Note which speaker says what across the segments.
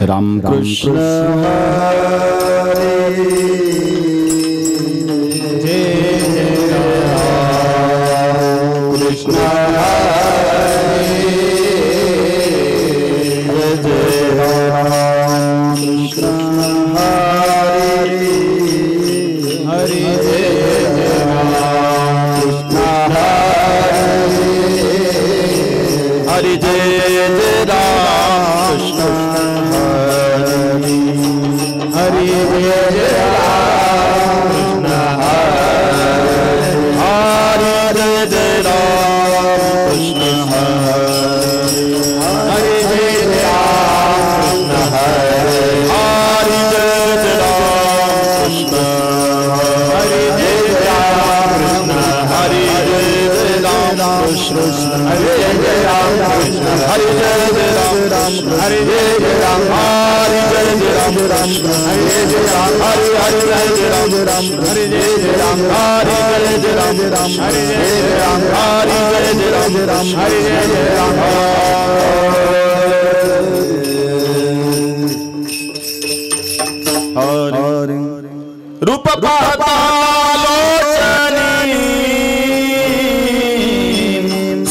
Speaker 1: राम कृष्ण हरे जय राम कृष्ण हरे जय राम कृष्ण हरे हरे जय राम कृष्ण हरे जय राम कृष्ण हरे जय राम कृष्ण हरे जय राम कृष्ण हरे जय राम कृष्ण हरे जय राम कृष्ण हरे जय राम कृष्ण हरे जय राम कृष्ण हरे जय राम कृष्ण हरे जय राम हरे जय राम हरे जय राम हरे जय राम हरे हरे जय राम हरे जय राम हरे जय राम हरे जय राम हरे जय राम हरे जय राम हरे रूप पाता लोचनी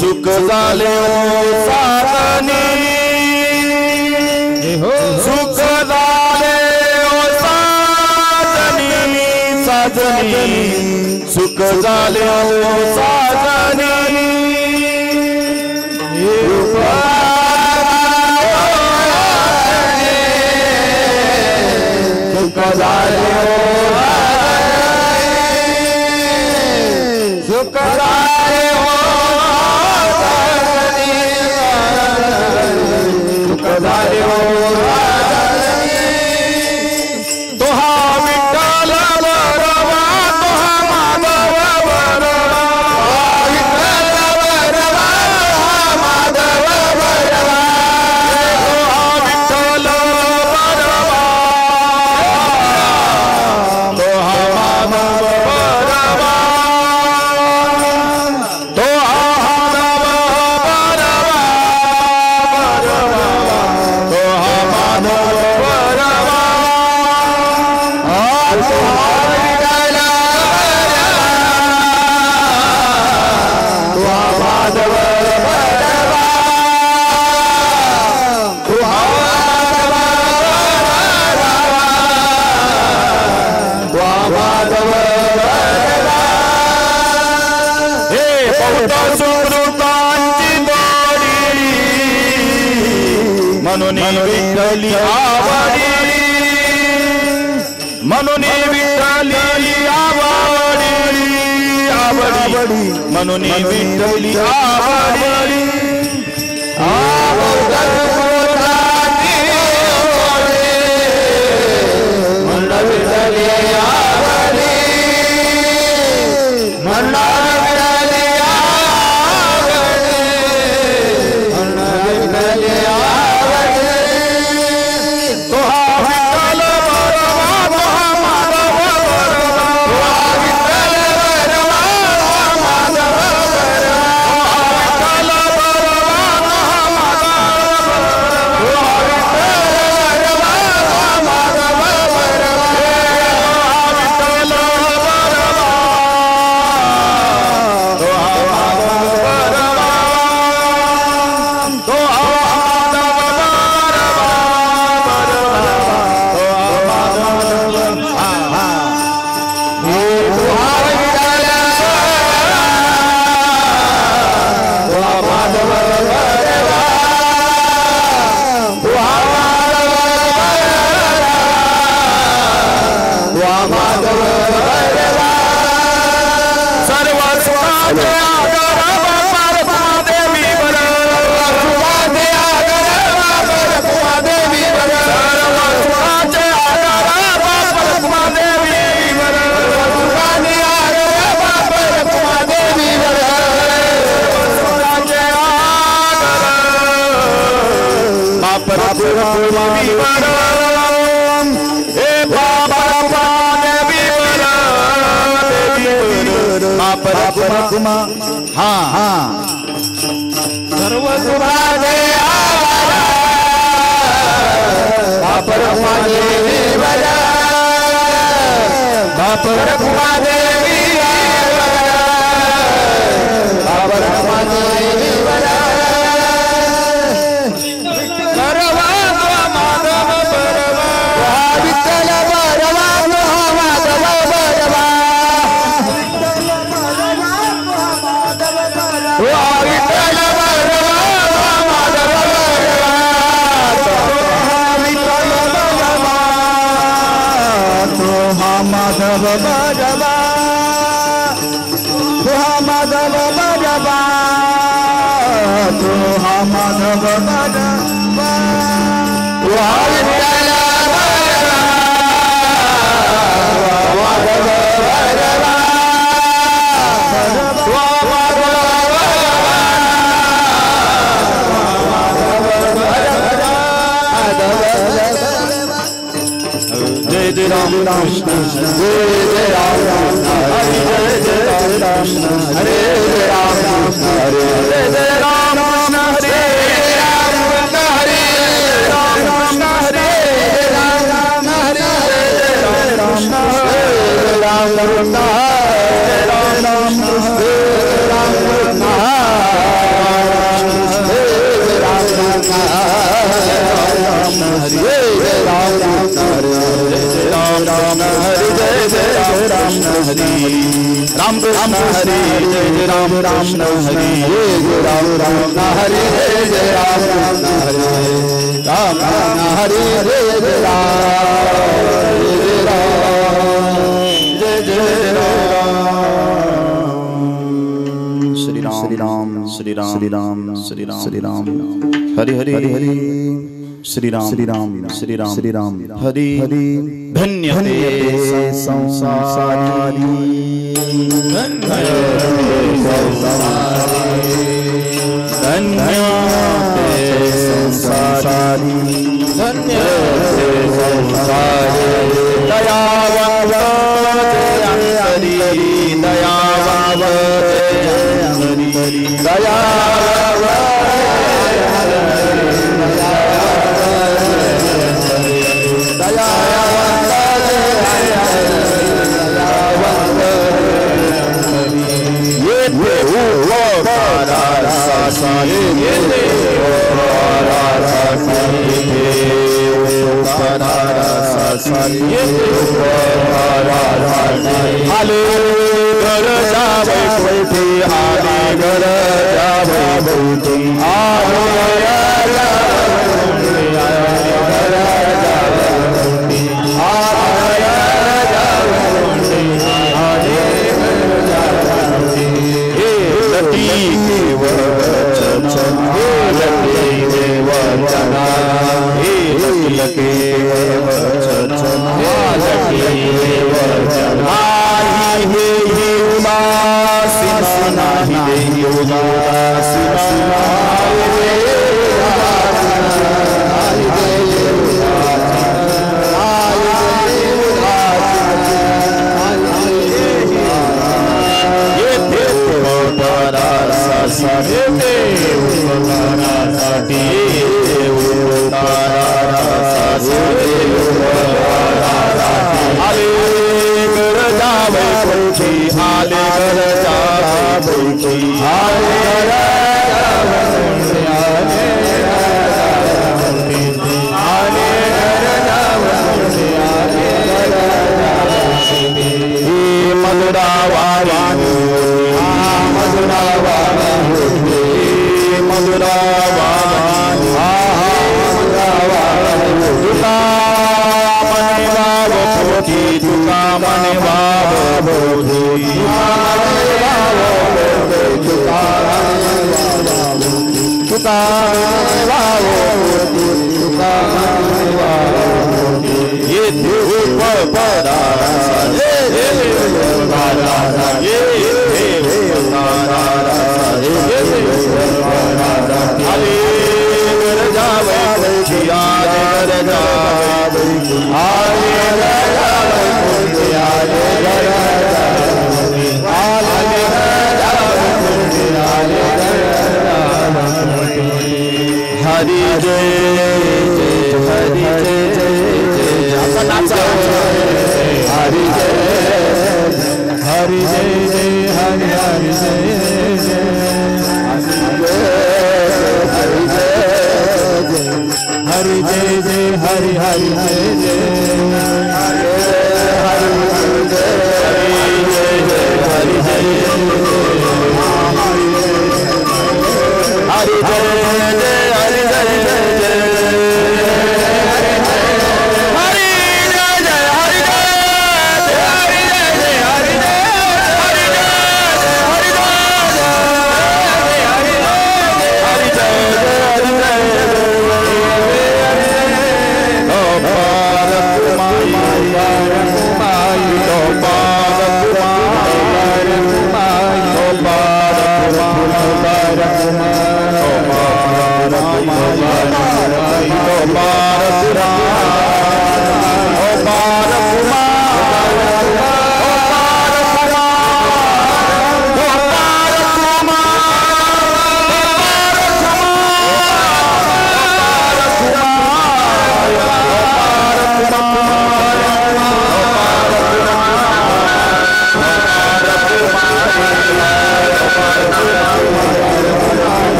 Speaker 1: सुख झाले साधनी सुख झाले साधनी साधनी सुख झाले साधनी सुख झाले सुख झाले सुख झाले तो हा विठ्ठल बरवा तो हा माधव बरवा विठ्ठल बरवा माधव बरवा तो हा विठ्ठल बरवा तो हा माधव बरवा तो हा माधव बरवा तो हा माधव बरवा म्हणून विठ्ठली आवडी म्हणून विठ्ठली आवडी आवडी म्हणून विठ्ठली आवडी हाँ सर्व सुभागे माधव भजवा तू माधव भजवा तू माधव भजवा जय राम कृष्ण जय राम हरे जय राम हरे जय राम हरे जय राम हरे राम हरे राम हरे राम हरे राम राम राम हरे जय राम राम हरे जय राम राम हरे जय राम हरे राम राम हरे जय राम श्री राम श्री राम श्री राम श्री राम श्री राम श्री राम हरि हरि हरि श्री राम श्री राम श्री राम श्री राम हरि हरि धन्य संसारी धन्य संसारी धन्य दयावंत हाले घर जावे बैठी हाले घर जावे बैठी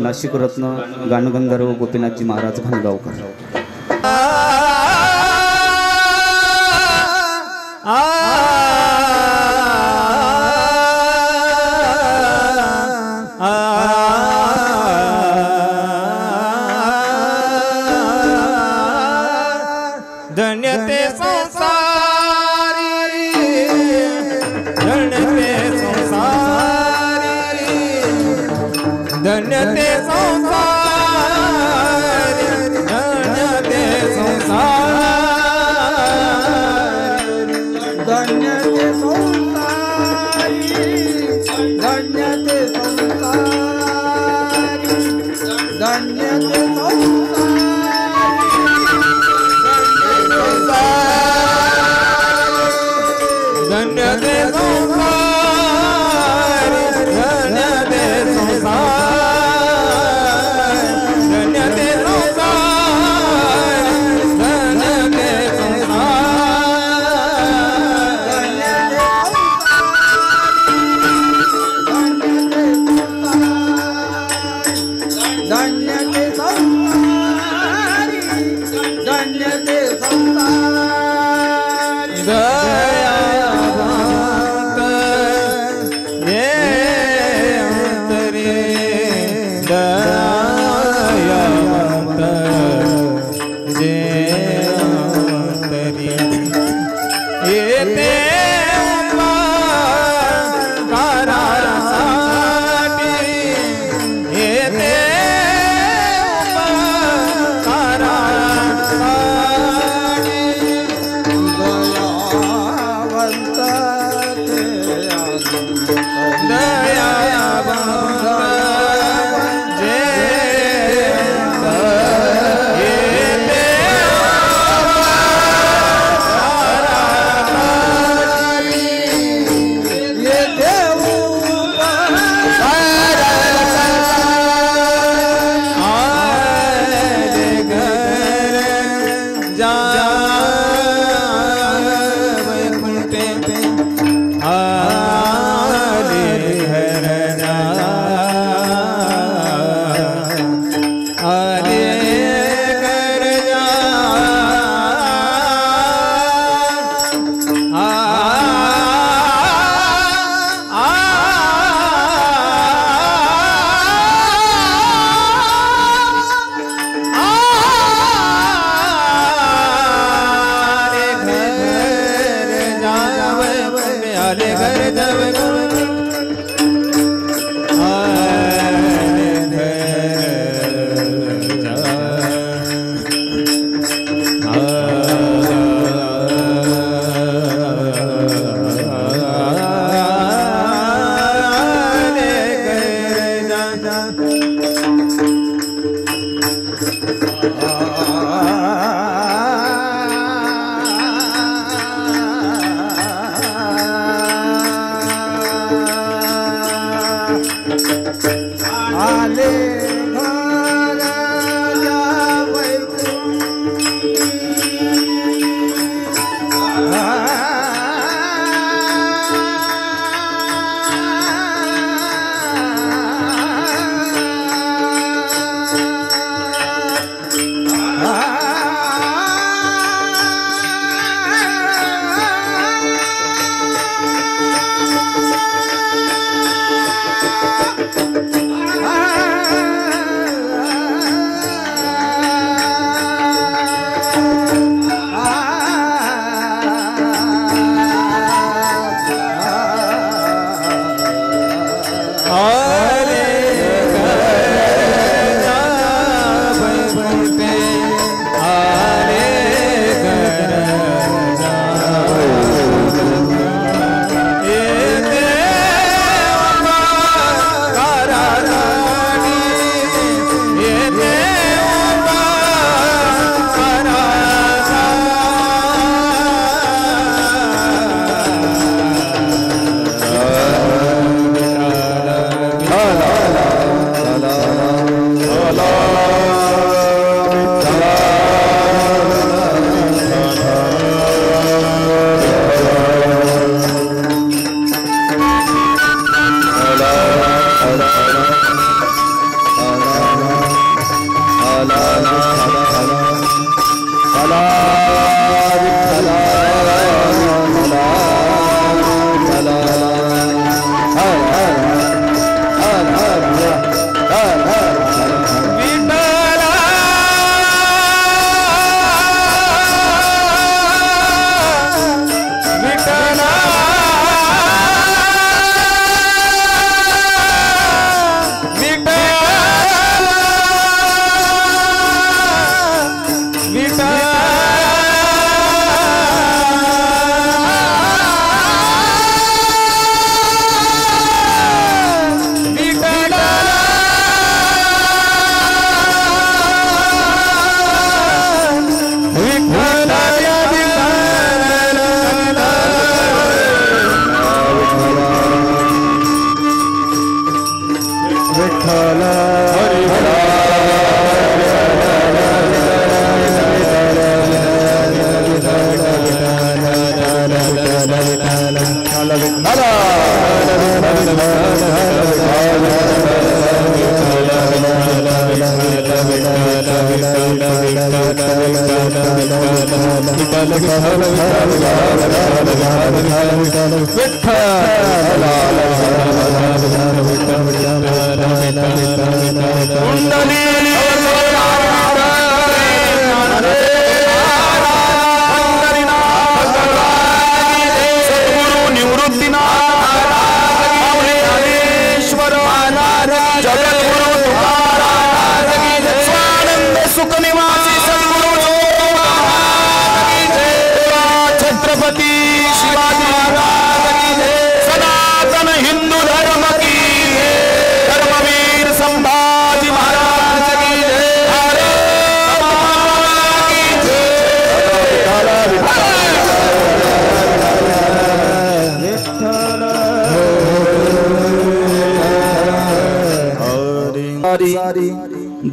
Speaker 2: नाशिक रत्न गानगंधर्व गोपीनाथजी महाराज भानगावकर।
Speaker 1: धन्यते संसारी धन्यते संसारी धन्यते संसारी धन्यते संसारी धन्यते संसारी धन्यते संसारी धन्यते धन्यते संसारी धन्यते संसारी धन्यते संसारी धन्यते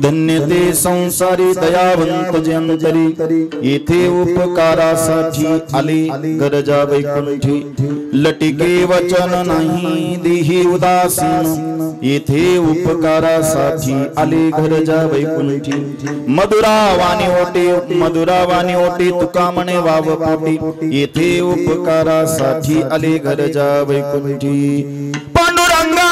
Speaker 1: धन्य ते संसारी दयावंत जयंतरी येथे उपकारासाठी आले गरजा वैकुंठी लटिके वचन नाही देही उदासीन येथे उपकारासाठी आले गरजा वैकुंठी मधुरावाणी ओटे तुका म्हणे वाव पोटी येथे उपकारासाठी आले गरजा वैकुंठी पांडुरंगा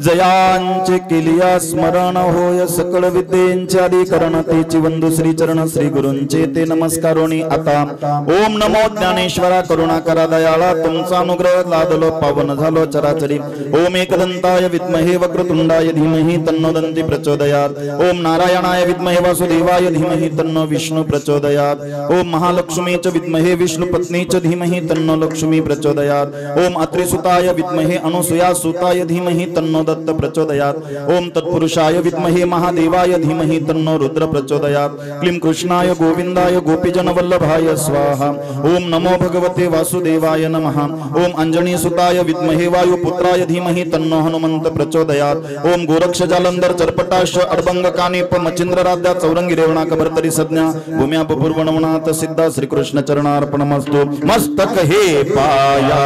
Speaker 1: जयांचे केलिया स्मरण होय सकळ विद्येंचे अधिकरण तेची वंदू श्री चरण श्री गुरूंचे ते नमस्कारोनी आता ओम नमो ज्ञानेश्वरा करुणाकरा दयाळा तुमचा अनुग्रह लादलो पावन झालो चराचरी ओम एकदंताय विद्महे वक्रतुंडाय धीमहि तन्नो दंती प्रचोदयात् ओम नारायणाय विद्महे वासुदेवाय धीमहि तन्नो विष्णु प्रचोदयात् ओम महालक्ष्मी च विद्महे विष्णु पत्नी च धीमहि तन्नो लक्ष्मी प्रचोदयात् ओम अत्रिसुताय विद्महे अनुसुया सुताय धीमहि तन्नो दत्त प्रचोदयात् ओम तत्पुरुषाय विद्महे महादेवाय धीमहि तन्नो रुद्र प्रचोदयात् क्लीं कृष्णाय गोविंदाय गोपीजन वल्लभाय स्वाहा ओम नमो भगवते वासुदेवाय नमः ओम अंजनी सुताय विद्महे वायुपुत्राय धीमहि तन्नो हनुमंत प्रचोदयात् ओम गोरक्ष जालंधर चरपटाश अडबंग कानिप मचिंद्र राध्या चौरंगी रेवणा कबरतरी संज्ञा भूम्या पूर्वणवनाथ सिद्धा श्री कृष्ण चरणार्पणमस्तु मस्तक हे पाया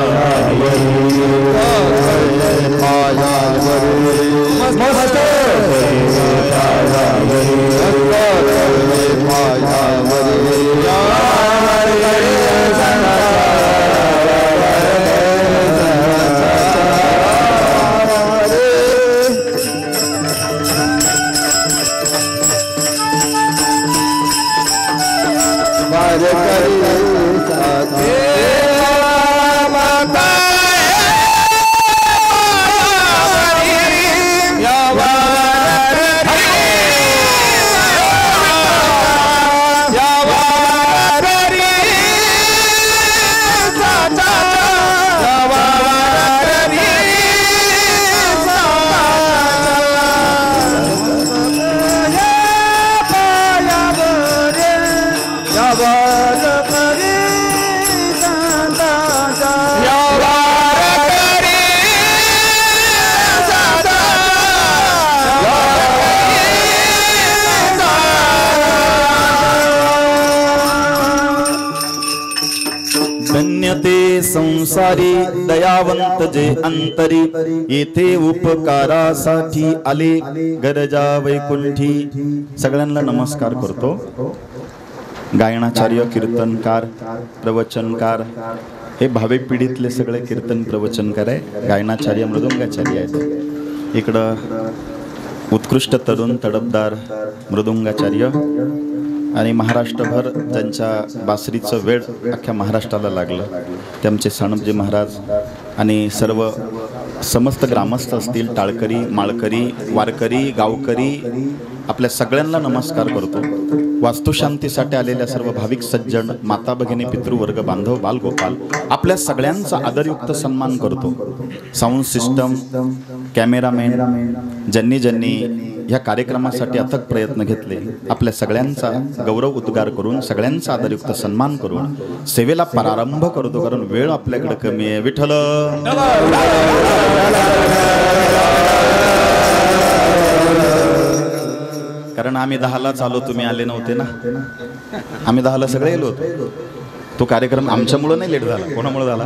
Speaker 1: वार करी साथे
Speaker 3: धन्यते संसारी दयावंत जे अंतरी येथे उपकारासाठी आले गरजा वैकुंठी। सगळ्यांना नमस्कार करतो। गायनाचार्य, कीर्तनकार, प्रवचनकार हे भावे पिढीतले सगळे कीर्तन प्रवचनकार आहे। गायनाचार्य, मृदुंगाचार्य आहेत। इकडं उत्कृष्ट तरुण तडफदार मृदुंगाचार्य आणि महाराष्ट्रभर ज्यांच्या बासरीचं वेळ अख्ख्या महाराष्ट्राला लागलं ते आमचे साणपजी महाराज आणि सर्व समस्त ग्रामस्थ असतील, टाळकरी, माळकरी, वारकरी, गावकरी, आपल्या सगळ्यांना नमस्कार करतो। वास्तुशांतीसाठी आलेल्या सर्व भाविक सज्जन, माता भगिनी, पितृवर्ग, बांधव, बालगोपाल आपल्या सगळ्यांचा आदरयुक्त सन्मान करतो। साऊंड सिस्टम, कॅमेरामॅन, ज्यांनी या कार्यक्रमासाठी अथक प्रयत्न घेतले, आपल्या सगळ्यांचा गौरव उद्गार करून सगळ्यांचा आदरयुक्त सन्मान करून सेवेला प्रारंभ करतो, कारण वेळ आपल्याकडे कमी आहे। विठ्ठल कारण आम्ही 10ला आलो, तुम्ही आले नव्हते ना। आम्ही 10ला सगळे गेलो होतो। तो कार्यक्रम आमच्यामुळं नाही लेट झाला, कोणामुळे झाला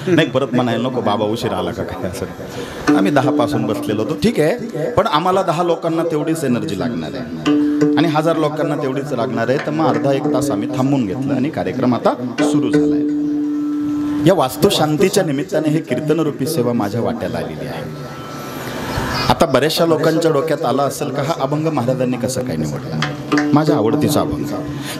Speaker 3: नाही, परत म्हणायला नको बाबा उशीर आला का काय असं। आम्ही 10 पासून बसलेलो होतो, ठीक आहे, पण आम्हाला 10 लोकांना तेवढीच एनर्जी लागणार आहे आणि 1000 लोकांना तेवढीच लागणार आहे, तर मग अर्धा एक तास आम्ही थांबून घेतलं आणि कार्यक्रम आता सुरू झाला आहे। या वास्तुशांतीच्या निमित्ताने हे कीर्तनरूपी सेवा माझ्या वाट्याला आलेली आहे। आता बऱ्याचशा लोकांच्या डोक्यात आला असेल का हा अभंग महाराजांनी कसं काय निवडला। माझ्या आवडतीचा अभंग,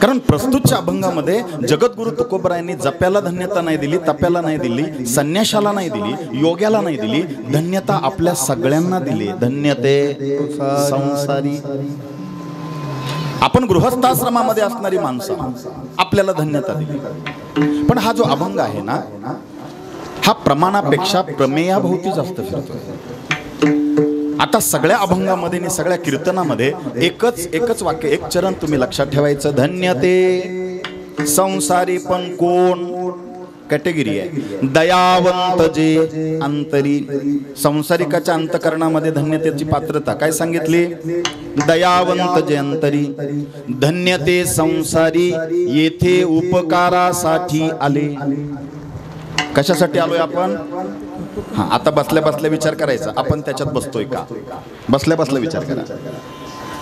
Speaker 3: कारण प्रस्तुतच्या अभंगामध्ये जगद्गुरु तुकोबरायांनी जप्याला धन्यता नाही दिली, तप्याला नाही दिली, संन्याशाला नाही दिली, योग्याला नाही दिली, धन्यता आपल्या सगळ्यांना दिली। धन्यते संसारी, आपण गृहस्थाश्रमामध्ये असणारी माणसं आपल्याला धन्यता दिली। पण हा जो अभंग आहे ना, हा प्रमाणापेक्षा प्रमेयाभोवती जास्त फिरतो। आता सगळ्या अभंगामध्ये आणि सगळ्या कीर्तनामध्ये एकच वाक्य, एक चरण तुम्ही लक्षात ठेवायचं। धन्यते संसारी, पण कोण कॅटेगरी आहे, दयावंत जे अंतरी। संसारिकाच्या अंतकरणामध्ये धन्यतेची पात्रता काय सांगितली, दयावंत जे अंतरी। धन्यते संसारी येथे उपकारासाठी आले। कशासाठी आलोय आपण? हा, आता बसल्या बसल्या विचार करायचा, आपण त्याच्यात बसतोय का? बसल्या बसल्या विचार करा।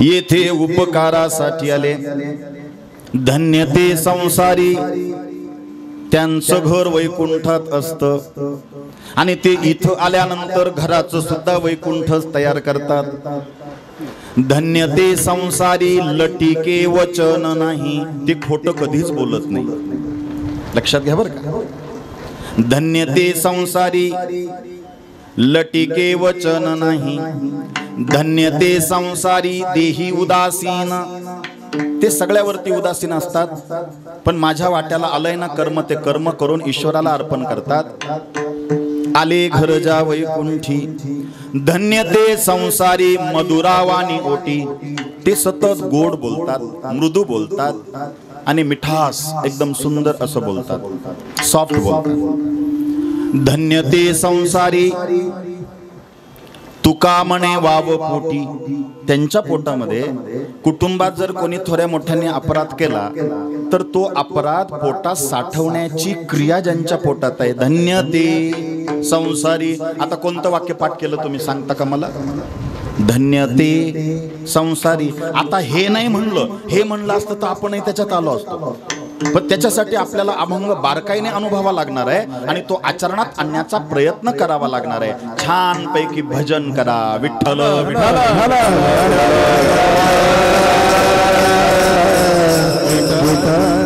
Speaker 3: येथे उपकारासाठी आले, धन्यते संसारी, त्यांचं घर वैकुंठात असतं आणि ते इथं आल्यानंतर घराचं सुद्धा वैकुंठच तयार करतात। धन्यते संसारी, लटिके वचन नाही, ते खोटं कधीच बोलत नाही। लक्षात घ्या बरं का। धन्यते संसारी, लटिके वचन नाही। धन्यते संसारी, देही उदासीन, ते सगळ्यावरती उदासीन असतात, पण माझ्या वाट्याला आलंय ना कर्म, ते कर्म करून ईश्वराला अर्पण करतात। आले घरजा वैकुंठी। धन्यते संसारी, मधुरावानी ओटी, ते सतत गोड बोलतात, मृदू बोलतात आणि मिठास एकदम सुंदर असं बोलतात, सॉफ्ट बोलतात। धन्यते संसारी, तुका म्हणे वाव पोटी, त्यांच्या पोटामध्ये कुटुंबात जर कोणी थोड्या मोठ्याने अपराध केला तर तो अपराध पोटात साठवण्याची क्रिया ज्यांच्या पोटात आहे। धन्यते संसारी। आता कोणतं वाक्य पाठ केलं तुम्ही सांगता का मला? धन्यते संसारी। आता हे नाही म्हणलं, हे म्हणलं असतं तर आपणही त्याच्यात आलो असतो, पण त्याच्यासाठी आपल्याला अभंग बारकाईने अनुभवावा लागणार आहे आणि तो आचरणात आणण्याचा प्रयत्न करावा लागणार आहे। छान पैकी भजन करा, विठ्ठल विठ्ठल।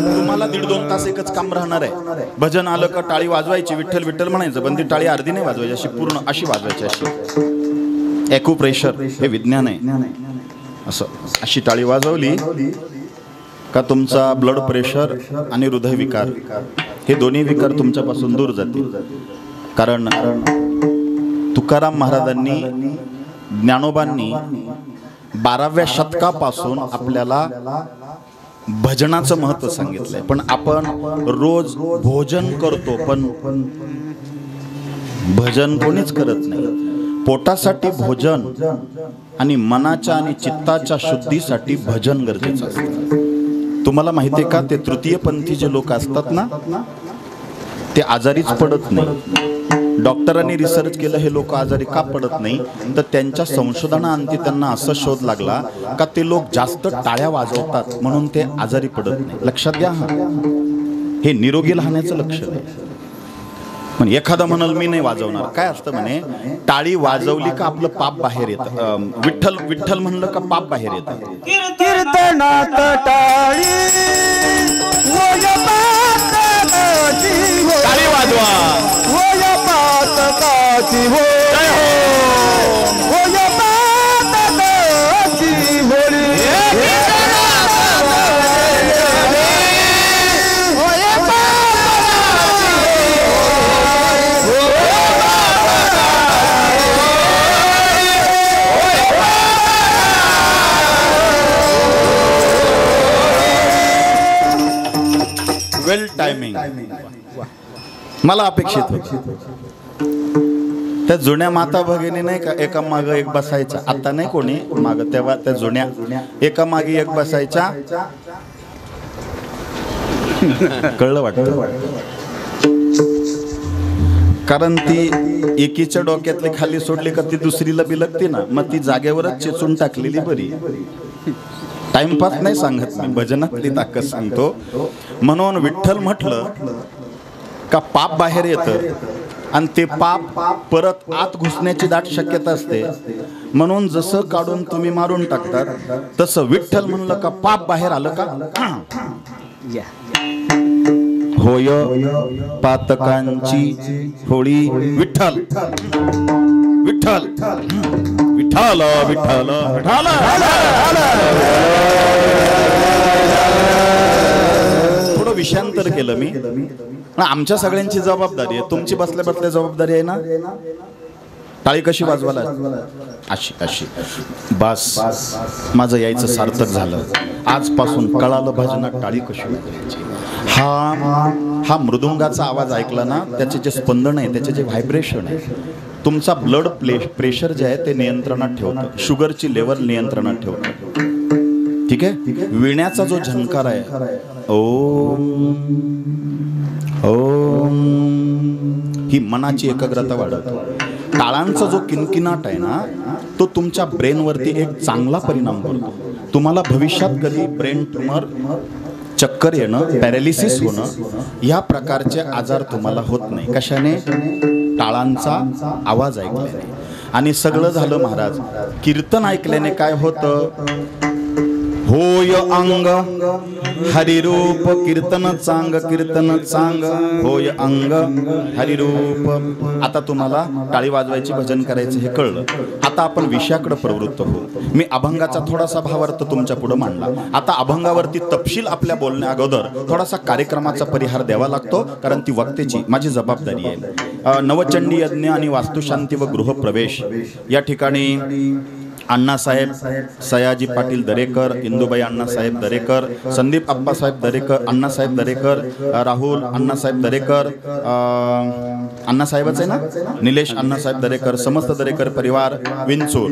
Speaker 3: तुम्हाला तास एकच काम राहणार आहे. भजन आलं का टाळी वाजवायची, विठ्ठल विठ्ठल म्हणायचं, पण ती टाळी अर्धी नाही वाजवायची, अशी पूर्ण अशी वाजवायची. अशी ॲक्युप्रेशर हे विज्ञान आहे. असं अशी टाळी वाजवली का तुमचा ब्लड प्रेशर आणि हृदयविकार हे दोन्ही विकार तुमच्यापासून दूर जातील. कारण तुकाराम महाराजांनी, ज्ञानोबांनी 12व्या शतकापासून आपल्याला भजनाचं महत्त्व सांगितलंय. पण आपण रोज भोजन करतो, पण भजन कोणीच करत नाही. पोटासाठी भोजन आणि मनाच्या आणि चित्ताच्या शुद्धीसाठी भजन गरजेचं असतं. तुम्हाला माहिती आहे का, ते तृतीयपंथी जे लोक असतात ना, ते आजारीच पडत नाही. डॉक्टरांनी रिसर्च केलं हे लोक आजारी का पडत नाही, तर त्यांच्या संशोधनाअंती त्यांना असं शोध लागला का ते लोक जास्त टाळ्या वाजवतात म्हणून ते आजारी पडत नाही. लक्षात घ्या, हे निरोगी राहण्याचं लक्षण आहे. पण एखादा म्हणाल मी नाही वाजवणार, काय असतं म्हणे, टाळी वाजवली का आपलं पाप बाहेर येतं. विठ्ठल विठ्ठल म्हणलं का पाप बाहेर येतं.
Speaker 1: कीर्तनात टाळी
Speaker 3: टाळी वाजवा. वेल टायमिंग मला अपेक्षित होतं. त्या जुन्या माता भगिनी नाही का, एका माग एक बसायचा. आता नाही कोणी माग, तेव्हा त्या जुन्या एका मागे एक बसायच्या. कळलं वाटतं, कारण ती एकीच्या डोक्यातली खाली सोडली का ती दुसरीला बिलगते ना, मग ती जागेवरच चेचून टाकलेली बरी. टाइमपास नाही सांगत मी, भजनातली ताकद सांगतो. म्हणून विठ्ठल म्हटलं का पाप बाहेर येतं आणि ते पाप परत आत घुसण्याची दाट शक्यता असते. म्हणून जसं काढून तुम्ही मारून टाकतात, तसं विठ्ठल म्हणलं का पाप बाहेर आलं का, होय पातकांची होळी विठ्ठल विठ्ठल विठ्ठल विठ्ठल विठ्ठल. थोडं विषयांतर केलं मी. आमच्या सगळ्यांची जबाबदारी आहे, तुमची बसल्या बसल्या जबाबदारी आहे ना. टाळी कशी वाजवायला, अशी अशी. बस माझं यायचं सार्थक झालं. आजपासून कळालं भजनात टाळी कशी वाजवायची. हा मृदुंगाचा आवाज ऐकला ना, त्याचे जे स्पंदन आहे, त्याचे जे व्हायब्रेशन आहे, तुमचा ब्लड प्रेशर जे आहे ते नियंत्रणात ठेवतं, शुगरची लेवल नियंत्रणात ठेवतं. ठीक आहे. विण्याचा जो झंकार आहे, ओम ओम, ही मनाची एकाग्रता वाढवतो. टाळांचा जो किनकिनाट आहे ना, तो तुमच्या ब्रेनवरती एक चांगला परिणाम करतो. तुम्हाला भविष्यात कधी ब्रेन ट्यूमर, चक्कर येणं, पॅरालिसिस होणं या प्रकारचे आजार तुम्हाला होत नाही. कशाने? टाळांचा आवाज ऐकल्याने. आणि सगळं झालं महाराज. कीर्तन ऐकल्याने काय होतं? होय अंग हरिरूप कीर्तन चांग, कीर्तन चांग होय अंग हरिरूप. आता तुम्हाला टाळी वाजवायची, भजन करायचं हे कळलं. आता आपण विषयाकडे प्रवृत्त होऊ. मी अभंगाचा थोडासा भावार्थ तुमच्या पुढे मांडला. आता अभंगावरती तपशील आपल्या बोलण्या अगोदर थोडासा कार्यक्रमाचा परिहार द्यावा लागतो, कारण ती वक्तेची माझी जबाबदारी आहे. नवचंडी यज्ञ आणि वास्तुशांती व गृहप्रवेश या ठिकाणी अण्णासाहेब सयाजी पाटील दरेकर, इंदुबाई अण्णासाहेब दरेकर, संदीप अप्पासाहेब दरेकर, अण्णासाहेब दरेकर, राहुल अण्णासाहेब दरेकर, अण्णासाहेबच आहे ना, निलेश अण्णासाहेब दरेकर, समस्त दरेकर परिवार विंचूर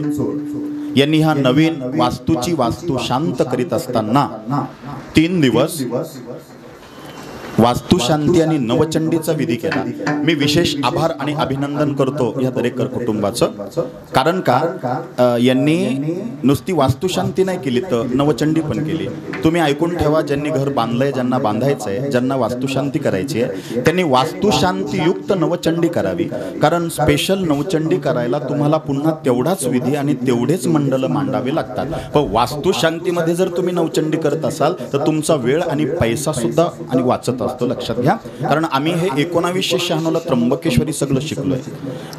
Speaker 3: यांनी ह्या नवीन वास्तूची वास्तू शांत करीत असताना 3 दिवस वास्तुशांती आणि नवचंडीचा विधी केला. मी विशेष आभार आणि अभिनंदन करतो या दरेकर कुटुंबाचं. कारण का यांनी नुसती वास्तुशांती नाही केली तर नवचंडी पण केली. तुम्ही ऐकून ठेवा, ज्यांनी घर बांधलंय, ज्यांना बांधायचं आहे, ज्यांना वास्तुशांती करायची आहे, त्यांनी वास्तुशांतीयुक्त नवचंडी करावी. कारण स्पेशल नवचंडी करायला तुम्हाला पुन्हा तेवढाच विधी आणि तेवढेच मंडल मांडावे लागतात. पण वास्तुशांतीमध्ये जर तुम्ही नवचंडी करत असाल तर तुमचा वेळ आणि पैसा सुद्धा आणि वाचत वाचायचा असतो, लक्षात घ्या. कारण आम्ही हे 1996ला त्र्यंबकेश्वरी सगळं शिकलोय.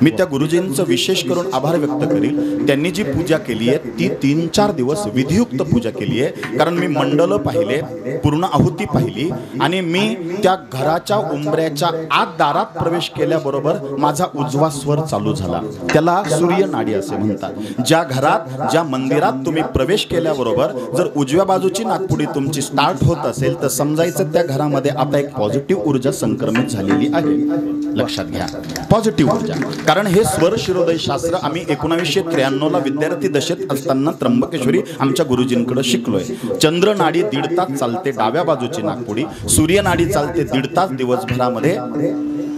Speaker 3: मी त्या गुरुजींचं विशेष करून आभार व्यक्त करील. त्यांनी जी पूजा केली आहे ती 3-4 दिवस विधियुक्त पूजा केली आहे. कारण मी मंडल पाहिले, पूर्ण आहुती पाहिली आणि मी त्या घराच्या उंबऱ्याच्या आत दारात प्रवेश केल्याबरोबर माझा उजवा स्वर चालू झाला. त्याला सूर्य नाडी असे म्हणतात. ज्या घरात, ज्या मंदिरात तुम्ही प्रवेश केल्याबरोबर जर उजव्या बाजूची नागपुडी तुमची स्टार्ट होत असेल तर समजायचं त्या घरामध्ये आता एक पॉझिटिव्ह ऊर्जा संक्रमित झालेली आहे. लक्षात घ्या, पॉझिटिव्ह ऊर्जा. कारण हे स्वर शिरोदय शास्त्र आम्ही 1993ला विद्यार्थी दशेत असताना त्र्यंबकेश्वरी आमच्या गुरुजींकडे शिकलोय. चंद्र नाडी 1.5 तास चालते डाव्या बाजूची नागपुडी, सूर्य नाडी चालते 1.5 तास दिवसभरामध्ये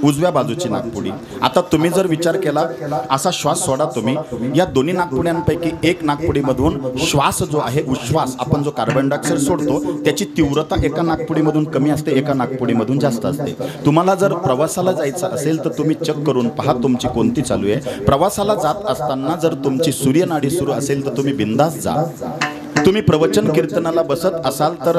Speaker 3: उजव्या बाजूची नागपुडी. आता तुम्ही जर विचार केला, असा श्वास सोडा तुम्ही, या दोन्ही नागपुड्यांपैकी एक नागपुडीमधून श्वास जो आहे, उश्वास, आपण जो कार्बन डायऑक्साईड सोडतो त्याची तीव्रता एका नागपुडीमधून कमी असते, एका नागपुडीमधून जास्त असते. तुम्हाला जर प्रवासाला जायचं असेल तर तुम्ही चेक करून पहा तुमची कोणती चालू आहे. प्रवासाला जात असताना जर तुमची सूर्यनाडी सुरू असेल तर तुम्ही बिंदास जा. तुम्ही प्रवचन कीर्तनाला बसत असाल तर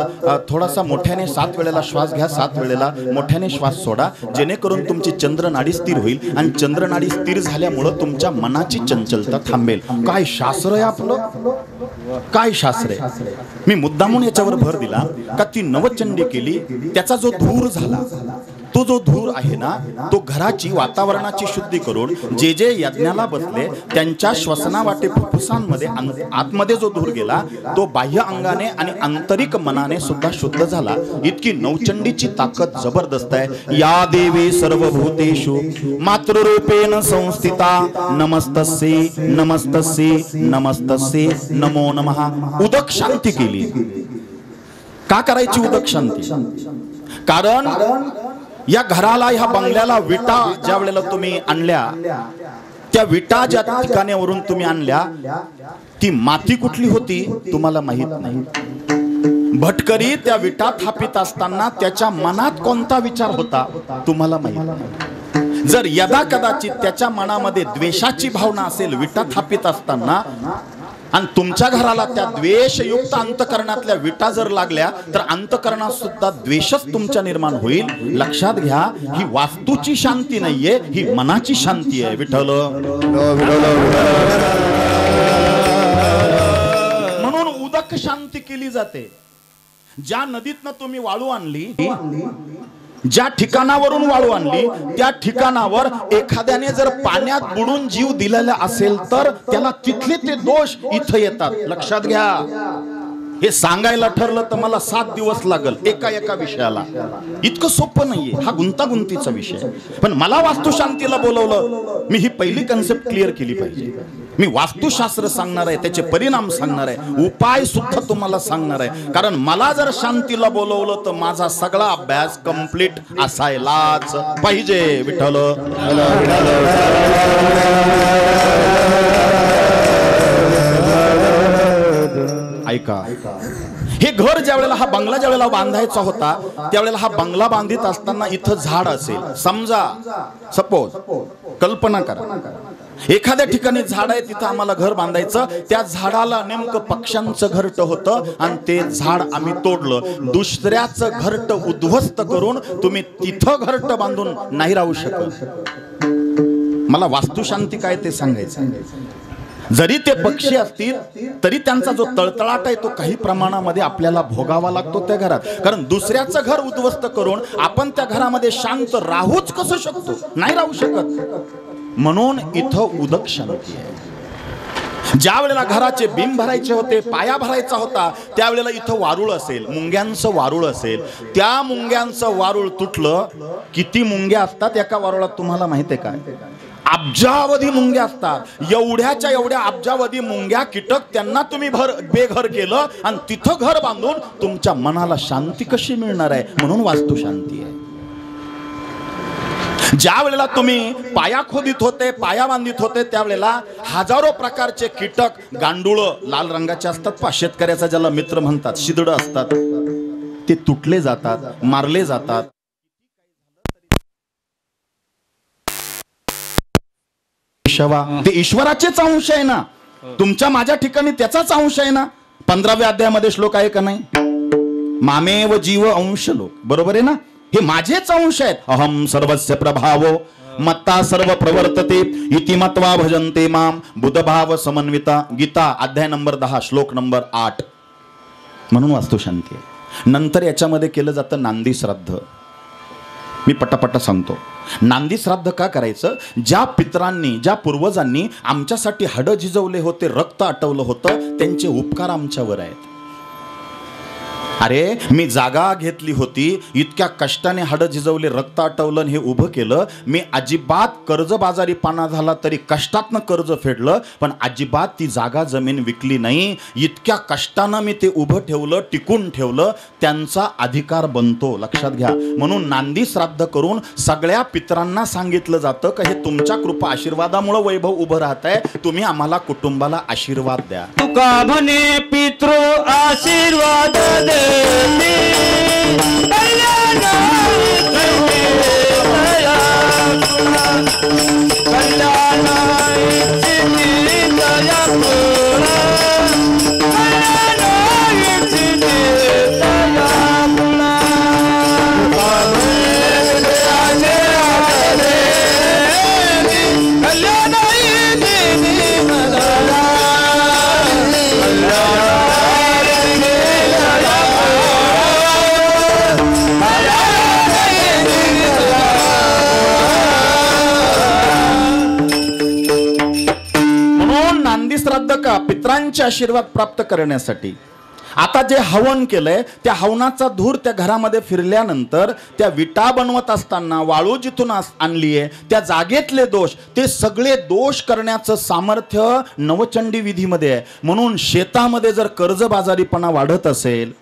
Speaker 3: थोडासा मोठ्याने 7 वेळेला श्वास घ्या, 7 वेळेला मोठ्याने श्वास सोडा, जेणेकरून तुमची चंद्रनाडी स्थिर होईल. आणि चंद्रनाडी स्थिर झाल्यामुळं तुमच्या मनाची चंचलता थांबेल. काय शास्त्र आहे आपलं, काय शास्त्र आहे. मी मुद्दामून याच्यावर भर दिला का ती नवचंडी केली, त्याचा जो धूर झाला, तो जो धूर आहे ना, तो घराची, वातावरणाची शुद्धी करून जे जे यज्ञाला बसले त्यांच्या श्वसनावाटे फुफ्फुसांमध्ये आतमध्ये जो धूर गेला तो बाह्य अंगाने आणि आंतरिक मनाने सुद्धा शुद्ध झाला. इतकी नवचंडीची ताकद जबरदस्त आहे. या देवी सर्वभूतेषु मातृरूपेण संस्थिता नमस्तस्ये नमस्तस्ये नमस्तस्ये नमो नमः. उदक शांती केली. का करायची उदक शांती? कारण या घराला, ह्या बंगल्याला विटा ज्या वेळेला तुम्ही आणल्या, त्या विटा ज्या ठिकाणावरून तुम्ही आणल्या ती माती कुठली होती तुम्हाला माहित नाही. भटकरी त्या विटा थापित असताना त्याच्या मनात कोणता विचार होता तुम्हाला माहित नाही. जर यदा कदाचित त्याच्या मनामध्ये द्वेषाची भावना असेल विटा थापित असताना, आणि तुमच्या घराला त्या द्वेषयुक्त अंतकरणातल्या विटा जर लागल्या तर अंतकरणात सुद्धा द्वेषच तुमच्या निर्माण होईल. लक्षात घ्या, ही वास्तूची शांती नाहीये, ही मनाची शांती आहे. विठ्ठल. म्हणून उदक शांती केली जाते. ज्या नदीतनं तुम्ही वाळू आणली, ज्या ठिकाणावरून वाळू आणली त्या ठिकाणावर एखाद्याने जर पाण्यात बुडून जीव दिलेला असेल तर त्याला तिथले ते दोष इथं येतात. लक्षात घ्या, हे सांगायला ठरलं तर मला 7 दिवस लागल एका विषयाला. इतकं सोपं नाहीये, हा गुंतागुंतीचा विषय. पण मला वास्तुशांतीला बोलवलं, मी ही पहिली कन्सेप्ट क्लिअर केली पाहिजे. मी वास्तुशास्त्र सांगणार आहे, त्याचे परिणाम सांगणार आहे, उपाय सुद्धा तुम्हाला सांगणार आहे. कारण मला जर शांतीला बोलवलं तर माझा सगळा अभ्यास कंप्लीट असायलाच पाहिजे. विठ्ठल. ऐका, हे घर ज्या वेळेला, हा बंगला ज्या वेळेला बांधायचा होता त्यावेळेला हा बंगला बांधित असताना इथं झाड असेल समजा, सपोज, कल्पना करा, एखाद्या ठिकाणी झाड आहे, तिथं आम्हाला घर बांधायचं. त्या झाडाला नेमकं पक्ष्यांचं घरटं होतं आणि ते झाड आम्ही तोडलं. दुसऱ्याचं घरटं उद्ध्वस्त करून तुम्ही तिथं घरटं बांधून नाही राहू शकत. मला वास्तुशांती काय ते सांगायचं. जरी ते पक्षी असतील तरी त्यांचा जो तळतळाट आहे तो काही प्रमाणामध्ये आपल्याला भोगावा लागतो त्या घरात. कारण दुसऱ्याचं घर उद्ध्वस्त करून आपण त्या घरामध्ये शांत राहूच कसं शकतो? नाही राहू शकत. म्हणून इथं उदक शांती आहे. ज्या वेळेला घराचे बीम भरायचे होते, पाया भरायचा होता, त्यावेळेला इथं वारुळ असेल, मुंग्यांचं वारुळ असेल. त्या मुंग्यांचं वारुळ तुटलं. किती मुंग्या असतात एका वारुळात तुम्हाला माहिती आहे काय? अब्जावधी मुंग्या असतात. एवढ्याच्या एवढ्या अब्जावधी मुंग्या, कीटक, त्यांना तुम्ही बेघर केलं आणि तिथं घर बांधून तुमच्या मनाला शांती कशी मिळणार आहे? म्हणून वास्तू शांती आहे. ज्या वेळेला तुम्ही पाया खोदीत होते, पाया बांधित होते, त्यावेळेला हजारो प्रकारचे कीटक, गांडूळ लाल रंगाचे असतात पा, शेतकऱ्याचा ज्याला मित्र म्हणतात, शिदड असतात, ते तुटले जातात, मारले जातात. ते ईश्वराचेच अंश आहे ना. तुमच्या माझ्या ठिकाणी त्याचाच अंश आहे ना. 15व्या अध्यायामध्ये श्लोक आहे का नाही? मामेव जीव अंश लोक, बरोबर आहे ना. हे माझेच अंश आहेत. अहम सर्वस्य प्रभावो मत्ता सर्व प्रवर्तते इति मत्वा भजन्ते माम बुधभाव समन्विता. गीता अध्याय नंबर 10 श्लोक नंबर 8. म्हणून वास्तुशांती आहे. नंतर याच्यामध्ये केलं जातं नांदी श्राद्ध. मी पटापटा सांगतो. नांदी श्राद्ध का करायचं? ज्या पितरांनी, ज्या पूर्वजांनी आमच्यासाठी हाडं झिजवले होते, रक्त आटवलं होतं, त्यांचे उपकार आमच्यावर आहेत. अरे मी जागा घेतली होती, इतक्या कष्टाने हाडं झिजवले, रक्त आटवलं, हे उभं केलं. मी अजिबात कर्जबाजारीपणा झाला तरी कष्टातनं कर्ज फेडलं, पण अजिबात ती जागा जमीन विकली नाही. इतक्या कष्टानं मी ते उभं ठेवलं, टिकून ठेवलं. त्यांचा अधिकार बनतो, लक्षात घ्या. म्हणून नांदी श्राद्ध करून सगळ्या पितरांना सांगितलं जातं की हे तुमच्या कृपा आशीर्वादामुळे वैभव उभं राहत आहे, तुम्ही आम्हाला कुटुंबाला आशीर्वाद द्या.
Speaker 1: तुका म्हणे पितृ आशीर्वाद दे
Speaker 3: श्राद्ध का? पितरांचे आशीर्वाद प्राप्त करण्यासाठी. आता जे हवन केलंय त्या हवनाचा धूर त्या घरामध्ये फिरल्यानंतर त्या विटा बनवत असताना वाळू जिथून आणलीये त्या जागेतले दोष, ते सगळे दोष करण्याचं सामर्थ्य नवचंडी विधीमध्ये आहे. म्हणून शेतामध्ये जर कर्जबाजारीपणा वाढत असेल,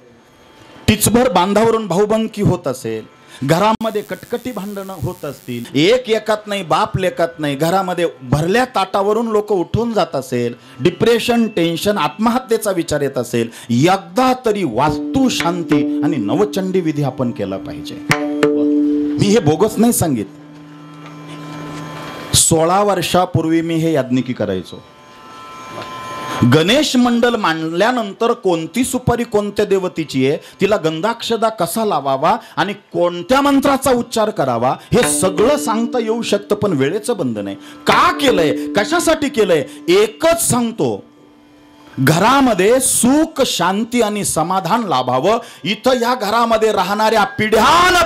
Speaker 3: टिचभर बांधावरून भाऊबंदकी होत असेल, घरामध्ये कटकटी भांडणं होत असतील, एक एकात नाही बाप लेकात नाही, घरामध्ये भरल्या ताटावरून लोक उठून जात असेल, डिप्रेशन, टेन्शन, आत्महत्येचा विचार येत असेल, एकदा तरी वास्तू शांती आणि नवचंडी विधी आपण केला पाहिजे. मी हे बोगस नाही सांगित. 16 वर्षापूर्वी मी हे याज्ञिकी करायचो. गणेश मंडल मांडल्यानंतर कोणती सुपारी कोणत्या देवतेची आहे, तिला गंधाक्षदा कसा लावावा आणि कोणत्या मंत्राचा उच्चार करावा, हे सगळं सांगता येऊ शकतं, पण वेळेचं बंधन आहे. का केलंय, कशासाठी केलंय, एकच सांगतो. घरामध्ये सुख, शांती आणि समाधान लाभावं. इथं या घरामध्ये राहणाऱ्या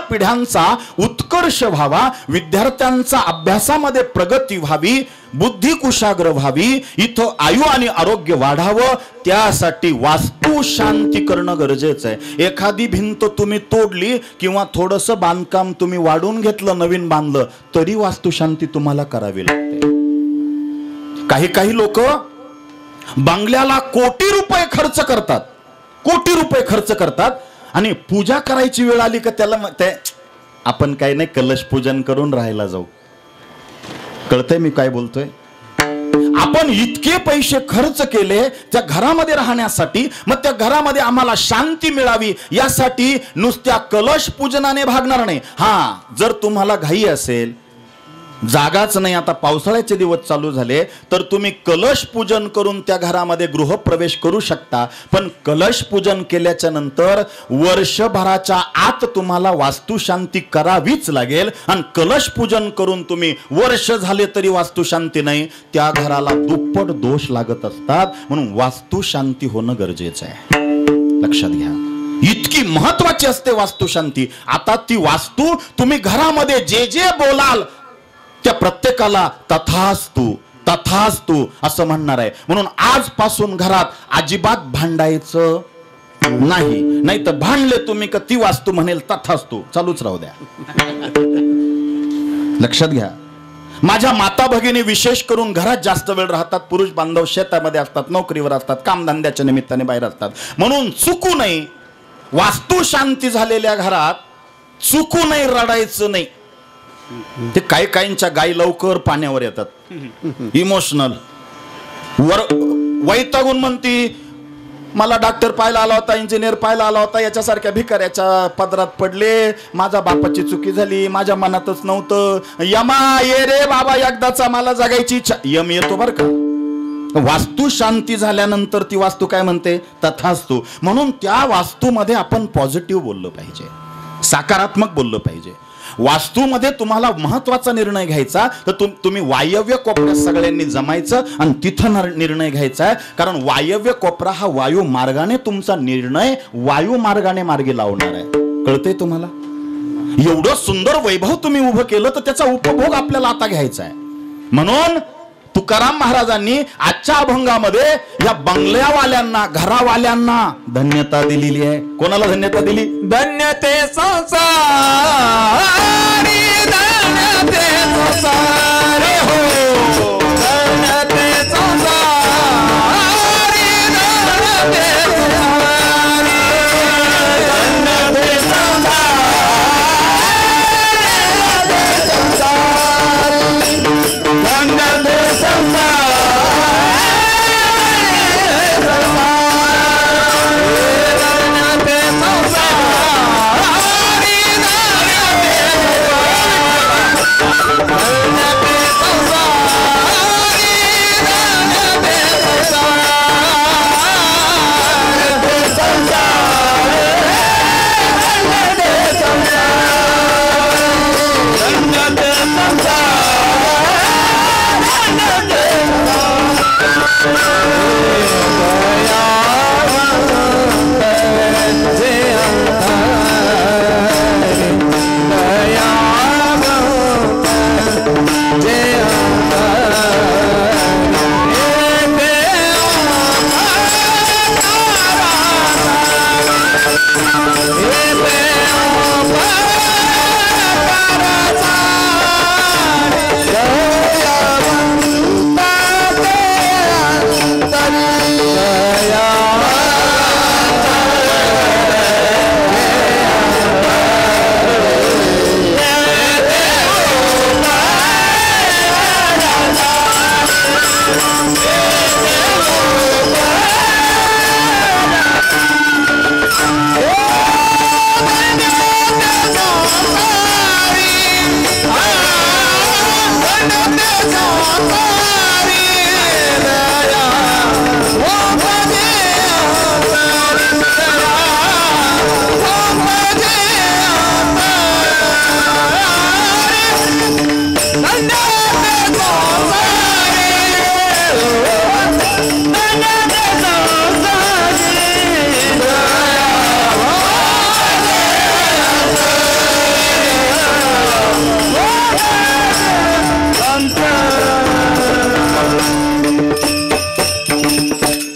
Speaker 3: पिढ्यांचा उत्कर्ष व्हावा, विद्यार्थ्यांचा अभ्यासामध्ये प्रगती व्हावी, बुद्धी कुशाग्र व्हावी, इथं आयु आणि आरोग्य वाढावं. त्यासाठी वास्तू शांती करणं गरजेचं आहे. एखादी भिंत तुम्ही तोडली किंवा थोडंसं बांधकाम तुम्ही वाढून घेतलं, नवीन बांधलं, तरी वास्तू शांती तुम्हाला करावी लागते. काही लोक बंगल्याला कोटी रुपये खर्च करतात, कोटी रुपये खर्च करतात, आणि पूजा करायची वेळ आली का त्याला आपण काही नाही, कलश पूजन करून राहायला जाऊ. कळतंय मी काय बोलतोय? आपण इतके पैसे खर्च केले त्या घरामध्ये राहण्यासाठी, मग त्या घरामध्ये आम्हाला शांती मिळावी यासाठी नुसत्या कलश पूजनाने भागणार नाही. हा, जर तुम्हाला घाई असेल, जागाच नाही, आता पावसाळ्याचे दिवस चालू झाले, तर तुम्ही कलश पूजन करून त्या घरामध्ये गृहप्रवेश करू शकता. पण कलश पूजन केल्याच्या नंतर वर्षभराच्या आत तुम्हाला वास्तुशांती करावीच लागेल. आणि कलश पूजन करून तुम्ही वर्ष झाले तरी वास्तुशांती नाही, त्या घराला दुप्पट दोष लागत असतात. म्हणून वास्तुशांती होणं गरजेचं आहे, लक्षात घ्या. इतकी महत्वाची असते वास्तुशांती. आता ती वास्तू तुम्ही घरामध्ये जे जे बोलाल त्या प्रत्येकाला तथास्तु तथास्तु असं म्हणणार आहे. म्हणून आजपासून घरात अजिबात भांडायचं नाही, नाही तर भांडले तुम्ही का ती वास्तू म्हणेल तथास्तु चालूच राहू द्या. लक्षात घ्या. माझ्या माता भगिनी विशेष करून घरात जास्त वेळ राहतात, पुरुष बांधव शेतामध्ये असतात, नोकरीवर असतात, कामधंद्याच्या निमित्ताने बाहेर असतात. म्हणून चुकू नये, वास्तू शांती झालेल्या घरात चुकू नये, रडायचं नाही. ते काहींच्या गायी लवकर पाण्यावर येतात, इमोशनल, वैतागून म्हणती मला डॉक्टर पाहायला आला होता, इंजिनियर पाहायला आला होता, याच्यासारख्या भिकाऱ्याच्या पदरात पडले, माझ्या बापाची चुकी झाली, माझ्या मनातच नव्हतं, यमा ये रे बाबा एकदाचा, मला जगायची इच्छा. यम येतो बर का. वास्तू शांती झाल्यानंतर ती वास्तू काय म्हणते? तथास्तु. म्हणून त्या वास्तूमध्ये आपण पॉझिटिव्ह बोललं पाहिजे. सकारात्मक बोललं पाहिजे. वास्तूमध्ये तुम्हाला महत्वाचा निर्णय घ्यायचा तर तुम्ही वायव्य कोपऱ्यात सगळ्यांनी जमायचं आणि तिथं निर्णय घ्यायचा आहे. कारण वायव्य कोपरा हा वायू मार्गाने तुमचा निर्णय वायू मार्गाने मार्गी लावणार आहे. कळतंय तुम्हाला? एवढं सुंदर वैभव तुम्ही उभं केलं तर त्याचा उपभोग आपल्याला आता घ्यायचा आहे. म्हणून तुकाराम महाराजांनी आजच्या अभंगामध्ये या बंगल्यावाल्यांना घरावाल्यांना धन्यता दिलेली आहे. कोणाला धन्यता दिली?
Speaker 1: धन्यते संसारी धन्यते संसारी हो धन्यते संसारी धन्यते संसारी धन्यते संसारी धन्यते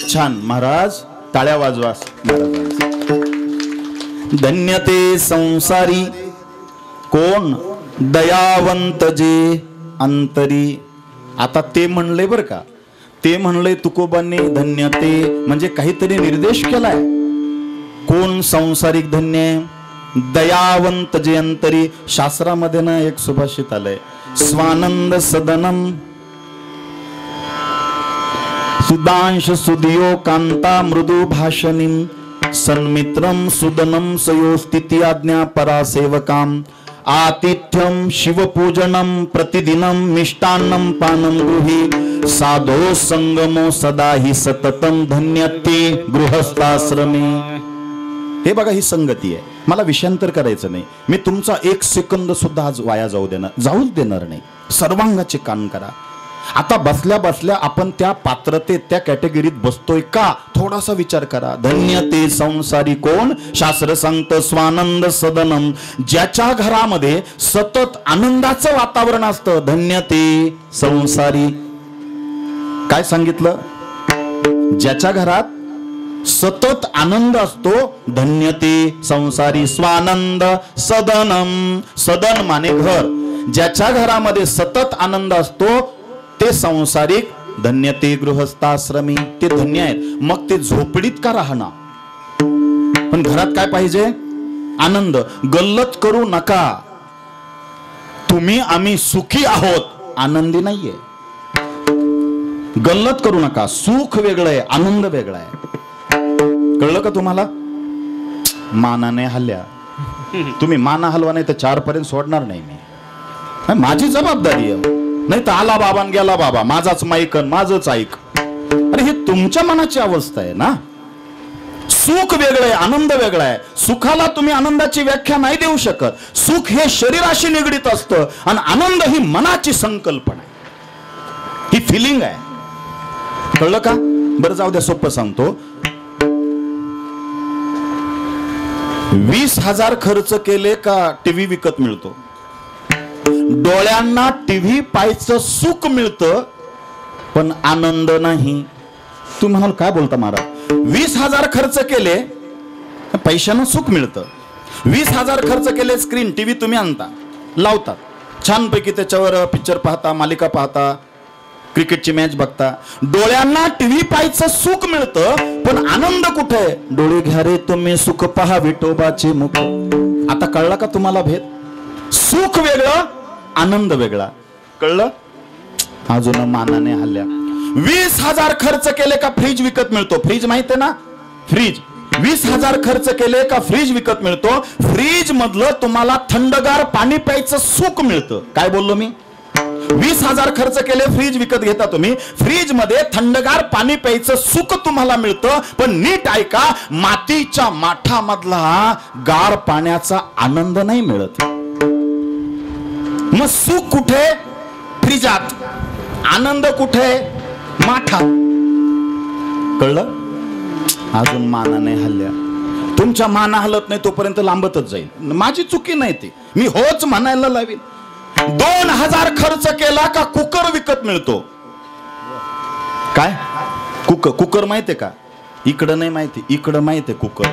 Speaker 3: छान. महाराज टाळ्या वाजवा. धन्यते संसारी कोण? दयावंत जे अंतरी. आता ते म्हणले बर का, ते म्हणले तुकोबांनी धन्यते म्हणजे काहीतरी निर्देश केलाय. कोण संसारिक धन्य आहे? दयावंत जे अंतरी. शास्त्रामध्ये ना एक सुभाषित आलंय, स्वानंद सदनम सुदांश सुदियो कांता मृदू भाषणीम सन्मित्रम सुदनम सयोस्थिति आज्ञा परासेवकाम आतिथ्यम शिवपूजनम प्रतिदिनम मिष्टान्नम पानम गृही साधो संगमो सदा हि सततम धन्यते गृहस्थाश्रमी. हे बघा, ही संगती आहे. मला विषयांतर करायचं नाही. मी तुमचा एक सेकंद सुद्धा आज वाया जाऊच देणार नाही. सर्वांगाचे कान करा. आता बसल्या बसल्या आपण त्या पात्रतेत त्या कॅटेगरीत बसतोय का थोडासा विचार करा. धन्यते संसारी कोण? शास्त्र सांगतं स्वानंद सदनम. ज्याच्या घरामध्ये सतत आनंदाचं वातावरण असतं धन्यते संसारी. काय सांगितलं? ज्याच्या घरात सतत आनंद असतो धन्यते संसारी. स्वानंद सदनम. सदन माने घर. ज्याच्या घरामध्ये सतत आनंद असतो ते संसारिक. धन्यते गृहस्थाश्रमी. ते धन्य आहेत. मग ते झोपडीत का राहणार, पण घरात काय पाहिजे? आनंद. गल्लत करू नका. तुम्ही आम्ही सुखी आहोत, आनंदी नाहीये. गल्लत करू नका. सुख वेगळं आहे, आनंद वेगळा आहे. कळलं का तुम्हाला? मानाने हल्ल्या. तुम्ही माना हलवा नाही तर 4 पर्यंत सोडणार नाही मी. माझी जबाबदारी आहे. नाही तर आला बाबा गेला बाबा, माझाच माईक माझच ऐक. अरे हे तुमच्या मनाची अवस्था आहे ना. सुख वेगळं आहे, आनंद वेगळा आहे. सुखाला तुम्ही आनंदाची व्याख्या नाही देऊ शकत. सुख हे शरीराशी निगडीत असतं आणि आनंद ही मनाची संकल्पना आहे, ही फिलिंग आहे. कळलं का? बरं जाऊ द्या, सोपं सांगतो. 20,000 खर्च केले का टीव्ही विकत मिळतो? डोळ्यांना टीव्ही पाहायचं सुख मिळतं पण आनंद नाही. तू म्हणाल काय बोलता महाराज? 20,000 खर्च केले, पैशानं सुख मिळतं. 20,000 खर्च केले, स्क्रीन टीव्ही तुम्ही आणता, लावतात, छानपैकी त्याच्यावर पिक्चर पाहता, मालिका पाहता, क्रिकेटची मॅच बघता. डोळ्यांना टीव्ही पाहायचं सुख मिळतं पण आनंद कुठे? डोळे घ्या रे तुम्ही सुख पहा विठोबाचे मुख. आता कळला का तुम्हाला भेद? सुख वेगळं, आनंद वेगळा. कळलं? अजून मानाने हल्ल्या. 20,000 खर्च केले का फ्रीज विकत मिळतो? फ्रीज माहिती आहे ना? फ्रीज 20,000 खर्च केले का फ्रीज विकत मिळतो. फ्रीज मधलं तुम्हाला थंडगार पाणी प्यायचं सुख मिळतं. काय बोललो मी? 20,000 खर्च केले, फ्रीज विकत घेता तुम्ही, फ्रीज मध्ये थंडगार पाणी प्यायचं सुख तुम्हाला मिळतं. पण नीट ऐका, मातीच्या माठामधला गार पाण्याचा आनंद नाही मिळत. मग सुख कुठे? फ्रीजात. आनंद कुठे? माठात. कळलं? अजून मानाने हल्ल्या. तुमच्या माना हलत नाही तोपर्यंत लांबतच जाईल. माझी चुकी नाही ती, मी होच म्हणायला लावीन. 2,000 खर्च केला का कुकर विकत मिळतो. काय कुकर माहितीये का? इकडं नाही माहिती, इकडं माहितीये कुकर.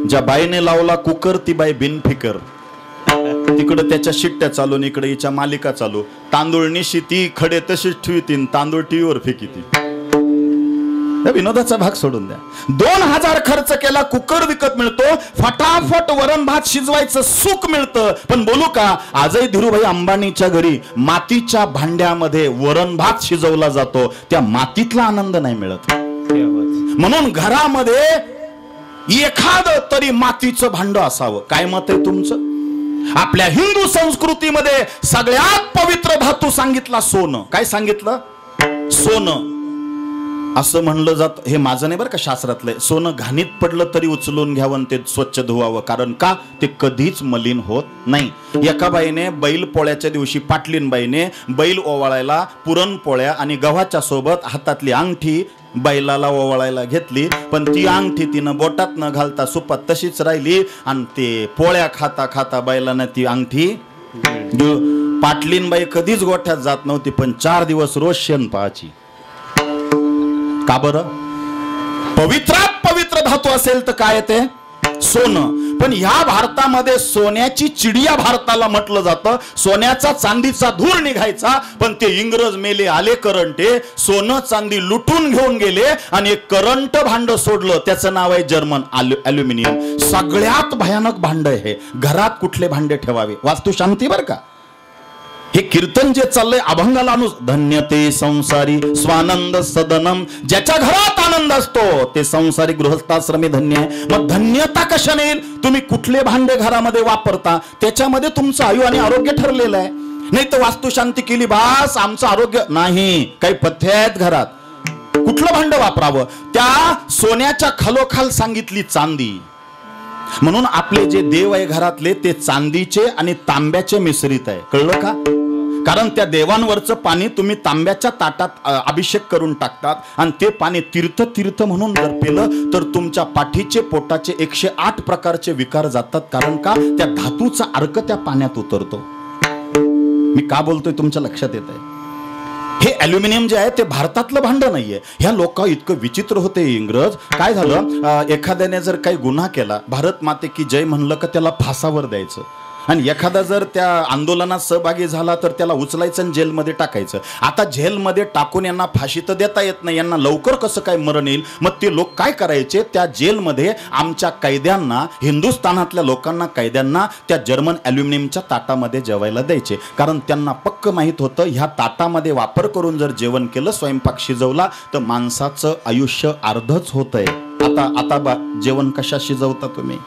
Speaker 3: ज्या बाईने लावला कुकर ती बाई बिनफिकर. तिकडं त्याच्या शिट्ट्या चालून इकडे हिच्या मालिका चालू. तांदूळ निशी ती खडे तशीच ठेवतीन, तांदूळ टीव्हीवर फेकीती. विनोदाचा भाग सोडून द्या. 2,000 खर्च केला, कुकर विकत मिळतो, फटाफट वरण भात शिजवायचं सुख मिळतं. पण बोलू का, आजही धीरूभाई अंबानीच्या घरी मातीच्या भांड्यामध्ये वरण भात शिजवला जातो, त्या मातीतला आनंद नाही मिळत. म्हणून घरामध्ये एखादं तरी मातीचं भांड असावं. काय मत आहे तुमचं? आपल्या हिंदू संस्कृतीमध्ये सगळ्यात पवित्र धातू सांगितला सोनं. काय सांगितलं? सोनं. असं म्हणलं जात, हे माझं नाही बरं का, शास्त्रातलंय. सोनं घाणीत पडलं तरी उचलून घ्यावं, ते स्वच्छ धुवावं. कारण का? ते कधीच मलिन होत नाही. एका बाईने बैल पोळ्याच्या दिवशी, पाटलीन बाईने बैल ओवाळायला पुरणपोळ्या आणि गव्हाच्या सोबत हातातली अंगठी बैलाला ओवाळायला घेतली. पण ती अंगठी तिनं बोटात न घालता सुपात तशीच राहिली आणि ते पोळ्या खाता खाता बैलानं ती अंगठी. पाटलीन बाई कधीच गोठ्यात जात नव्हती, पण 4 दिवस रोज शेण पाहायची. का बरं? पवित्रात पवित्र धातू असेल तर काय ते? सोनं. पण ह्या भारतामध्ये सोन्याची चिडिया भारताला म्हटलं जातं. सोन्याचा चांदीचा धूर निघायचा, पण ते इंग्रज मेले आले करंटे, सोनं चांदी लुटून घेऊन गेले आणि एक करंट भांड सोडलं, त्याचं नाव आहे जर्मन ॲल्युमिनियम. सगळ्यात भयानक भांड आहे. घरात कुठले भांडे ठेवावे? वास्तू शांती बरं का. हे कीर्तन जे चाललंय अभंगाला धन्य ते संसारी स्वानंद सदनम. ज्याच्या घरात आनंद असतो ते संसारी गृहस्थाश्रमी धन्य आहे. मग धन्यता कशाने येईल? तुम्ही कुठले भांडे घरामध्ये वापरता त्याच्यामध्ये तुमचं आयु आणि आरोग्य ठरलेलं आहे. नाही तर वास्तू शांती केली बास आमचं आरोग्य नाही. काही पथ्य आहेत घरात. कुठलं भांड वापरावं? त्या सोन्याच्या खालोखाल सांगितली चांदी. म्हणून आपले जे देव आहे घरातले ते चांदीचे आणि तांब्याचे मिश्रित आहे. कळलं का? कारण त्या देवांवरचं पाणी तुम्ही तांब्याच्या ताटात अभिषेक करून टाकतात आणि ते पाणी तीर्थ म्हणून जर पिलं तर तुमच्या पाठीचे पोटाचे 108 प्रकारचे विकार जातात. कारण का? त्या धातूचा अर्क त्या पाण्यात उतरतो. मी का बोलतोय तुमच्या लक्षात येत आहे? हे ॲल्युमिनियम जे आहे ते भारतातलं भांड नाहीये. ह्या लोक इतकं विचित्र होते इंग्रज. काय झालं, एखाद्याने जर काही गुन्हा केला, भारत माते की जय म्हणलं का त्याला फासावर द्यायचं. आणि एखादा जर त्या आंदोलनात सहभागी झाला तर त्याला उचलायचं आणि जेलमध्ये टाकायचं. आता जेलमध्ये टाकून यांना फाशी तर देता येत नाही, यांना लवकर कसं काय मरण येईल. मग ते लोक काय करायचे, त्या जेलमध्ये आमच्या कैद्यांना, हिंदुस्थानातल्या लोकांना कैद्यांना त्या जर्मन ॲल्युमिनियमच्या ताटामध्ये जेवायला द्यायचे. कारण त्यांना पक्क माहीत होतं ह्या ताटामध्ये वापर करून जर जेवण केलं, स्वयंपाक शिजवला तर माणसाचं आयुष्य अर्धच होतंय. आता जेवण कशा शिजवता तुम्ही?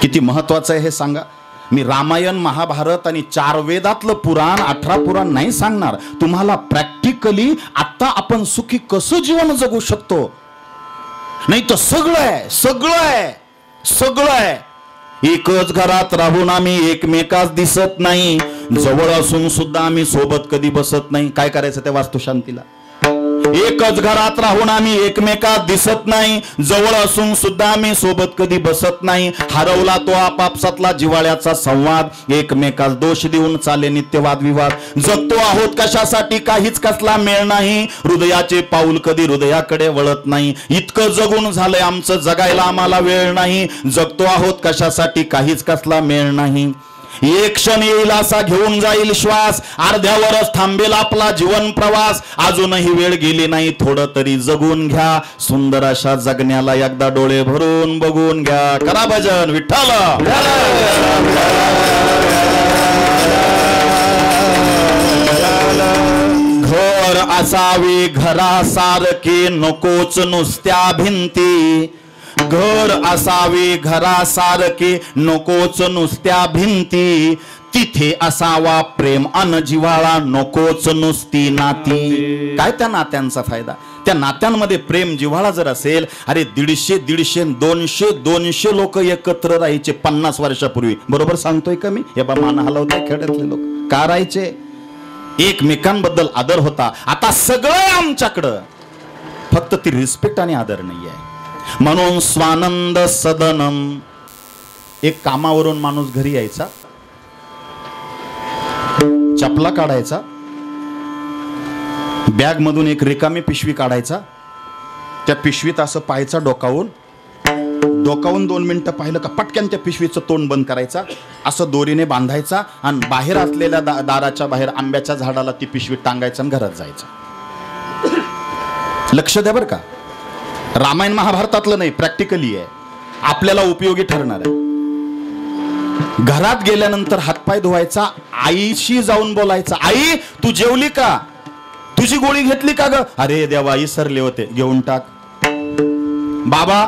Speaker 3: किती महत्वाचं आहे हे सांगा. मी रामायण, महाभारत आणि 4 वेदातलं पुराण, 18 पुराण नाही सांगणार तुम्हाला. प्रॅक्टिकली आता आपण सुखी कसं जीवन जगू शकतो नाही तर सगळं आहे, सगळं आहे, सगळं आहे. एकच घरात राहून आम्ही एकमेकास दिसत नाही, जवळ असून सुद्धा आम्ही सोबत कधी बसत नाही. काय करायचं त्या वास्तुशांतीला? एकच घरात राहून आम्ही एकमेकात दिसत नाही, जवळ असून सुद्धा आम्ही सोबत कधी बसत नाही. हरवला तो आपापसातला जिव्हाळ्याचा संवाद, एकमेकास दोष देऊन चाले नित्य वादविवाद. जगतो आहोत कशासाठी, काहीच कसला मेळ नाही, हृदयाचे पाऊल कधी हृदयाकडे वळत नाही. इतकं जगून झालंय आमचं, जगायला आम्हाला वेळ नाही. जगतो आहोत कशासाठी, काहीच कसला मेळ नाही. एक क्षण येईल असा घेऊन जाईल श्वास, अर्ध्यावरच थांबेल आपला जीवन प्रवास. अजूनही वेळ गेली नाही, थोडं तरी जगून घ्या. सुंदर अशा जगण्याला एकदा डोळे भरून बघून घ्या. करा भजन विठ्ठल. घर असावे घरासारखे, नकोच नुसत्या भिंती. घर असावे घरासारखे, नकोच नुसत्या भिंती. तिथे असावा प्रेम अन जिव्हाळा, नकोच नुसती नाती. काय त्या नात्यांचा फायदा? त्या नात्यांमध्ये प्रेम जिव्हाळा जर असेल, अरे 150, 200 लोक एकत्र राहायचे 50 वर्षापूर्वी. बरोबर सांगतोय का मी? हे बा मान हलवताय खेड्यातले लोक. का राहायचे? एकमेकांबद्दल आदर होता. आता सगळं आमच्याकडं, फक्त ती रिस्पेक्ट आणि आदर नाही आहे. म्हणून स्वानंद सदनम. एक कामावरून माणूस घरी यायचा, चपला काढायचा, बॅग मधून एक रिकामी पिशवी काढायचा, त्या पिशवीत असं पाहायचा डोकावून 2 मिनिटं पाहिलं का पटकन त्या पिशवीचं तोंड बंद करायचा, असं दोरीने बांधायचा आणि बाहेर असलेल्या दाराच्या बाहेर आंब्याच्या झाडाला ती पिशवी टांगायचं आणि घरात जायचं. लक्ष द्या बरं का, रामायण महाभारतातलं नाही, प्रॅक्टिकली आहे, आपल्याला उपयोगी ठरणार आहे. घरात गेल्यानंतर हातपाय धुवायचा, आईशी जाऊन बोलायचा, आई तू जेवली का, तुझी गोळी घेतली का ग? अरे देवा विसरले होते, घेऊन टाक. बाबा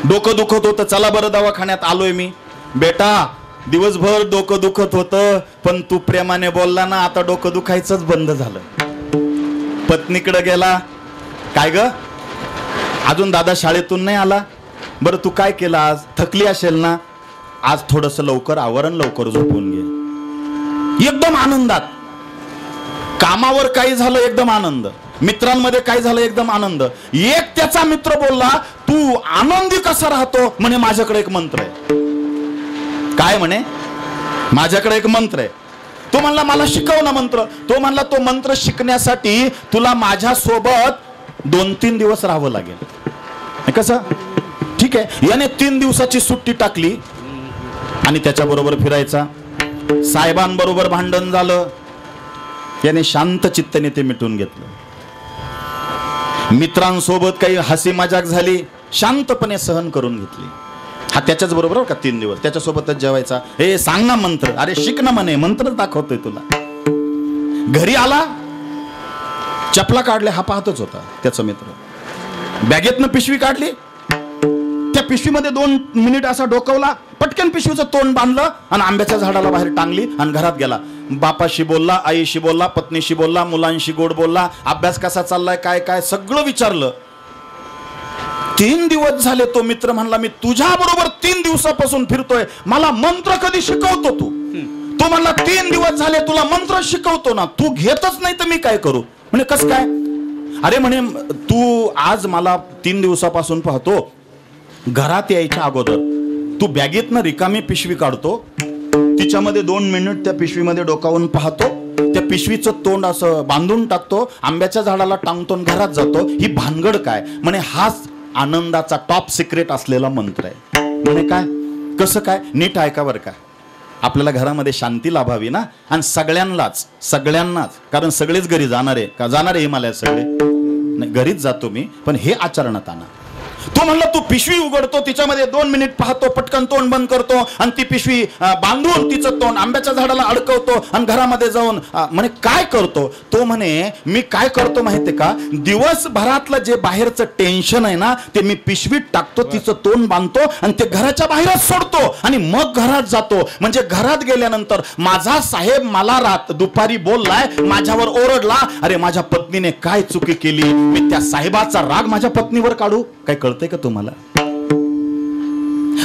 Speaker 3: डोकं दुखत होतं, चला बरं दवाखान्यात आलोय मी. बेटा दिवसभर डोकं दुखत होतं, पण तू प्रेमाने बोलला ना, आता डोकं दुखायचंच बंद झालं. पत्नीकडे गेला, काय ग अजून दादा शाळेतून नाही आला, बरं तू काय केलं आज, थकली असेल ना, आज थोडस लवकर आवरण, लवकर झोपून घे. एकदम आनंदात. कामावर काय झालं एकदम आनंद, मित्रांमध्ये काय झालं एकदम आनंद. एक त्याचा मित्र बोलला, तू आनंदी कसा राहतो? म्हणे माझ्याकडे एक मंत्र आहे. काय म्हणे? माझ्याकडे एक मंत्र आहे. तो म्हणला मला शिकव ना मंत्र. तो म्हणला तो मंत्र शिकण्यासाठी तुला माझ्या सोबत 2-3 दिवस राहावं लागेल. कसं? ठीक आहे. याने 3 दिवसाची सुट्टी टाकली आणि त्याच्याबरोबर फिरायचा. साहेबांबरोबर भांडण झालं, याने शांत चित्ताने ते मिटून घेतलं. मित्रांसोबत काही हसी मजाक झाली, शांतपणे सहन करून घेतली. हा त्याच्याच बरोबर का 3 दिवस त्याच्यासोबतच जेवायचा. हे सांग ना मंत्र, अरे शिक ना म्हणे, मंत्र दाखवतोय तुला. घरी आला, चपला काढल्या, हा पाहतच होता त्याचा मित्र. बॅगेतनं पिशवी काढली, त्या पिशवीमध्ये 2 मिनिट असा डोकवला, पटकन पिशवीचं तोंड बांधलं आणि आंब्याच्या झाडाला बाहेर टांगली आणि घरात गेला. बापाशी बोलला, आईशी बोलला, पत्नीशी बोलला, मुलांशी गोड बोलला, अभ्यास कसा चाललाय, काय काय सगळं विचारलं. 3 दिवस झाले. तो मित्र म्हणला, मी तुझ्या बरोबर 3 दिवसापासून फिरतोय, मला मंत्र कधी शिकवतो तू? तो म्हणला 3 दिवस झाले तुला मंत्र शिकवतो ना, तू घेतच नाही तर मी काय करू? म्हणे कस काय? अरे म्हणे तू आज मला 3 दिवसापासून पाहतो, घरात यायच्या अगोदर तू बॅगेतनं रिकामी पिशवी काढतो, तिच्यामध्ये 2 मिनिट त्या पिशवीमध्ये डोकावून पाहतो, त्या पिशवीचं तोंड असं बांधून टाकतो, आंब्याच्या झाडाला टांगतो, घरात जातो. ही भानगड काय? म्हणे हाच आनंदाचा टॉप सिक्रेट असलेला मंत्र आहे. म्हणे काय? कसं काय? नीट ऐका बरं का. आपल्याला घरामध्ये शांती लाभावी ना, आणि सगळ्यांनाच, कारण सगळेच घरी जाणार आहे का? जाणार आहे हिमालयात सगळे नाही, घरीच जातो मी, पण हे आचरणात आणा. तो म्हणला तू पिशवी उघडतो, तिच्यामध्ये 2 मिनिट पाहतो, पटकन तोंड बंद करतो आणि ती पिशवी बांधून तिचं तोंड आंब्याच्या झाडाला अडकवतो आणि घरामध्ये जाऊन म्हणे काय करतो? तो म्हणे मी काय करतो माहितीये का, दिवसभरातलं जे बाहेरचं टेन्शन आहे ना ते मी पिशवीत टाकतो, तिचं तोंड बांधतो आणि ते घराच्या बाहेरच सोडतो आणि मग घरात जातो. म्हणजे घरात गेल्यानंतर माझा साहेब मला दुपारी बोललाय, माझ्यावर ओरडला, अरे माझ्या पत्नीने काय चुकी केली, मी त्या साहेबाचा राग माझ्या पत्नीवर काढू? काय कळतंय का तुम्हाला?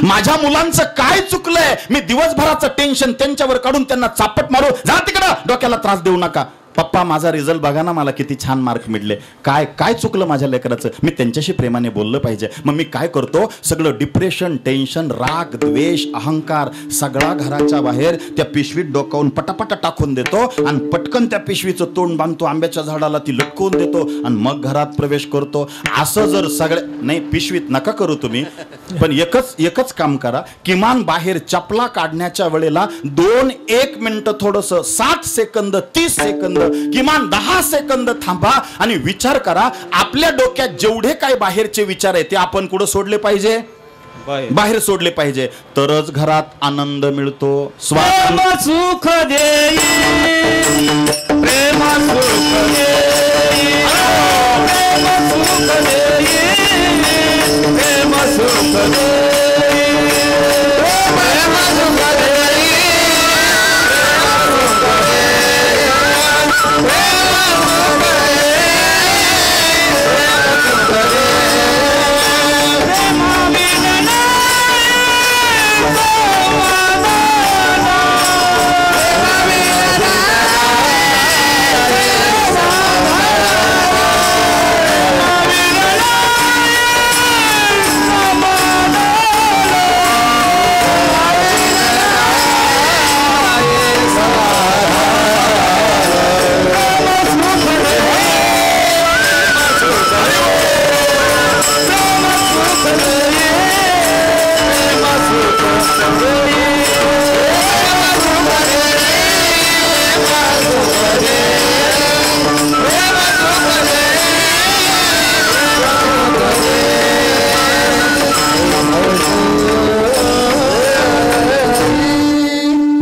Speaker 3: माझ्या मुलांचं काय चुकलंय, मी दिवसभराचं टेन्शन त्यांच्यावर काढून त्यांना चापट मारू? जा तिकडं, डोक्याला त्रास देऊ नका. पप्पा माझा रिझल्ट बघा ना, मला किती छान मार्क मिळले. काय काय चुकलं माझ्या लेकराचं? मी त्यांच्याशी प्रेमाने बोललं पाहिजे. मग मी काय करतो, सगळं डिप्रेशन, टेन्शन, राग, द्वेष, अहंकार सगळा घराच्या बाहेर त्या पिशवीत डोकावून पटापटा टाकून देतो आणि पटकन त्या पिशवीचं तोंड बांधतो, आंब्याच्या झाडाला ती लटकवून देतो आणि मग घरात प्रवेश करतो. असं जर नाही, पिशवीत नका करू तुम्ही, पण एकच काम करा, किमान बाहेर चपला काढण्याच्या वेळेला 2-1 मिनिटं थोडस 60 सेकंद 30 सेकंद किमान 10 सेकंद थांबा आणि विचार करा, आपल्या डोक्यात जेवढे काय बाहेरचे विचार आहेत ते आपण कुठं सोडले पाहिजे? बाहेर सोडले पाहिजे, तरच घरात आनंद मिळतो.
Speaker 1: प्रेम सुख देई, प्रेम सुख देई, प्रेम सुख देई, प्रेम सुख देई, प्रेम सुख देई,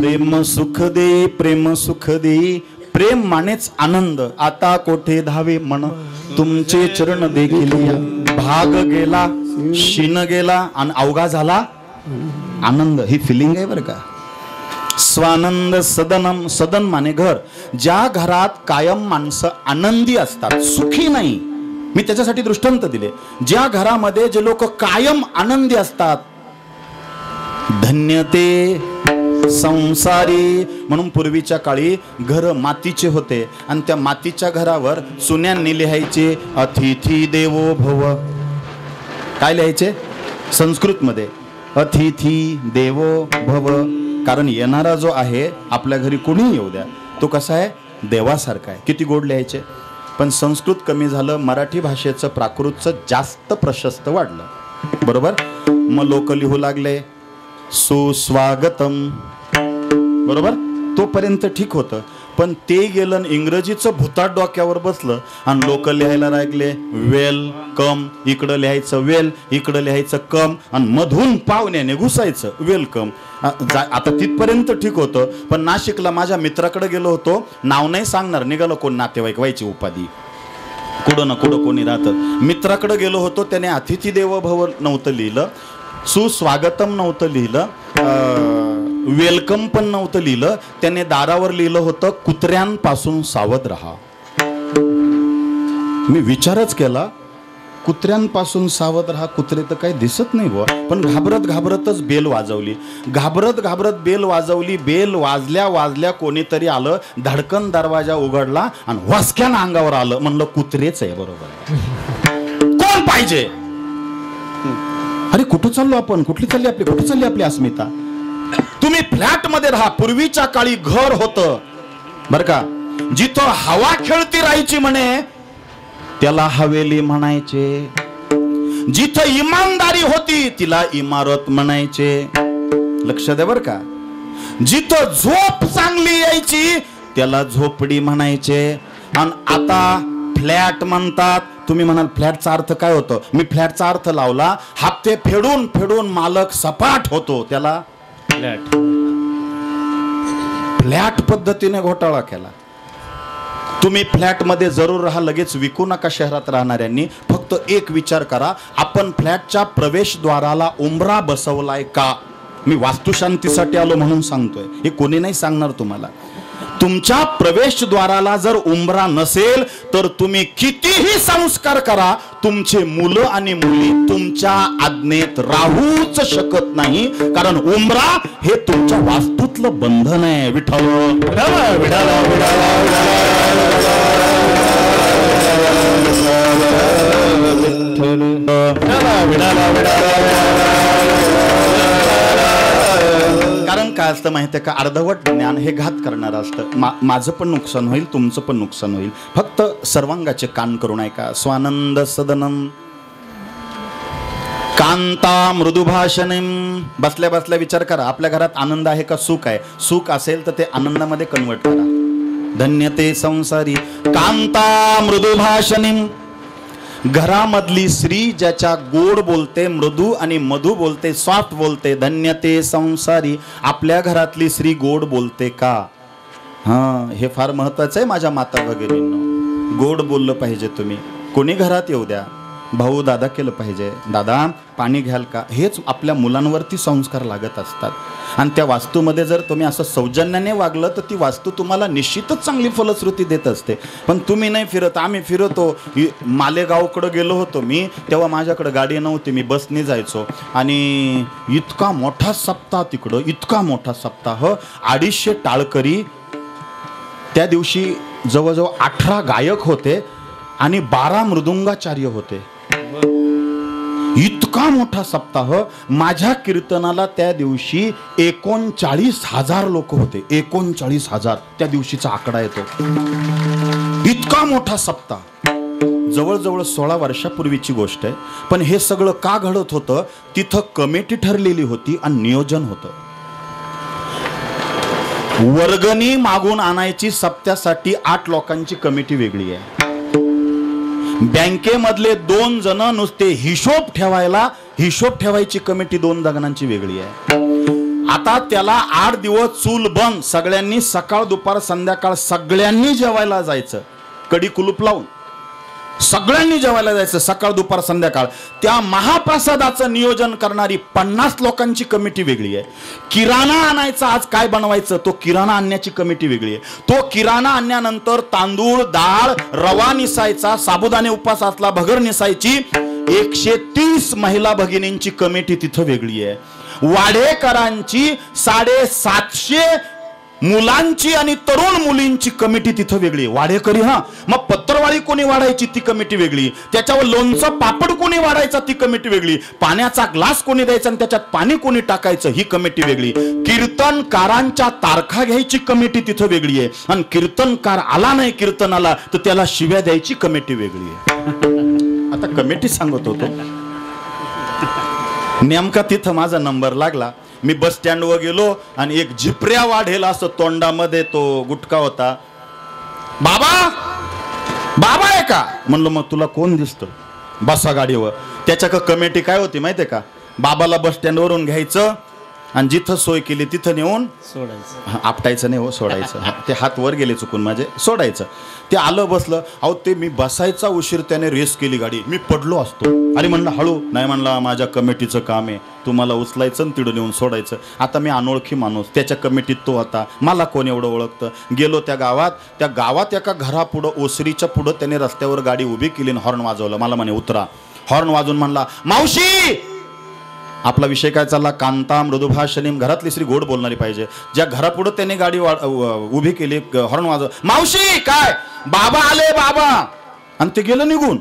Speaker 3: प्रेम सुख दे, प्रेम सुख दे, प्रेम मानेच आनंद. आता कोठे धावे मन, तुमचे चरण देखील भाग गेला, शीन गेला आणि अवघा झाला आनंद. ही फिलिंग आहे बरं का. स्वानंद सदनम, सदन माने घर. ज्या घरात कायम माणसं आनंदी असतात, सुखी नाही, मी त्याच्यासाठी दृष्टांत दिले. ज्या घरामध्ये जे लोक कायम आनंदी असतात, धन्य ते संसारी. म्हणून पूर्वीच्या काळी घर मातीचे होते आणि त्या मातीच्या घरावर चुन्यांनी लिहायचे अतिथी देवो भव. काय लिहायचे संस्कृत मध्ये? अतिथी देवो भव. कारण येणारा जो आहे आपल्या घरी कोणी येऊ द्या, तो कसा आहे? देवासारखा आहे. किती गोड लिहायचे. पण संस्कृत कमी झालं, मराठी भाषेचं प्राकृतचं जास्त प्रशस्त वाढलं, बरोबर. मग लोक लिहू लागले सुस्वागतम, बरोबर. तोपर्यंत ठीक होतं. पण ते गेलं, इंग्रजीचं भुताट डोक्यावर बसलं आणि लोक लिहायला लागले वेलकम. इकडं लिहायचं वेल, इकडं लिहायचं कम आणि मधून पाहुण्याने घुसायचं वेलकम. आता तिथपर्यंत ठीक होतं. पण नाशिकला माझ्या मित्राकडे गेलो होतो, नाव नाही सांगणार, निघालो कोण नातेवाईक व्हायची उपाधी, कुठं ना कुठं कोणी राहतं. मित्राकडे गेलो होतो, त्याने अतिथी देवो भव नव्हतं लिहिलं, सुस्वागतम नव्हतं लिहिलं, वेलकम पण नव्हतं लिहिलं. त्याने दारावर लिहिलं होतं कुत्र्यांपासून सावध राहा. मी विचारच केला, कुत्र्यांपासून सावध राहा, कुत्रे तर काही दिसत नाही बुवा. पण घाबरत घाबरतच बेल वाजवली, घाबरत घाबरत बेल वाजवली. बेल वाजल्या वाजल्या कोणीतरी आलं, धडकन दरवाजा उघडला आणि वसक्यानं अंगावर आलं. म्हणलं कुत्रेच आहे, बरोबर. कोण पाहिजे? अरे कुठं चाललो आपण? कुठे चालली आपली अस्मिता? तुम्ही फ्लॅट मध्ये राहा. पूर्वीच्या काळी घर होतं बर का, जिथं हवा खेळती राहायची म्हणे त्याला हवेली म्हणायचे. जिथं इमानदारी होती तिला इमारत म्हणायचे. लक्ष द्या बर का. जिथं झोप चांगली यायची त्याला झोपडी म्हणायचे. आणि आता फ्लॅट म्हणतात, तुम्ही म्हणाल फ्लॅटचा अर्थ काय होतं? मी फ्लॅटचा अर्थ लावला, हप्ते फेडून फेडून मालक सपाट होतो, त्याला फ्लॅट पद्धतीने घोटाळा केला. तुम्ही फ्लॅटमध्ये जरूर राहा, लगेच विकू नका शहरात राहणाऱ्यांनी. फक्त एक विचार करा, आपण फ्लॅटच्या प्रवेशद्वाराला उंबरा बसवलाय का? मी वास्तुशांतीसाठी आलो म्हणून सांगतोय, हे कोणी नाही सांगणार तुम्हाला. तुमच्या प्रवेशद्वाराला जर उंबरा नसेल तर तुम्ही कितीही संस्कार करा, तुमचे मुलं आणि मुली तुमच्या आज्ञेत राहूच शकत नाही. कारण उंबरा हे तुमच्या वास्तूतलं बंधन आहे. विठ्ठल कारण काय असतं माहितीये का, अर्धवट ज्ञान हे घात करणारं असतं. माझं पण नुकसान होईल, तुमचं पण नुकसान होईल. फक्त सर्वांगाचे कान करून ऐका. स्वानंद सदनम कांता मृदुभाषणम. बसल्या बसल्या विचार करा, आपल्या घरात आनंद आहे का सुख आहे? सुख असेल तर ते आनंदामध्ये कन्वर्ट करा. धन्यते संसारी कांता मृदुभाषणम. घरामधली स्त्री ज्याच्या गोड बोलते, मृदू आणि मधु बोलते, सॉफ्ट बोलते, धन्यते संसारी. आपल्या घरातली स्त्री गोड बोलते का? हे फार महत्वाचं आहे माझ्या माता भगिनींनो. गोड बोललं पाहिजे तुम्ही. कोणी घरात येऊ द्या, भाऊ दादा केलं पाहिजे. दादा पाणी घ्याल का? हेच आपल्या मुलांवरती संस्कार लागत असतात. आणि त्या वास्तूमध्ये जर तुम्ही असं सौजन्याने वागलं तर ती वास्तू तुम्हाला निश्चितच चांगली फलश्रुती देत असते. पण तुम्ही नाही फिरत, आम्ही फिरतो. मालेगावकडं गेलो होतो मी, तेव्हा माझ्याकडं गाडी नव्हती, मी बसने जायचो. आणि इतका मोठा सप्ताह तिकडं, इतका मोठा सप्ताह, 250 टाळकरी. त्या दिवशी जवळजवळ 18 गायक होते आणि 12 मृदुंगाचार्य होते. इतका मोठा सप्ताह. माझ्या कीर्तनाला त्या दिवशी 39,000 लोक होते. 39,000 त्या दिवशीचा आकडा येतो. इतका मोठा सप्ताह. जवळजवळ 16 वर्षापूर्वीची गोष्ट आहे. पण हे सगळं का घडत होतं? तिथं कमिटी ठरलेली होती आणि नियोजन होतं. वर्गणी मागून आणायची सप्त्यासाठी 8 लोकांची कमिटी वेगळी आहे. बँकेमधले 2 जण नुसते हिशोब ठेवायची कमिटी 2 जणांची वेगळी आहे. आता त्याला 8 दिवस चूल बंद, सगळ्यांनी सकाळ दुपार संध्याकाळ सगळ्यांनी जेवायला जायचं. कडी कुलूप लावून सगळ्यांनी जेवायला जायचं, सकाळ दुपार संध्याकाळ. त्या महाप्रसादाचं नियोजन करणारी 50 लोकांची कमिटी वेगळी आहे. किराणा आणायचा, आज काय बनवायचं, तो किराणा आणण्याची कमिटी वेगळी आहे. तो किराणा आणल्यानंतर तांदूळ, डाळ, रवा निसायचा, साबुदाणे उपास असला, भगर निसायची. 130 महिला भगिनींची कमिटी तिथं वेगळी आहे. वाडेकरांची 750 मुलांची आणि तरुण मुलींची कमिटी तिथं वेगळी. वाडेकरी मग पत्रवाळी कोणी वाढायची ती कमिटी वेगळी. त्याच्यावर लोणचं पापड कोणी वाढायचा ती कमिटी वेगळी. पाण्याचा ग्लास कोणी द्यायचा आणि त्याच्यात पाणी कोणी टाकायचं ही कमिटी वेगळी. कीर्तनकारांच्या तारखा घ्यायची कमिटी तिथं वेगळी आहे. आणि कीर्तनकार आला नाही कीर्तनाला तर त्याला शिव्या द्यायची कमिटी वेगळी आहे. आता कमिटी सांगत होतो, नेमका तिथं माझा नंबर लागला. मी बस स्टँडवर गेलो आणि एक झिपऱ्या वाढेल असं तोंडामध्ये तो गुटखा होता. बाबा आहे का म्हणलं. मग तुला कोण दिसतं, बसा गाडीवर. त्याच्या कमिटी काय होती माहितीये का? बाबाला बस स्टँडवरून घ्यायचं आणि जिथं सोय केली तिथं नेऊन सोडायचं. आपटायचं नाही हो, सोडायचं. ते हात वर गेले चुकून माझे, सोडायचं. ते आलं बसलं. अहो ते मी बसायचा उशीर, त्याने रेस केली गाडी, मी पडलो असतो. अरे म्हणलं हळू. नाही म्हणला माझ्या कमिटीचं काम आहे, तुम्हाला उचलायचं आणि तिथं नेऊन सोडायचं. आता मी अनोळखी माणूस, त्याच्या कमिटीत तो होता, मला कोण एवढं ओळखतं. गेलो त्या गावात एका घरापुढं, ओसरीच्या पुढं त्याने रस्त्यावर गाडी उभी केली आणि हॉर्न वाजवलं. मला म्हणे उतरा. हॉर्न वाजवून म्हणला मावशी. आपला विषय काय चालला? कांता मृदुभाषणी. घरातली स्त्री गोड बोलणारी पाहिजे. ज्या घरापुढं त्याने गाडी उभी केली, हॉर्न वाजव. मावशी काय? बाबा आले बाबा. आणि ते गेलं निघून.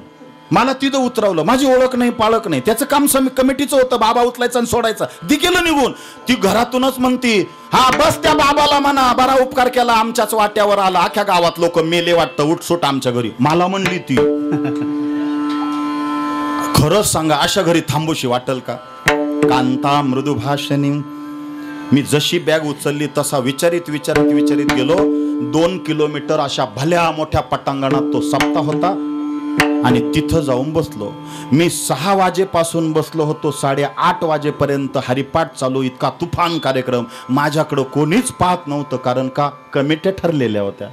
Speaker 3: मला तिथं उतरवलं. माझी ओळख नाही पाळक नाही. त्याचं काम कमिटीचं होतं, बाबा उचलायचं आणि सोडायचं. ती गेलं निघून. ती घरातूनच म्हणती बस त्या बाबाला म्हणा बरा उपकार केला, आमच्याच वाट्यावर आला, अख्ख्या गावात लोक मेले वाटतं, उठसूट आमच्या घरी. मला म्हणली ती. खरंच सांगा, अशा घरी थांबूशी वाटेल का? कांता मृदुभाषणी. मी जशी बॅग उचलली तसा विचारित गेलो. 2 किलोमीटर अशा भल्या मोठ्या पटांगणात तो सप्ताह होता. आणि तिथं जाऊन बसलो. मी 6 वाजेपासून बसलो होतो, 8:30 वाजेपर्यंत हरिपाठ चालू. इतका तुफान कार्यक्रम. माझ्याकडं कोणीच पाहत नव्हतं, कारण का कमिट्या ठरलेल्या होत्या.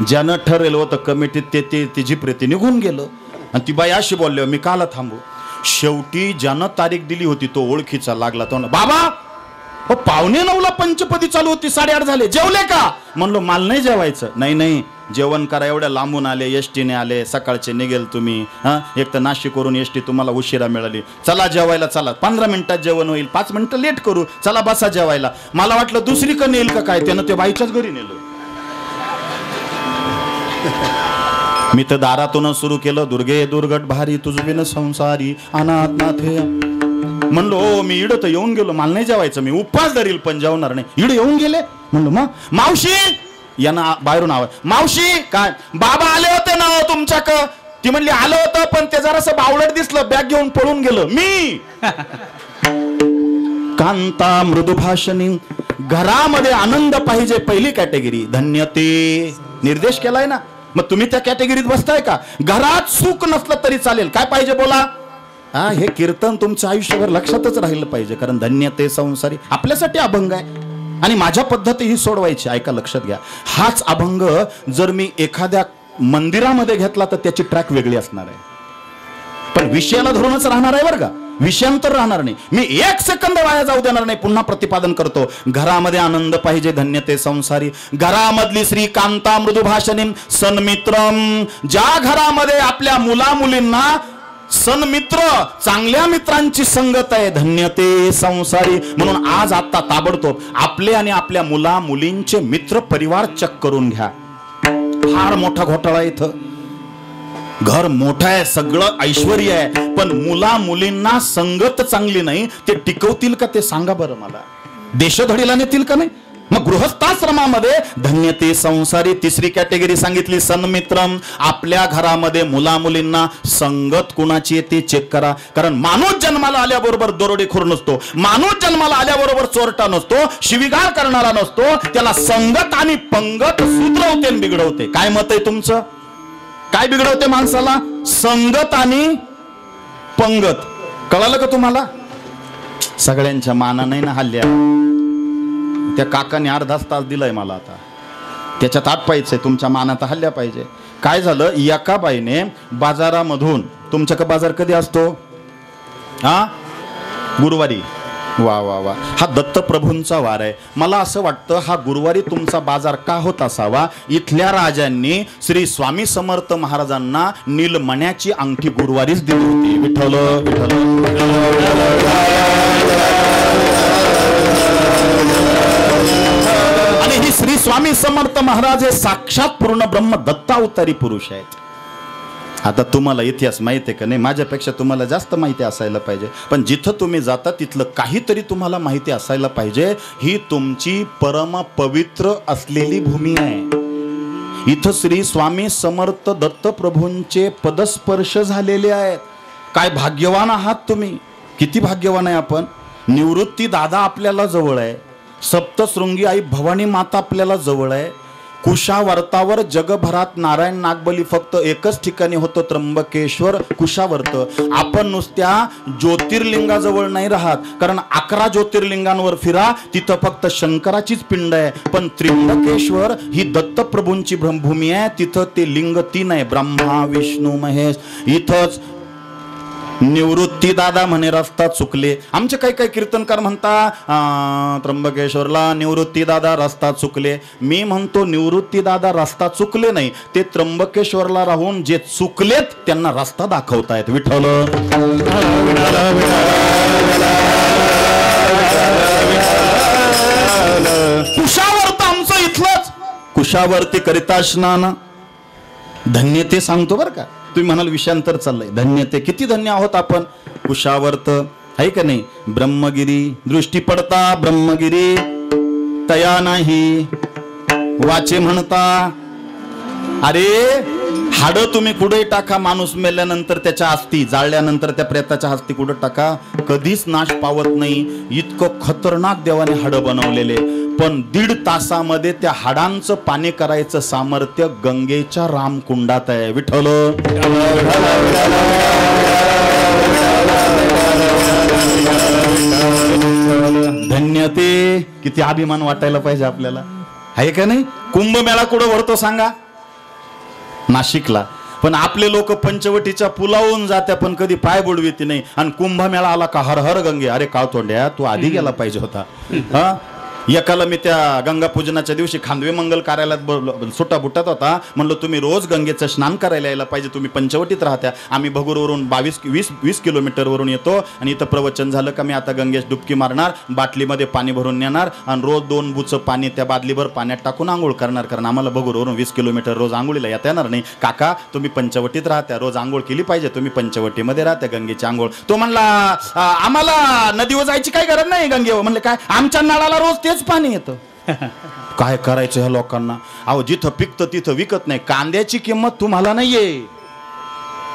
Speaker 3: ज्यानं ठरलेलं होतं कमिटीत ते जिप्रे निघून गेलं. आणि ती बाई अशी बोलली, मी काला थांबू. शेवटी ज्यानं तारीख दिली होती तो ओळखीचा लागला. तो बाबा 8:45ला पंचपदी चालू होती, 8:30 झाले, जेवले का? म्हणलो मला नाही जेवायचं. नाही जेवण करा, एवढ्या लांबून आले, एसटीने आले, सकाळचे निघेल तुम्ही. एक तर नाशिकवरून एसटी तुम्हाला उशिरा मिळाली. चला जेवायला, चला 15 मिनिटात जेवण होईल, 5 मिनिटं लेट करू, चला बसा जेवायला. मला वाटलं दुसरीकडे नेईल का काय, त्यानं ते बाईच्याच घरी नेलं. मी तर दारातूनच सुरू केलं, दुर्गे दुर्गट भारी तुझबिन संसारी अनाथ हे. म्हणलो मी इड तर येऊन गेलो, मला नाही जेवायचं, मी उपवास धरील पण जेवणार नाही. इड येऊन गेले. म्हणलो मग मावशी, यांना बाहेरून आवाज, मावशी काय बाबा आले होते ना तुमच्याक? ती म्हणली आलं होतं, पण ते जरासं बावळट दिसलं, बॅग घेऊन पळून गेलं. मी कांता मृदुभाषणी. घरामध्ये आनंद पाहिजे, पहिली कॅटेगरी. धन्यते निर्देश केलाय ना, मग तुम्ही त्या कॅटेगरीत बसताय का? घरात सुख नसलं तरी चालेल, काय पाहिजे बोला. हे कीर्तन तुमच्या आयुष्यभर लक्षातच राहिलं पाहिजे, कारण धन्यते संसारी आपल्यासाठी अभंग आहे आणि माझ्या पद्धती ही सोडवायची. ऐका, लक्षात घ्या. हाच अभंग जर मी एखाद्या मंदिरामध्ये घेतला तर त्याची ट्रॅक वेगळी असणार आहे, पण विषयाला धरूनच राहणार आहे बरं का, विषयांतर राहणार नाही. मी 1 सेकंद वाया जाऊ देणार नाही. पुन्हा प्रतिपादन करतो, घरामध्ये आनंद पाहिजे, धन्यते संसारी. घरामधली श्री कांता मृदुभाषणी सन्मित्रम. ज्या घरामध्ये आपल्या मुला मुलींना सन्मित्र, चांगल्या मित्रांची संगत आहे, धन्यते संसारी. म्हणून आज आता ताबडतोब आपले आणि आपल्या मुला मुलींचे मित्र परिवार चेक करून घ्या. फार मोठा घोटाळा इथं. घर मोठं आहे, सगळं ऐश्वर आहे, पण मुला मुलींना संगत चांगली नाही, ते टिकवतील का ते सांगा बरं मला. देशधडीला नेतील का नाही? मग गृहस्थाश्रमामध्ये धन्यते संसारी. तिसरी कॅटेगरी सांगितली सन्मित्रम. आपल्या घरामध्ये मुला मुलींना संगत कुणाची येते चेक करा, कारण माणूस जन्माला आल्याबरोबर दरोडेखोर नसतो, माणूस जन्माला आल्याबरोबर चोरटा नसतो, शिवीगाळ करणारा नसतो. त्याला संगत आणि पंगत सुधरवते आणि बिघडवते. काय मत आहे तुमचं? काय बिघडवते माणसाला? संगत आणि पंगत. कळालं का तुम्हाला? सगळ्यांच्या माना नाही ना हल्ल्या. त्या काकाने अर्धाच तास दिलाय मला, आता त्याच्यात आटपायचंय, तुमच्या मानात हल्ल्या पाहिजे. काय झालं, एका बाईने बाजारामधून, तुमच्याकडे बाजार कधी असतो? गुरुवारी. वा वा वा, हा दत्तप्रभूंचा वार आहे. मला असं वाटतं हा गुरुवारी तुमचा बाजार का होत असावा. इथल्या राजांनी श्री स्वामी समर्थ महाराजांना नीलमण्याची अंगठी गुरुवारीच दिली होती. विठ्ठल आणि ही श्री स्वामी समर्थ महाराज हे साक्षात पूर्ण ब्रह्म दत्तावतारी पुरुष आहेत. आता तुम्हाला इतिहास माहिती आहे का नाही? माझ्यापेक्षा तुम्हाला जास्त माहिती असायला पाहिजे, पण जिथं तुम्ही जाता तिथलं काहीतरी तुम्हाला माहिती असायला पाहिजे. ही तुमची परम पवित्र असलेली भूमी आहे. इथं श्री स्वामी समर्थ दत्तप्रभूंचे पदस्पर्श झालेले आहेत. काय भाग्यवान आहात तुम्ही, किती भाग्यवान आहे आपण. निवृत्ती दादा आपल्याला जवळ आहे, सप्तशृंगी आई भवानी माता आपल्याला जवळ आहे. कुशावर्तावर जगभरात नारायण नागबली फक्त एकच ठिकाणी होतं, त्र्यंबकेश्वर कुशावर्त. आपण नुसत्या ज्योतिर्लिंगाजवळ नाही राहत, कारण 11 ज्योतिर्लिंगांवर फिरा, तिथं फक्त शंकराचीच पिंड आहे. पण त्र्यंबकेश्वर ही दत्तप्रभूंची भूमी आहे. तिथं ते लिंग 3 आहे, ब्रह्मा विष्णू महेश. इथंच निवृत्ती दादा म्हणे रस्ता चुकले. आमचे काही काही कीर्तनकार म्हणता त्र्यंबकेश्वरला निवृत्ती दादा रस्ता चुकले. मी म्हणतो निवृत्ती दादा रस्ता चुकले नाही, ते त्र्यंबकेश्वरला राहून जे चुकलेत त्यांना रस्ता दाखवतायत. विठ्ठल कुशावर्त आमचं इथलंच. कुशावर्ती करिता स्नान. धन्यते सांगतो बरं का. तुम्ही म्हणाल विषयांतर चाललंय, धन्यते किती धन्य आहोत आपण. कुशावर्त आहे का नाही. ब्रह्मगिरी दृष्टी पडता ब्रह्मगिरी तया नाही वाचे म्हणता. अरे हाडं तुम्ही कुठे टाका, माणूस मेल्यानंतर त्याच्या अस्थी जाळल्यानंतर त्या प्रेताच्या हस्ती कुठं टाका, कधीच नाश पावत नाही. इतकं खतरनाक देवाने हाडं बनवलेले. पण 1.5 तासामध्ये त्या हाडांचं पाणी करायचं सामर्थ्य गंगेच्या रामकुंडात आहे. विठ्ठल धन्य ते. किती अभिमान वाटायला पाहिजे आपल्याला, आहे का नाही? कुंभमेळा कुठं भरतो सांगा? नाशिकला. पण आपले लोक पंचवटीच्या पुलावून जात्या पण कधी पाय बुडवित नाही. आणि कुंभमेळा आला का हर हर गंगे. अरे काळतोंड्या, तू आधी गेला पाहिजे होता. हा, एकाला मी त्या गंगा पूजनाच्या दिवशी खांदवे मंगल कार्यालयात सुट्टा बुट्टात होता. म्हणलं तुम्ही रोज गंगेचं स्नान करायला यायला पाहिजे, तुम्ही पंचवटीत राहत्या. आम्ही भगूरवरून 20 किलोमीटरवरून येतो आणि इथं प्रवचन झालं का मी आता गंगेश डुबकी मारणार, बाटलीमध्ये पाणी भरून नेणार आणि रोज 2 बुचं पाणी त्या बादलीभर पाण्यात टाकून आंघोळ करणार. कारण आम्हाला भगूरवरून 20 किलोमीटर रोज आंघोळीला येता येणार नाही. काका तुम्ही पंचवटीत राहत्या, रोज आंघोळ केली पाहिजे, तुम्ही पंचवटीमध्ये राहत्या गंगेची आंघोळ. तो म्हणला आम्हाला नदीवर जायची काही गरज नाही गंगेवर. म्हणले काय, आमच्या नळाला रोज तेच पाणी येतं. काय करायचं ह्या लोकांना? अहो जिथं पिकतं तिथं विकत नाही. कांद्याची किंमत तुम्हाला नाहीये,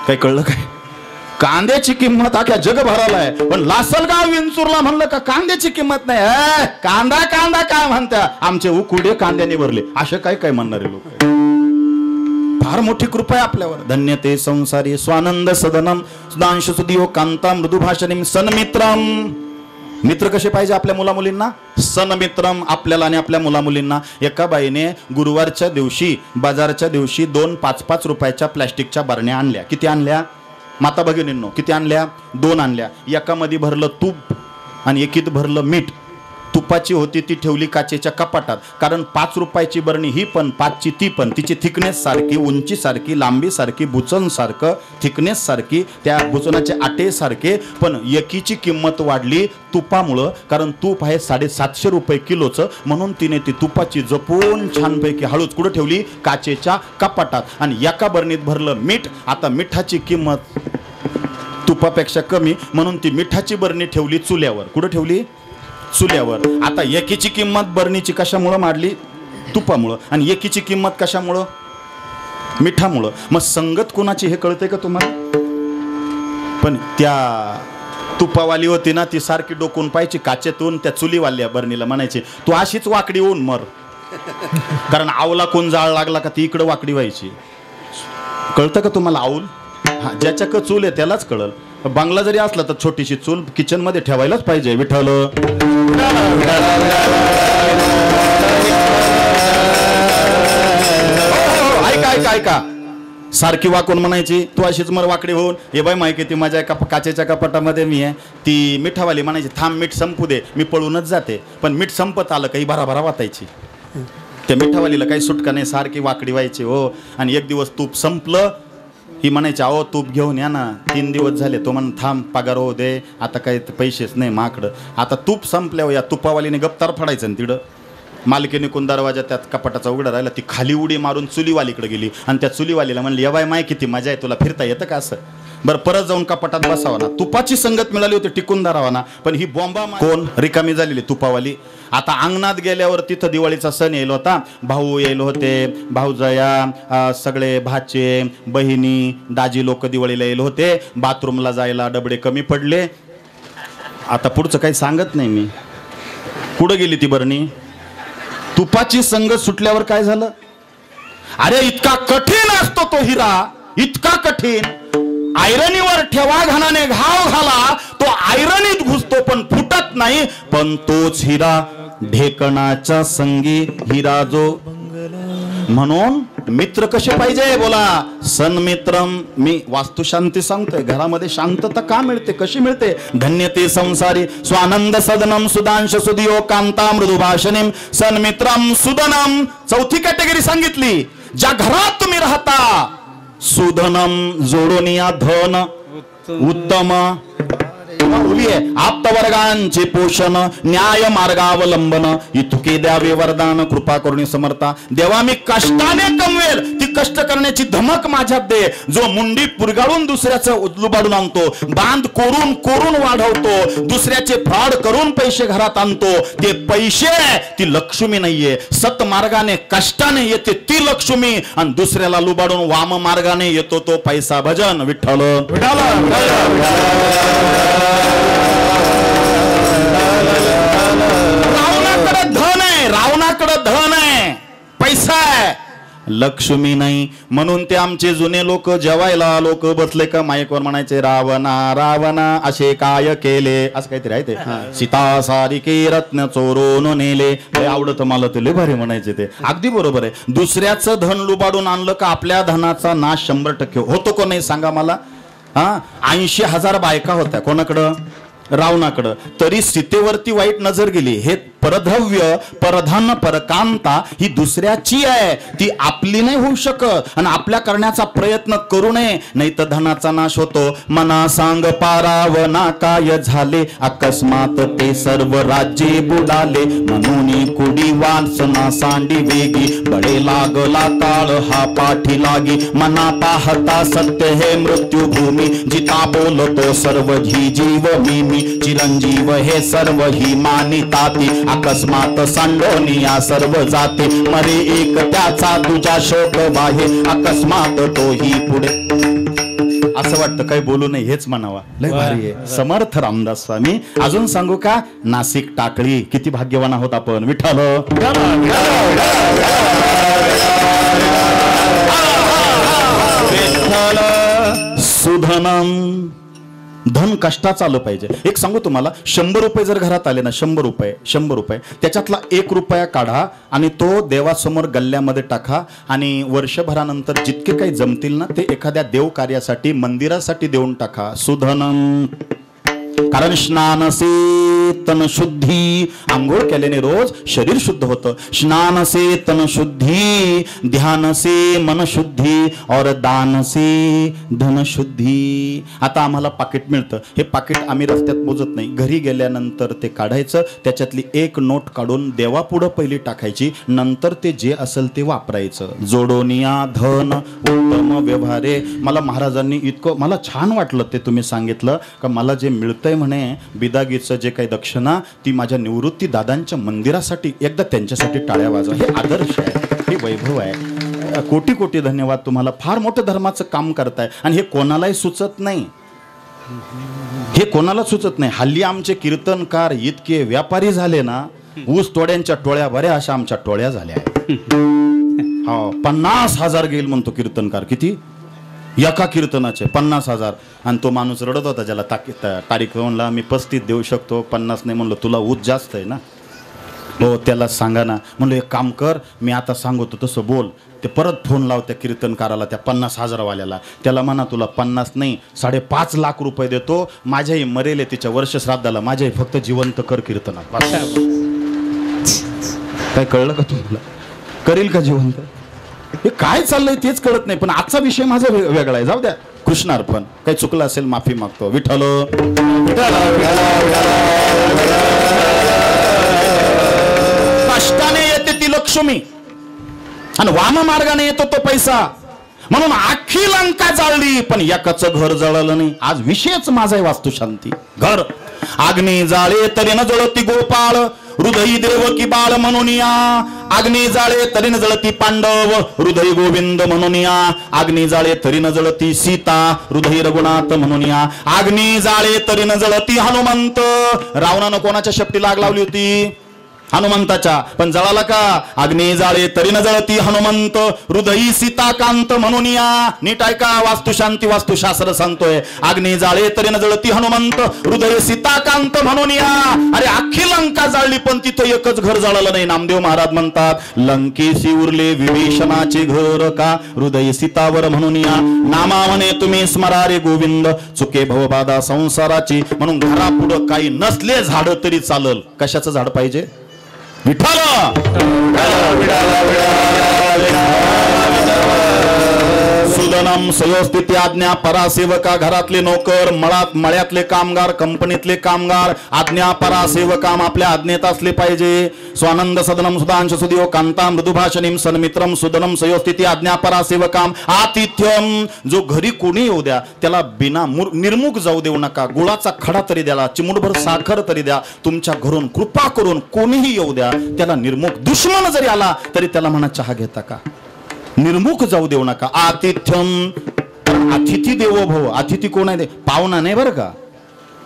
Speaker 3: काय कळलं काय? कांद्याची किंमत अख्या जगभराला आहे. पण लासलगाव विंचूरला म्हणलं का कांद्याची किंमत नाही. कांदा कांदा काय म्हणता, आमचे उकुडे कांद्याने भरले. असे काय काय म्हणणारे लोक. फार मोठी कृपा आहे आपल्यावर. धन्य ते संसारी स्वानंद सदनम सुधांशु सुदियो कांता मृदुभाषणीम सन्मित्रम. मित्र कसे पाहिजे आपल्या मुलामुलींना? सन्मित्रम. आपल्याला आणि आपल्या मुलामुलींना. एका बाईने गुरुवारच्या दिवशी बाजारच्या दिवशी 2 5-5 रुपयाच्या प्लॅस्टिकच्या बरण्या आणल्या. किती आणल्या माता भगिनींनो? किती आणल्या? 2 आणल्या. एकामध्ये भरलं तूप आणि एकीत भरलं मीठ. तुपाची होती ती ठेवली काचेच्या कपाटात. कारण 5 रुपयाची बरणी ही पण, 5ची ती पण. तिची थिकनेस सारखी, उंची सारखी, लांबी सारखी, बुचन सारखं, थिकनेस सारखी, त्या बुचनाचे आटे सारखे. पण एकीची किंमत वाढली तुपामुळं. कारण तूप आहे 750 रुपये किलोचं. म्हणून तिने ती तुपाची जपून छानपैकी हळूच कुठं ठेवली? काचेच्या कपाटात. आणि एका बरणीत भरलं मीठ. आता मिठाची किंमत तुपापेक्षा कमी म्हणून ती मिठाची बरणी ठेवली चुल्यावर. कुठं ठेवली? चुल्यावर. आता एकीची किंमत बरणीची कशामुळं वाढली? तुपामुळं. आणि एकीची किंमत कशामुळं? मिठामुळं. मग संगत कोणाची हे कळतंय का तुम्हाला? पण त्या तुपावाली होती ना, ती सारखी डोकून पाहिजे काचेतून त्या चुलीवाल्या बरणीला म्हणायची तू अशीच वाकडी होऊन मर. कारण आवला कोण जाळ लागला का ती इकडं वाकडी व्हायची. कळतं का तुम्हाला आऊल? हा, ज्याच्याकडे चूल आहे त्यालाच कळल. बांगला जरी असला तर छोटीशी चूल किचन मध्ये ठेवायलाच पाहिजे. विठ्ठल ऐका ऐका ऐका. सारखी वाकून म्हणायची तू अशीच मर वाकडी होऊन. हे बाई माहिती ती माझ्या एका काचेच्या कपाटामध्ये मी आहे. ती मिठावाली म्हणायची थांब मीठ संपू दे, मी पळूनच जाते. पण मीठ संपत आलं काही भराभरा वाटायची. त्या मिठावालीला काही सुटका नाही, सारखी वाकडी व्हायची हो. आणि एक दिवस तूप संपलं. ही म्हणायची अहो तूप घेऊन या ना, 3 दिवस झाले. तो म्हण थांब पगार हो दे, आता काही पैसेच नाही माकडं. आता तूप संपल्यावर या तुपावालीने गप्तार फाडायचं. तिकडं मालकीने कोण दरवाजा त्यात कपाटाचा उघडा राहिला. ती खाली उडी मारून चुलीवालीकडे गेली आणि त्या चुलीवालीला म्हणली या बाय माय किती मजा आहे, तुला फिरता येतं का असं? बरं परत जाऊन कपाटात बसावा ना. तुपाची संगत मिळाली होती टिकून धरावा ना. पण ही बॉम्बा कोण रिकामी झालेली तुपावाली. आता अंगणात गेल्यावर तिथं दिवाळीचा सण येईल होता. भाऊ येईल होते, भाऊजया, सगळे भाचे बहिणी दाजी लोक दिवाळीला येईल होते. बाथरूमला जायला डबडे कमी पडले. आता पुढचं काही सांगत नाही मी. कुठं गेली ती बरणी? तुपाची संगत सुटल्यावर काय झालं? अरे इतका कठीण असतो तो हिरा, इतका कठीण. आयरनीवर ठेवा घाणाने घाव घाला, तो आयरनीत घुसतो पण फुटत नाही. पण तोच हिरा ढेकणाच्या संगी हिरा जो. म्हणून मित्र कसे पाहिजे बोला? सन्मित्रम. मी वास्तुशांती सांगतोय. घरामध्ये शांतता का मिळते, कशी मिळते? धन्य ते संसारी स्वानंद सदनम सुधांश सुदियो कांता मृदुभाषणीम सन्मित्रम सुदनम. 4थी कॅटेगरी सांगितली. ज्या घरात तुम्ही राहता सुधनम जोडून या धन उत्तम. आप्तवर्गांचे पोषण न्याय मार्गावलंबन इतके द्यावे वरदान कृपा करुणी समर्था. देवा मी कष्टाने कमवेल ती कष्ट करण्याची धमक माझ्यात दे. जो मुंडी पुरगाळून दुसऱ्याचं लुबाडून आणतो, बांध कोरून कोरून वाढवतो, दुसऱ्याचे फ्रॉड करून पैसे घरात आणतो, ते पैसे ती लक्ष्मी नाहीये. सतमार्गाने कष्टाने येते ती लक्ष्मी, आणि दुसऱ्याला लुबाडून वाम मार्गाने येतो तो पैसा. भजन विठ्ठल. रावणाकडे धन आहे, रावणाकडे धन आहे, पैसा आहे, लक्ष्मी नाही. म्हणून ते आमचे जुने लोक जेवायला लोक बसले का माईकवर म्हणायचे, रावणा रावणा असे काय केले, असं काहीतरी आहे ते. सीता सारिके रत्न चोरून नेले. आवडत मला ते लय भारी म्हणायचे ते. अगदी बरोबर आहे. दुसऱ्याचं धन लुबाडून आणलं का आपल्या धनाचा नाश 100% होतो. को नाही सांगा मला. 80,000 बायका होत्या कोणाकडं? रावणाकडं. तरी सीतेवरती वाईट नजर गेली. हे परद्रव्य परधन परकांता ही दुसऱ्याची आहे, ती आपली नाही होऊ शकत. आणि आपल्या करण्याचा प्रयत्न करू नये, नाही तर धनाचा नाश होतो. मना सांग पारावना काय झाले, अकस्मात ते सर्व राज्ये बुडाले. म्हणून कुडी वासना सांडी वेगी, बडे लागला काळ हा पाठी लागी. मना पाहता सत्य हे मृत्यू भूमी, जिता बोलतो सर्व ही जीव मी. चिरंजीव हे सर्व ही मानिताती, अकस्मात सांडोनिया सर्व जाते. मरे एक त्याचा तुझा शोक वाहे, अकस्मात तोही पुढे. असं वाटतं काही बोलू नये, हेच म्हणावा. लय भारी आहे. समर्थ रामदास स्वामी. अजून सांगू का? नाशिक टाकळी किती भाग्यवान आहोत आपण. विठ्ठल. सुधनम. धन कष्टाचं आलं पाहिजे. एक सांगू तुम्हाला, 100 रुपये जर घरात आले ना, 100 रुपये त्याच्यातला 1 रुपया काढा आणि तो देवासमोर गल्ल्यामध्ये टाका, आणि वर्षभरानंतर जितके काही जमतील ना ते एखाद्या देव कार्यासाठी मंदिरासाठी देऊन टाका. सुधनम. कारण स्नान से तन शुद्धी, आंघोळ केल्याने रोज शरीर शुद्ध होतं. स्नान से तन शुद्धी, ध्यान से मन शुद्धी, और दान से धन शुद्धी. आता आम्हाला पाकिट मिळतं. हे पाकिट आम्ही रस्त्यात मोजत नाही, घरी गेल्यानंतर ते काढायचं, त्याच्यातली 1 नोट काढून देवापुढं पहिली टाकायची, नंतर ते जे असेल ते वापरायचं. जोडोनिया धन उत्तम व्यवहारे. मला महाराजांनी इतकं मला छान वाटलं ते तुम्ही सांगितलं का मला जे मिळतंय म्हणे बिदागीचं जे काही दक्षिणा, ती माझ्या निवृत्ती दादांच्या मंदिरासाठी, एकदा त्यांच्यासाठी टाळ्या वाजवा. हे आदर्श आहे, हे वैभव आहे. कोटी कोटी धन्यवाद तुम्हाला. फार मोठं धर्माचं काम करताय, आणि हे कोणालाही सुचत नाही. हे कोणाला सुचत नाही. हल्ली आमचे कीर्तनकार इतके व्यापारी झाले ना, ऊस तोड्यांच्या टोळ्या बऱ्या अशा आमच्या टोळ्या झाल्या आहेत. 50,000 गेल म्हणतो कीर्तनकार. किती? एका कीर्तनाचे 50,000. आणि तो माणूस रडत होता, ज्याला तारीख म्हणला मी 35 देऊ शकतो, 50 नाही. म्हणलं तुला ऊस जास्त आहे ना. हो, त्याला सांगा ना. म्हणलं एक काम कर, मी आता सांगतो तसं बोल. ते परत फोन लाव त्या कीर्तनकाराला, त्या 50,000 वाल्याला. त्याला म्हणा तुला 50 नाही 5.5 लाख रुपये देतो, माझ्याही मरेले तिच्या वर्ष श्राद्धाला, माझ्याही फक्त जिवंत कर कीर्तनात. काय कळलं का तुम्हाला? करेल का जिवंत? हे काय चाललंय तेच कळत नाही. पण आजचा विषय माझा वेगळा आहे. जाऊ द्या. कृष्णार्पण. काही चुकलं असेल माफी मागतो. विठ्ठल. कष्टाने येते ती लक्ष्मी, आणि वाम मार्गाने येतो तो पैसा. म्हणून अख्खी लंका जाळली पण एकाचं घर जळलं नाही. आज विषयच माझा आहे वास्तुशांती. घर अग्नी जाळे तरी न जळती गोपाळ, हृदयी देवकी बाळ म्हणून या. अग्नी जाळे तरी न जळती पांडव, हृदय गोविंद म्हणून या. अग्नी जाळे तरी न जळती सीता, हृदय रघुनाथ म्हणून या. अग्नी जाळे तरी न जळती हनुमंत. रावणानं कोणाच्या शेपटीला आग लावली होती? हनुमंताच्या. पण जळाला का? अग्नी जाळे तरी न जळती हनुमंत, हृदयी सीताकांत म्हणून या. नीट ऐका, वास्तुशांती वास्तुशास्त्र सांगतोय. अग्नी जाळे तरी न जळती हनुमंत, हृदय सीताकांत म्हणून या. अरे अख्खी लंका जाळली पण तिथं एकच घर जळलं नाही. नामदेव महाराज म्हणतात, लंकेशी उरले विभीषणाचे घर का, हृदय सीतावर म्हणून या. नामा म्हणे तुम्ही स्मरारे गोविंद, चुके भवबाधा संसाराची. म्हणून घरापुढं काही नसले झाड तरी चालल. कशाचं झाड पाहिजे? विठ्ठल. सुदनम सयोस्थिती आज्ञा परासेवका, घरातले नोकर, मळ्यातले कामगार, कंपनीतले कामगार, आज्ञा परासेवकाम आपल्या आज्ञेत असले पाहिजे. स्वानंद सदनम सुधांश सुदियो कांता मृदुभाषणीम सन्मित्रम सुदनम सयोस्थिती आज्ञा परासेवकाम. आतिथ्यम, जो घरी कोणी येऊ द्या त्याला बिना निर्मुख जाऊ देऊ नका. गुळाचा खडा तरी द्याला, चिमूटभर साखर तरी द्या. तुमच्या घरून कृपा करून कोणीही येऊ द्या त्याला निर्मुख. दुश्मन जरी आला तरी त्याला म्हणा चहा घेता का. निर्मुख जाऊ देऊ नका. आतिथ्यम, अतिथी देवो भव. अतिथी कोण आहे? पाहुणा नाही बरं का.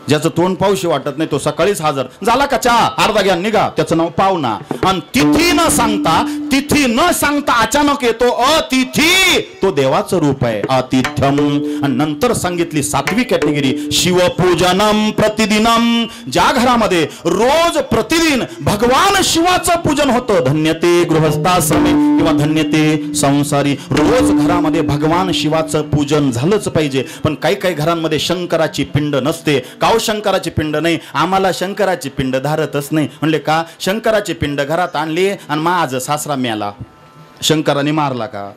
Speaker 3: ज्याचं तोंड पाऊशी वाटत नाही तो सकाळीच हजर झाला का चहा अर्धा घ्या निघा, त्याचं नाव पाहुणा. आणि तिथी न सांगता अचानक येतो अतिथी, तो देवाचं रूप आहे. आतिथ्यम. आणि नंतर सांगितली 7वी कॅटेगरी शिवपूजनम प्रतिदिनम. ज्या घरामध्ये रोज प्रतिदिन भगवान शिवाचं पूजन होतं, धन्यते गृहस्थाश्रमे किंवा धन्यते संसारी, रोज घरामध्ये भगवान शिवाचं पूजन झालंच पाहिजे. पण काही घरांमध्ये शंकराची पिंड नसते. का शंकराची पिंड नाही? आम्हाला शंकराची पिंड धारतच नाही. म्हणले का? शंकराची पिंड घरात आणली आणि माझा सासरा मेला, शंकराने मारला का?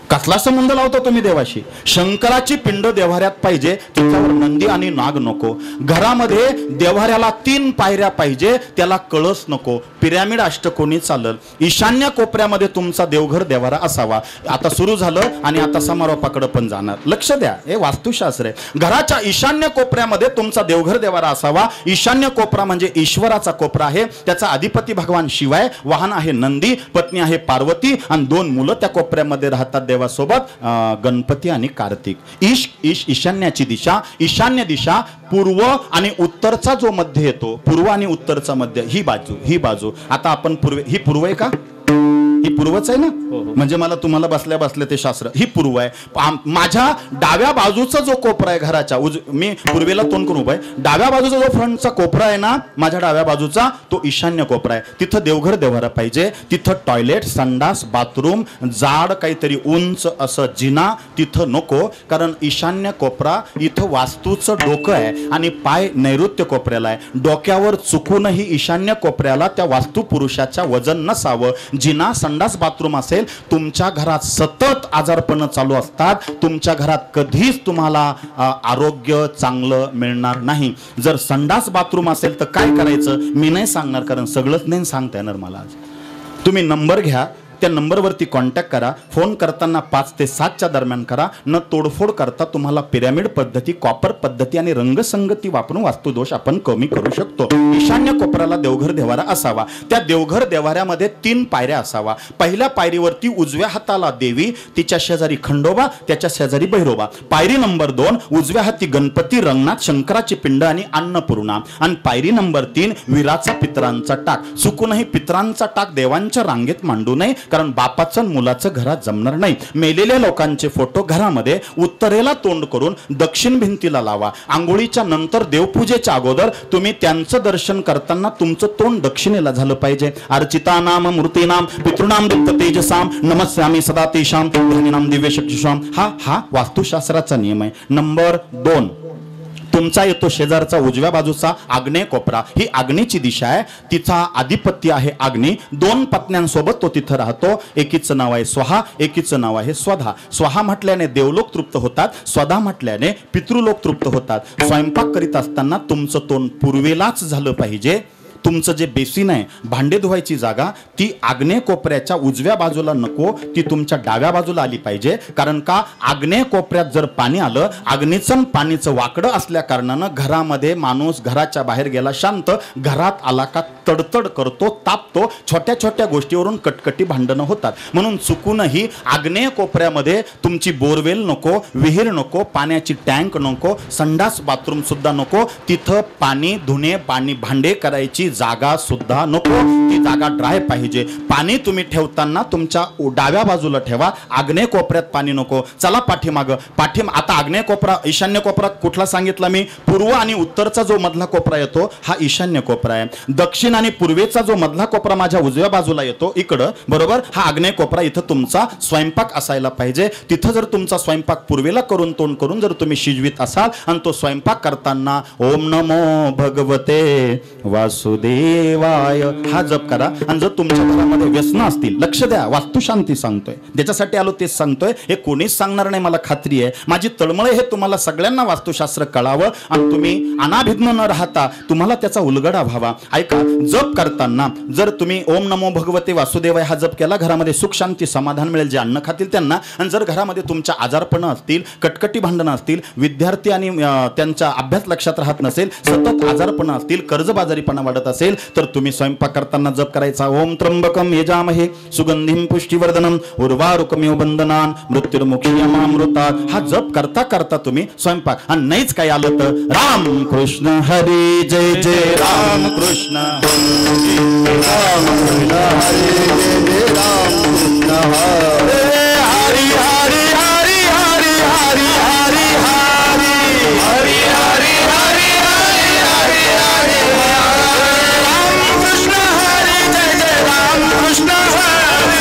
Speaker 3: कसला संबंध लावतो तुम्ही देवाशी? शंकराची पिंड देव्हाऱ्यात पाहिजे, त्याच्यावर नंदी आणि नाग नको. घरामध्ये देव्हाऱ्याला 3 पायऱ्या पाहिजे, त्याला कळस नको. पिरॅमिड अष्टकोनी चालल. ईशान्य कोपऱ्यामध्ये तुमचा देवघर देव्हारा असावा. आता सुरू झालं आणि आता समारोपाकडे पण जाणार. लक्ष द्या, हे वास्तुशास्त्र आहे. घराच्या ईशान्य कोपऱ्यामध्ये तुमचा देवघर देव्हारा असावा. ईशान्य कोपरा म्हणजे ईश्वराचा कोपरा आहे. त्याचा अधिपती भगवान शिव आहे, वाहन आहे नंदी, पत्नी आहे पार्वती आणि 2 मुलं त्या कोपऱ्यामध्ये राहतात सोबत गणपती आणि कार्तिक. ईशान्याची दिशा, ईशान्य दिशा पूर्व आणि उत्तरचा जो मध्य येतो, पूर्व आणि उत्तरचा मध्य, ही बाजू. आता आपण ही पूर्व आहे का? ही पूर्वच आहे ना? म्हणजे मला तुम्हाला बसल्या बसल्या ते शास्त्र. ही पूर्व आहे. माझ्या डाव्या बाजूचा जो कोपरा आहे घराच्या, मी पूर्वेला तोंड करून उभा आहे, डाव्या बाजूचा जो फ्रंटचा कोपरा आहे ना, माझ्या डाव्या बाजूचा, तो ईशान्य कोपरा आहे. तिथं देवघर देव्हारा पाहिजे. तिथं टॉयलेट, संडास, बाथरूम, जाड काहीतरी उंच असं जिना तिथं नको. कारण ईशान्य कोपरा इथं वास्तूचं डोकं आहे आणि पाय नैऋत्य कोपऱ्याला आहे. डोक्यावर चुकूनही ईशान्य कोपऱ्याला त्या वास्तू पुरुषाच्या वजन नसावं. जिना, संडास, बाथरूम असेल. तुमच्या घरात सतत आजारपण चालू असतात. तुमच्या घरात कधीच तुम्हाला आरोग्य चांगलं मिळणार नाही. जर संडास बाथरूम असेल तर काय करायचं मी नाही सांगणार, कारण सगळंच नाही सांगता येणार मला आज. तुम्ही नंबर घ्या, त्या नंबरवरती कॉन्टॅक्ट करा. फोन करताना 5 ते 7च्या दरम्यान करा. न तोडफोड करता तुम्हाला पिरॅमिड पद्धती, कॉपर पद्धती आणि रंगसंगती वापरून वास्तुदोष आपण कमी करू शकतो. ईशान्य कोपऱ्याला देवघर देव्हारा असावा. त्या देवघर देव्हाऱ्यामध्ये 3 पायऱ्या असावा. पहिल्या पायरीवरती उजव्या हाताला देवी, तिच्या शेजारी खंडोबा, त्याच्या शेजारी भैरोबा. पायरी नंबर 2 उजव्या हाती गणपती, रंगनाथ, शंकराची पिंड आणि अन्नपूर्णा. आणि पायरी नंबर 3 वीराचा पितरांचा टाक. चुकूनही पितरांचा टाक देवांच्या रांगेत मांडू नये, कारण बापाचं मुलाचं घरात जमणार नाही. मेलेल्या लोकांचे फोटो घरामध्ये उत्तरेला तोंड करून दक्षिण भिंतीला लावा. आंघोळीच्या नंतर देवपूजेच्या अगोदर तुम्ही त्यांचं दर्शन करताना तुमचं तोंड दक्षिणेला झालं पाहिजे. अर्चिता नाम मूर्तीनाम पितृनाम दत्त तेजसाम नमस्यामी सदा तेषाम ध्यानीनाम दिव्य शक्तिशाम. हा वास्तुशास्त्राचा नियम आहे. नंबर 2 तुमचा येतो शेजारचा उजव्या बाजूचा आग्नेय कोपरा. ही आग्नेयची दिशा आहे. तिचा अधिपती आहे अग्नी. 2 पत्न्यांसोबत तो तिथं राहतो. एकीचं नाव आहे स्वाहा, एकीचं नाव आहे स्वधा. स्वाहा म्हटल्याने देवलोक तृप्त होतात, स्वधा म्हटल्याने पितृलोक तृप्त होतात. स्वयंपाक करीत असताना तुमचं तोंड पूर्वेलाच झालं पाहिजे. तुमचं जे बेसिन आहे, भांडे धुवायची जागा, ती आग्नेय कोपऱ्याच्या उजव्या बाजूला नको, ती तुमच्या डाव्या बाजूला आली पाहिजे. कारण का आग्नेय कोपऱ्यात जर पाणी आलं, अग्नीचं पाणीचं वाकडं असल्या कारणानं घरामध्ये माणूस घराच्या बाहेर गेला शांत, घरात आला का तडतड करतो, तापतो. छोट्या छोट्या गोष्टीवरून कटकटी भांडणं होतात. म्हणून चुकूनही आग्नेय कोपऱ्यामध्ये तुमची बोरवेल नको, विहीर नको, पाण्याची टँक नको, संडास बाथरूम सुद्धा नको. तिथं पाणी धुणे, पाणी भांडे करायची जागा सुद्धा नको. ती जागा ड्राय पाहिजे. पाणी तुम्ही ठेवताना तुमच्या डाव्या बाजूला ठेवा. आग्नेय कोपऱ्यात पाणी नको. चला पाठीमाग. आता आग्नेय कोपरा, ईशान्य कोपरा कुठला सांगितला मी? पूर्व आणि उत्तरचा जो मधला कोपरा येतो हा ईशान्य कोपरा आहे. दक्षिण आणि पूर्वेचा जो मधला कोपरा माझ्या उजव्या बाजूला येतो इकडं, बरोबर, हा आग्नेय कोपरा. इथं तुमचा स्वयंपाक असायला पाहिजे. तिथं जर तुमचा स्वयंपाक पूर्वेला करून तोंड करून जर तुम्ही शिजवीत असाल आणि तो स्वयंपाक करताना ओम नमो भगवते वासुदेवाय वासुदेवाय हा जप करा. आणि जर तुमच्या घरामध्ये व्यसन असतील, लक्ष द्या, वास्तुशांती सांगतोय, ज्याच्यासाठी आलो तेच सांगतोय. हे कोणीच सांगणार नाही, मला खात्री आहे. माझी तळमळ हे तुम्हाला सगळ्यांना वास्तुशास्त्र कळावं आणि तुम्ही अनाभिज्ञ न राहता तुम्हाला त्याचा उलगडा व्हावा. ऐका, जप करताना जर तुम्ही ओम नमो भगवते वासुदेवाय हा जप केला, घरामध्ये सुख शांती समाधान मिळेल जे अन्न खातील त्यांना. आणि जर घरामध्ये तुमच्या आजारपणं असतील, कटकटी भांडणं असतील, विद्यार्थी आणि त्यांचा अभ्यास लक्षात राहत नसेल, सतत आजारपणं असतील, कर्जबाजारीपणा वाढत असेल, तर तुम्ही स्वयंपाक करताना जप करायचा. ओम त्र्यंबकम यजामहे सुगंधिम पुष्टिवर्धनम उर्वारुकमिव बंधनान मृत्युर्मुक्षीयमामृतात् हा जप करता करता तुम्ही स्वयंपाक. आणि नाहीच काही आलं तर राम कृष्ण हरी जय जय राम कृष्ण राम कृष्ण हरी जय जय राम कृष्ण हरे हरी हरी हरी हरी हरी हरी हरी हरी हरी हरी हरी हरी राम कृष्ण हरी जय जय राम कृष्ण हरी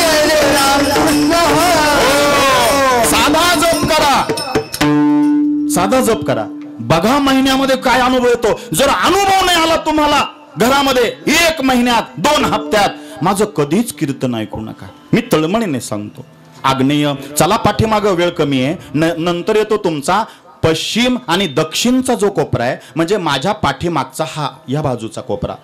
Speaker 3: जय जय राम कृष्ण हरी. साधा जप करा, साधा जप करा. बघा महिन्यामध्ये काय अनुभव येतो. जर अनुभव नाही आला तुम्हाला घरामध्ये 1 महिन्यात 2 हप्त्यात, माझं कधीच कीर्तन ऐकू नका. मी तळमळीने सांगतो. आग्नेय चला, पाठीमागं वेळ कमी आहे. नंतर येतो तुमचा पश्चिम आणि दक्षिणचा जो कोपरा आहे, म्हणजे माझ्या पाठीमागचा हा या बाजूचा कोपरा,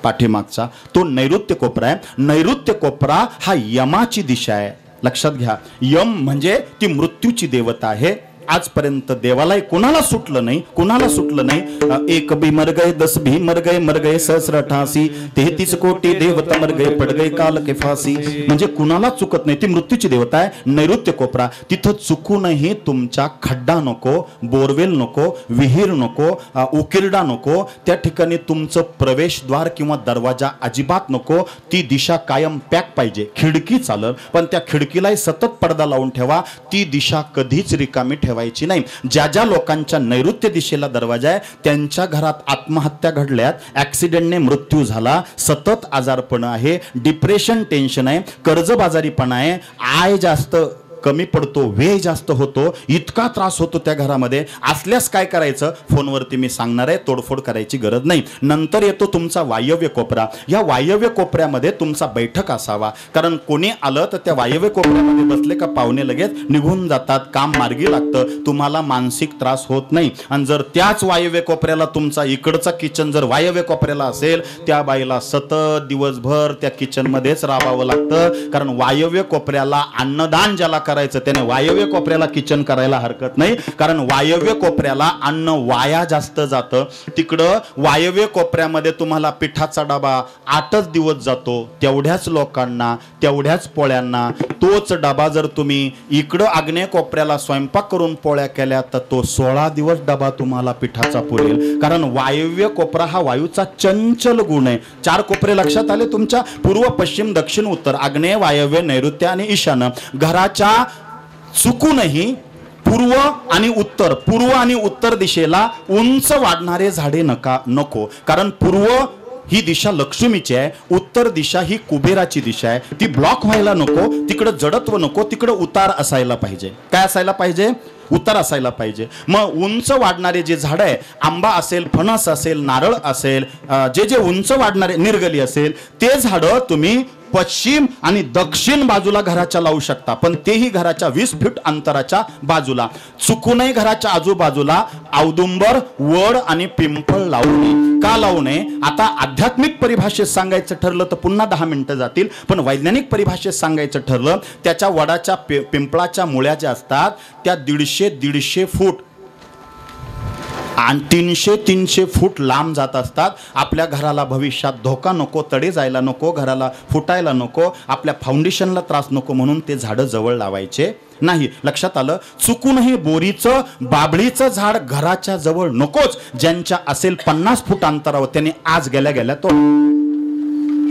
Speaker 3: पाठीमागचा तो नैऋत्य कोपरा आहे. नैऋत्य कोपरा हा यमाची दिशा आहे. लक्षात घ्या, यम म्हणजे ती मृत्यूची देवता आहे. आजपर्यंत देवालाही कुणाला सुटलं नाही, कुणाला सुटलं नाही. 1 भी मर गए 10 भी मर गए सहस्र 88 33 कोटी देवता मर गए पड गए काल के फासी. म्हणजे कुणाला चुकत नाही, ती मृत्यूची देवता आहे. नैऋत्य कोपरा, तिथं चुकूनही तुमच्या खड्डा नको, बोरवेल नको, विहीर नको, उकिरडा नको, त्या ठिकाणी तुमचं प्रवेशद्वार किंवा दरवाजा अजिबात नको. ती दिशा कायम पॅक पाहिजे. खिडकी चालल, पण त्या खिडकीलाही सतत पडदा लावून ठेवा. ती दिशा कधीच रिकामी ठेवा नाही. ज्या ज्या लोकांच्या नैऋत्य दिशेला दरवाजा आहे त्यांच्या घरात आत्महत्या घडल्यात, ऍक्सिडेंटने मृत्यू झाला, सतत आजारपण आहे, डिप्रेशन, टेन्शन आहे, कर्जबाजारीपणा आहे, आय जास्त कमी पडतो, वेळ जास्त होतो, इतका त्रास होतो त्या घरामध्ये असल्यास काय करायचं, फोनवरती मी सांगणार आहे. तोडफोड करायची गरज नाही. नंतर येतो तुमचा वायव्य कोपरा. या वायव्य कोपऱ्यामध्ये तुमचा बैठक असावा. कारण कोणी आलं तर त्या वायव्य कोपऱ्यामध्ये बसले का पाहुणे लगेच निघून जातात, काम मार्गी लागतं, तुम्हाला मानसिक त्रास होत नाही. आणि जर त्याच वायव्य कोपऱ्याला तुमचा इकडचा किचन जर वायव्य कोपऱ्याला असेल, त्या बाईला सतत दिवसभर त्या किचनमध्येच राहावं लागतं. कारण वायव्य कोपऱ्याला अन्नदान ज्याला करायचं त्याने वायव्य कोपऱ्याला किचन करायला हरकत नाही. कारण वायव्य कोपऱ्याला अन्न वाया जास्त जातं. तिकडं वायव्य कोपऱ्यामध्ये तुम्हाला पिठाचा डबा 8च दिवस जातो. तेवढ्याच लोकांना, तेवढ्याच पोळ्यांना तोच डबा जर तुम्ही इकडं आग्नेय कोपऱ्याला स्वयंपाक करून पोळ्या केल्या तर तो 16 दिवस डबा तुम्हाला पिठाचा पुरेल. कारण वायव्य कोपरा हा वायूचा चंचल गुण आहे. 4 कोपरे लक्षात आले तुमच्या, पूर्व, पश्चिम, दक्षिण, उत्तर, आग्नेय, वायव्य, नैऋत्य आणि ईशान्य. घराच्या चुकूनही पूर्व आणि उत्तर, पूर्व आणि उत्तर दिशेला उंच वाढणारे झाडे नको. कारण पूर्व ही दिशा लक्ष्मीची आहे, उत्तर दिशा ही कुबेराची दिशा आहे. ती ब्लॉक व्हायला नको, तिकडं जडत्व नको, तिकडं उतार असायला पाहिजे. काय असायला पाहिजे? उतार असायला पाहिजे. मग उंच वाढणारे जे झाड आहे, आंबा असेल, फणस असेल, नारळ असेल, जे उंच वाढणारे, निर्गली असेल, ते झाडं तुम्ही पश्चिम आणि दक्षिण बाजूला घराच्या लावू शकता. पण तेही घराच्या 20 फूट अंतराच्या बाजूला. चुकूनही घराच्या आजूबाजूला औदुंबर, वड आणि पिंपळ लावू नये. का लावू नये? आता आध्यात्मिक परिभाषेत सांगायचं ठरलं तर पुन्हा 10 मिनिटं जातील. पण वैज्ञानिक परिभाषेत सांगायचं ठरलं, त्याच्या वडाच्या पिंपळाच्या मुळ्या ज्या असतात त्या 150-150 फूट आणि 300-300 फूट लांब जात असतात. आपल्या घराला भविष्यात धोका नको, तडे जायला नको, घराला फुटायला नको, आपल्या फाउंडेशनला त्रास नको म्हणून ते झाडं जवळ लावायचे नाही. लक्षात आलं? चुकूनही बोरीचं, बाबळीचं झाड घराच्या जवळ नकोच. ज्यांच्या असेल 50 फूट अंतरावर त्याने आज गेल्या तो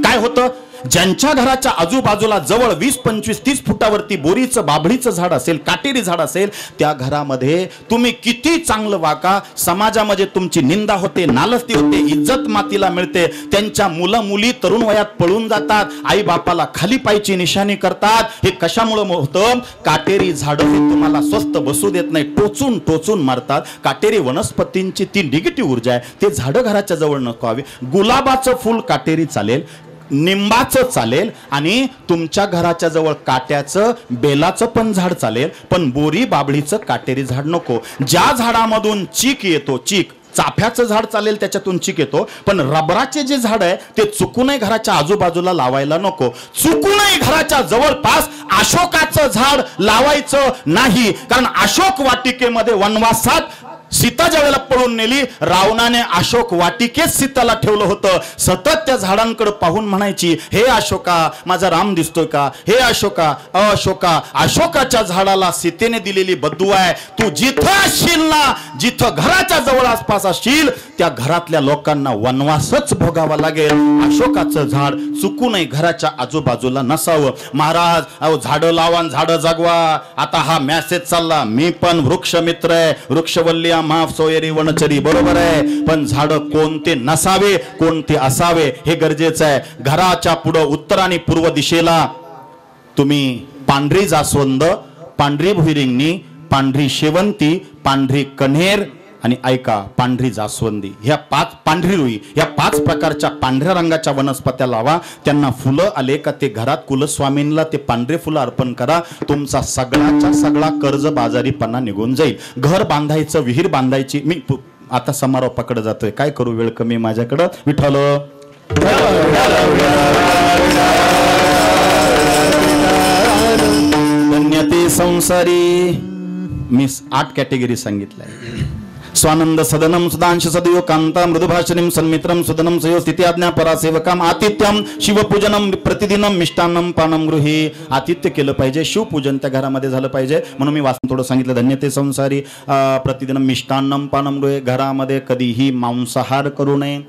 Speaker 3: काय होतं, ज्यांच्या घराच्या आजूबाजूला जवळ 20, 25, 30 फुटावरती बोरीचं बाभळीचं झाड असेल, काटेरी झाड असेल, त्या घरामध्ये तुम्ही किती चांगलं वागा, समाजामध्ये तुमची निंदा होते, नालस्ती होते, इज्जत मातीला मिळते. त्यांच्या मुलं मुली तरुण वयात पळून जातात, आई बापाला खाली पायची निशाणी करतात. हे कशामुळे होतं? काटेरी झाड हे तुम्हाला स्वस्त बसू देत नाही, टोचून टोचून मारतात. काटेरी वनस्पतींची ती निगेटिव्ह ऊर्जा आहे, ते झाडं घराच्या जवळ नको हवे. गुलाबाचं फुल काटेरी चालेल, निंबाचं चालेल, आणि तुमच्या घराच्या जवळ काट्याचं बेलाचं पण झाड चालेल, पण बोरी बाबळीचं काटेरी झाड नको. ज्या झाडामधून चीक येतो, चीक, चाफ्याचं झाड चालेल, त्याच्यातून चीक येतो, पण रबराचे जे झाड आहे ते चुकूनही घराच्या आजूबाजूला लावायला नको. चुकूनही घराच्या जवळपास अशोकाचं झाड लावायचं नाही, कारण अशोक वाटिकेमध्ये वनवासात सीता ज्या वेळेला पळून नेली, रावणाने अशोक वाटिकेत सीताला ठेवलं होतं. सतत त्या झाडांकडे पाहून म्हणायची, हे अशोका माझा राम दिसतोय का, हे अशोका, अशोका. अशोकाच्या झाडाला सीतेने दिलेली बद्दुआ आहे, तू जिथं असशील ना, जिथं घराच्या जवळ आसपास असशील, त्या घरातल्या लोकांना वनवासच भोगावा लागेल. अशोकाचं झाड चुकूनही घराच्या आजूबाजूला नसावं. महाराज, अहो झाडं लावा, झाडं जगवा. आता हा मेसेज चालला, मी पण वृक्ष मित्र आहे, वृक्षवल्ली माफ सोयरी वनचरी, बरोबर आहे, पण झाड कोणते नसावे, कोणते असावे हे गरजेचं आहे. घराच्या पुढे उत्तर आणि पूर्व दिशेला तुम्ही पांढरी जास्वंद, पांढरी भुईरिंगणी, पांढरी शेवंती, पांढरी कण्हेर आणि ऐका पांढरी जास्वंदी, ह्या 5 पांढरी रुई, ह्या 5 प्रकारच्या पांढऱ्या रंगाच्या वनस्पत्या लावा. त्यांना फुलं आले का ते घरात कुलस्वामींना ते पांढरे फुलं अर्पण करा. तुमचा सगळाच्या सगळा कर्ज बाजारीपणा निघून जाईल. घर बांधायचं, विहीर बांधायची. मी आता समारोपाकडे जातोय, काय करू, वेळ कमी माझ्याकडं. विठ्ठल धन्यते संसारी. मी 8 कॅटेगरी सांगितलंय. स्वानंद सदनम सुदांश सदयो कांता मृदुभाषणीम सन्मित्रम सुदनम सयो स्थिती आज्ञा परासेवकम आतिथ्यम शिवपूजनम प्रतिदिनम मिष्टान्नम पानम गृही. आतिथ्य केलं पाहिजे, शिवपूजन त्या घरामध्ये झालं पाहिजे. म्हणून मी वाचून थोडं सांगितलं. धन्यते संसारी प्रतिदिनम मिष्टान्नम पानम गृहे. घरामध्ये कधीही मांसाहार करू नये.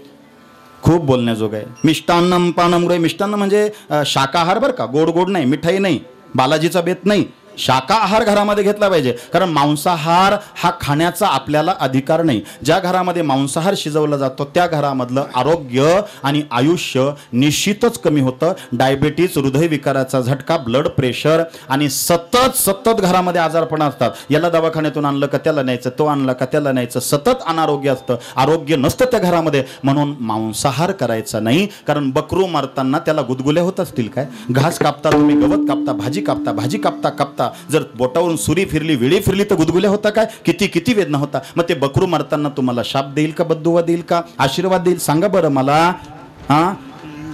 Speaker 3: खूप बोलण्याजोग आहे. मिष्टान्नम पानम गृहे. मिष्टान्न म्हणजे शाकाहार बरं का, गोड गोड नाही, मिठाई नाही, बालाजीचा बेत नाही. शाकाहार घरामध्ये घेतला पाहिजे, कारण मांसाहार हा खाण्याचा आपल्याला अधिकार नाही. ज्या घरामध्ये मांसाहार शिजवला जातो त्या घरामधलं आरोग्य आणि आयुष्य निश्चितच कमी होतं. डायबिटीज, हृदयविकाराचा झटका, ब्लड प्रेशर आणि सतत घरामध्ये आजारपण असतात. याला दवाखान्यातून आणलं का त्याला न्यायचं, तो आणला का त्याला न्यायचं, सतत अनारोग्य असतं, आरोग्य नसतं त्या घरामध्ये. म्हणून मांसाहार करायचा नाही, कारण बकरू मारताना त्याला गुदगुल्या होत असतील काय. घास कापता तुम्ही, गवत कापता, भाजी कापता, भाजी कापता कापता जर बोटावरून सुरी फिरली, वेळी फिरली तर गुदगुल्या होता काय, किती वेदना होता. मग ते बकरू मारताना तुम्हाला शाप देईल का, बद्दुआ देईल का, आशीर्वाद देईल, सांगा बरं मला.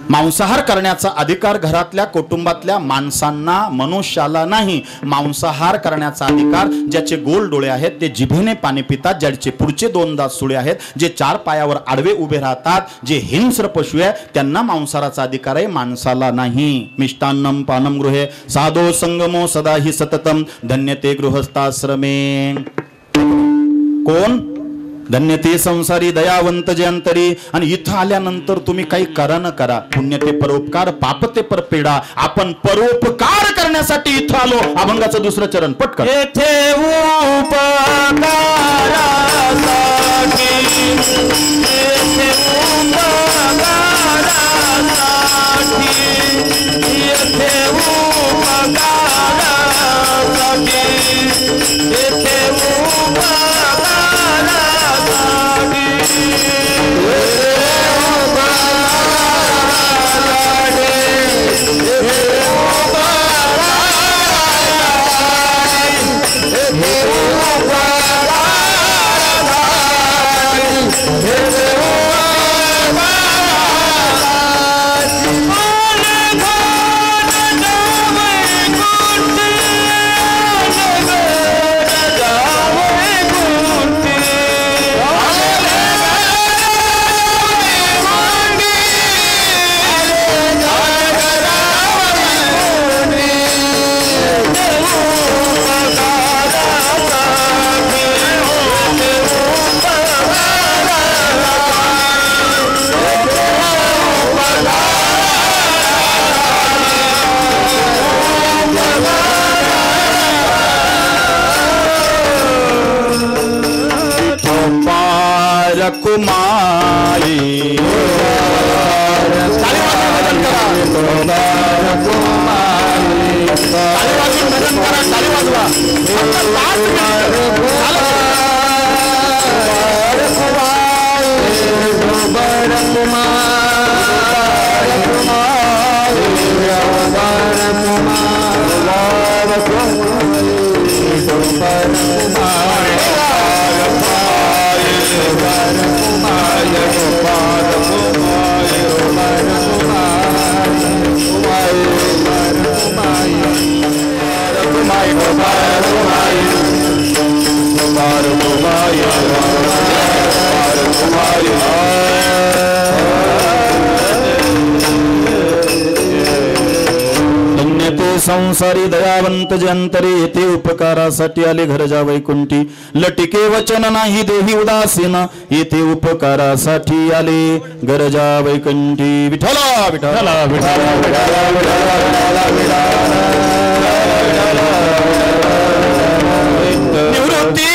Speaker 3: मांसाहार करण्याचा अधिकार घरातल्या कुटुंबातल्या माणसांना, मनुष्याला नाही. मांसाहार करण्याचा अधिकार ज्याचे गोल डोळे आहेत, ते जिभेने पाणी पितात, ज्याचे पुढचे 2 दात सुळे आहेत, जे 4 पायावर आडवे उभे राहतात, जे हिंस्र पशु आहे, त्यांना मांसाहाराचा अधिकार आहे, माणसाला नाही. मिष्टान्नम पानम गृहे साधो संगमो सदा हि सततम धन्यते गृहस्थाश्रमे. कोण? धन्यते संसारी दयावंत जे अंतरी. आणि इथं आल्यानंतर तुम्ही काही करा न करा, पुण्य ते परोपकार, पाप ते परपेडा. आपण परोपकार करण्यासाठी इथं आलो. अभंगाचं 2रं चरण पटकन.
Speaker 1: येथे उपकारासाठी, येथे उपकारासाठी, येथे उपकारासाठी, येथे उपकारासाठी
Speaker 3: कुमारी संसारी दयावंत जे अंतरे येथे उपकारासाठी आले घरजा वैकुंठी लटिके वचन नाही देही उदासीन येथे उपकारासाठी आले गरजा वैकुंठी विठ्ठला विठ्ठला विठ्ठला निवृत्ती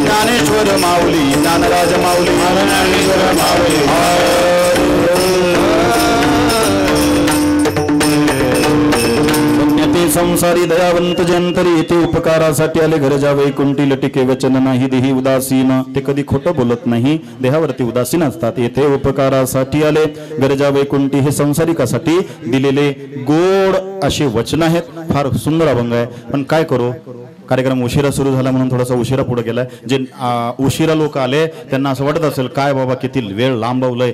Speaker 3: ज्ञानेश्वर माऊली ज्ञानराज माऊली ज्ञानेश्वर माऊली संसारी दयावंत जंतरी येथे उपकारासाठी आले घरजा वैकुंठी लटिके वचन नाही देही उदासीन ते कधी खोटं बोलत नाही देहावरती उदासीन असतात येथे उपकारासाठी आले घरजा वैकुंठी हे संसारिकासाठी दिलेले गोड असे वचन आहेत फार सुंदर अभंग आहे पण काय करू कार्यक्रम उशिरा सुरू झाला म्हणून थोडासा उशिरा पुढे गेलाय जे उशिरा लोक आले त्यांना असं वाटत असेल काय बाबा किती वेळ लांबवलंय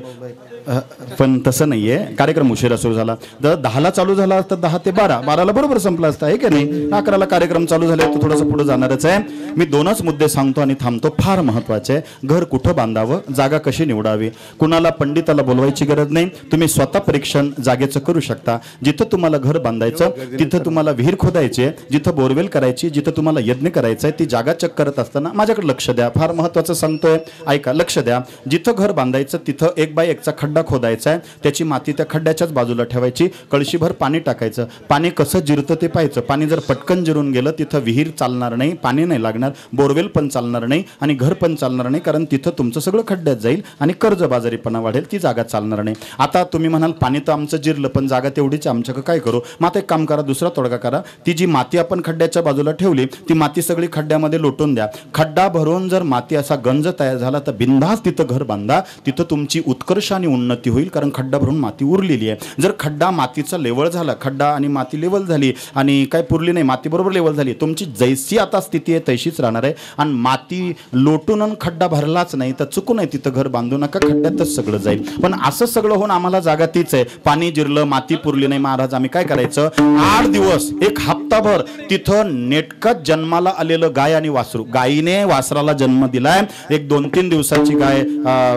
Speaker 3: पण तसं नाहीये कार्यक्रम उशिरा सुरू झाला जर 10ला चालू झाला तर 10 ते 12ला बरोबर संपला असता आहे की नाही 11ला कार्यक्रम चालू झाले तर थोडंसं पुढे जाणारच आहे मी 2च मुद्दे सांगतो आणि थांबतो फार महत्वाचे आहे घर कुठं बांधावं जागा कशी निवडावी कुणाला पंडिताला बोलवायची गरज नाही तुम्ही स्वतः परीक्षण जागेचं करू शकता जिथं तुम्हाला घर बांधायचं तिथं तुम्हाला विहीर खोदायची जिथं बोरवेल करायची जिथं तुम्हाला यज्ञ करायचा आहे ती जागा चेक करत असताना माझ्याकडे लक्ष द्या फार महत्वाचं सांगतोय ऐका लक्ष द्या जिथं घर बांधायचं तिथं 1 बाय 1चा खड्डा खोदायचा आहे त्याची माती त्या खड्ड्याच्याच बाजूला ठेवायची कळशीभर पाणी टाकायचं पाणी कसं जिरतं ते पाहायचं पाणी जर पटकन जिरून गेलं तिथं विहीर चालणार नाही पाणी नाही लागणार बोरवेल पण चालणार नाही आणि घर पण चालणार नाही कारण तिथं तुमचं सगळं खड्ड्यात जाईल आणि कर्जबाजारीपणा वाढेल ती जागा चालणार नाही आता तुम्ही म्हणाल पाणी तर आमचं जिरलं पण जागा तेवढीच आमच्याकडे काय करू मग आता एक काम करा दुसरा तोडगा करा ती जी माती आपण खड्ड्याच्या बाजूला ठेवली ती माती सगळी खड्ड्यामध्ये लोटून द्या खड्डा भरून जर माती असा गंज तयार झाला तर बिनधास्त तिथं घर बांधा तिथं तुमची उत्कर्ष आणि उन्नती होईल, कारण खड्डा भरून माती उरलेली आहे. जर खड्डा मातीचा लेवल झाला, खड्डा आणि माती लेवल झाली आणि काय पुरली नाही, माती बरोबर लेवल झाली, तुमची जैसी आता स्थिती आहे तशीच राहणार आहे. आणि माती लोटून खड्डा भरलाच नाही तर चुकू नये, तिथं घर बांधू नका, खड्ड्यातच सगळं जाईल. पण असं सगळं होऊन आम्हाला जागा तीच आहे, पाणी जिरलं, माती पुरली नाही. महाराज आम्ही काय करायचं, 8 दिवस एक हप्ताभर तिथं नेटकत जन्माला आलेलं गाय आणि वासरू, गायीने वासराला जन्म दिलाय, एक 2-3 दिवसाची गाय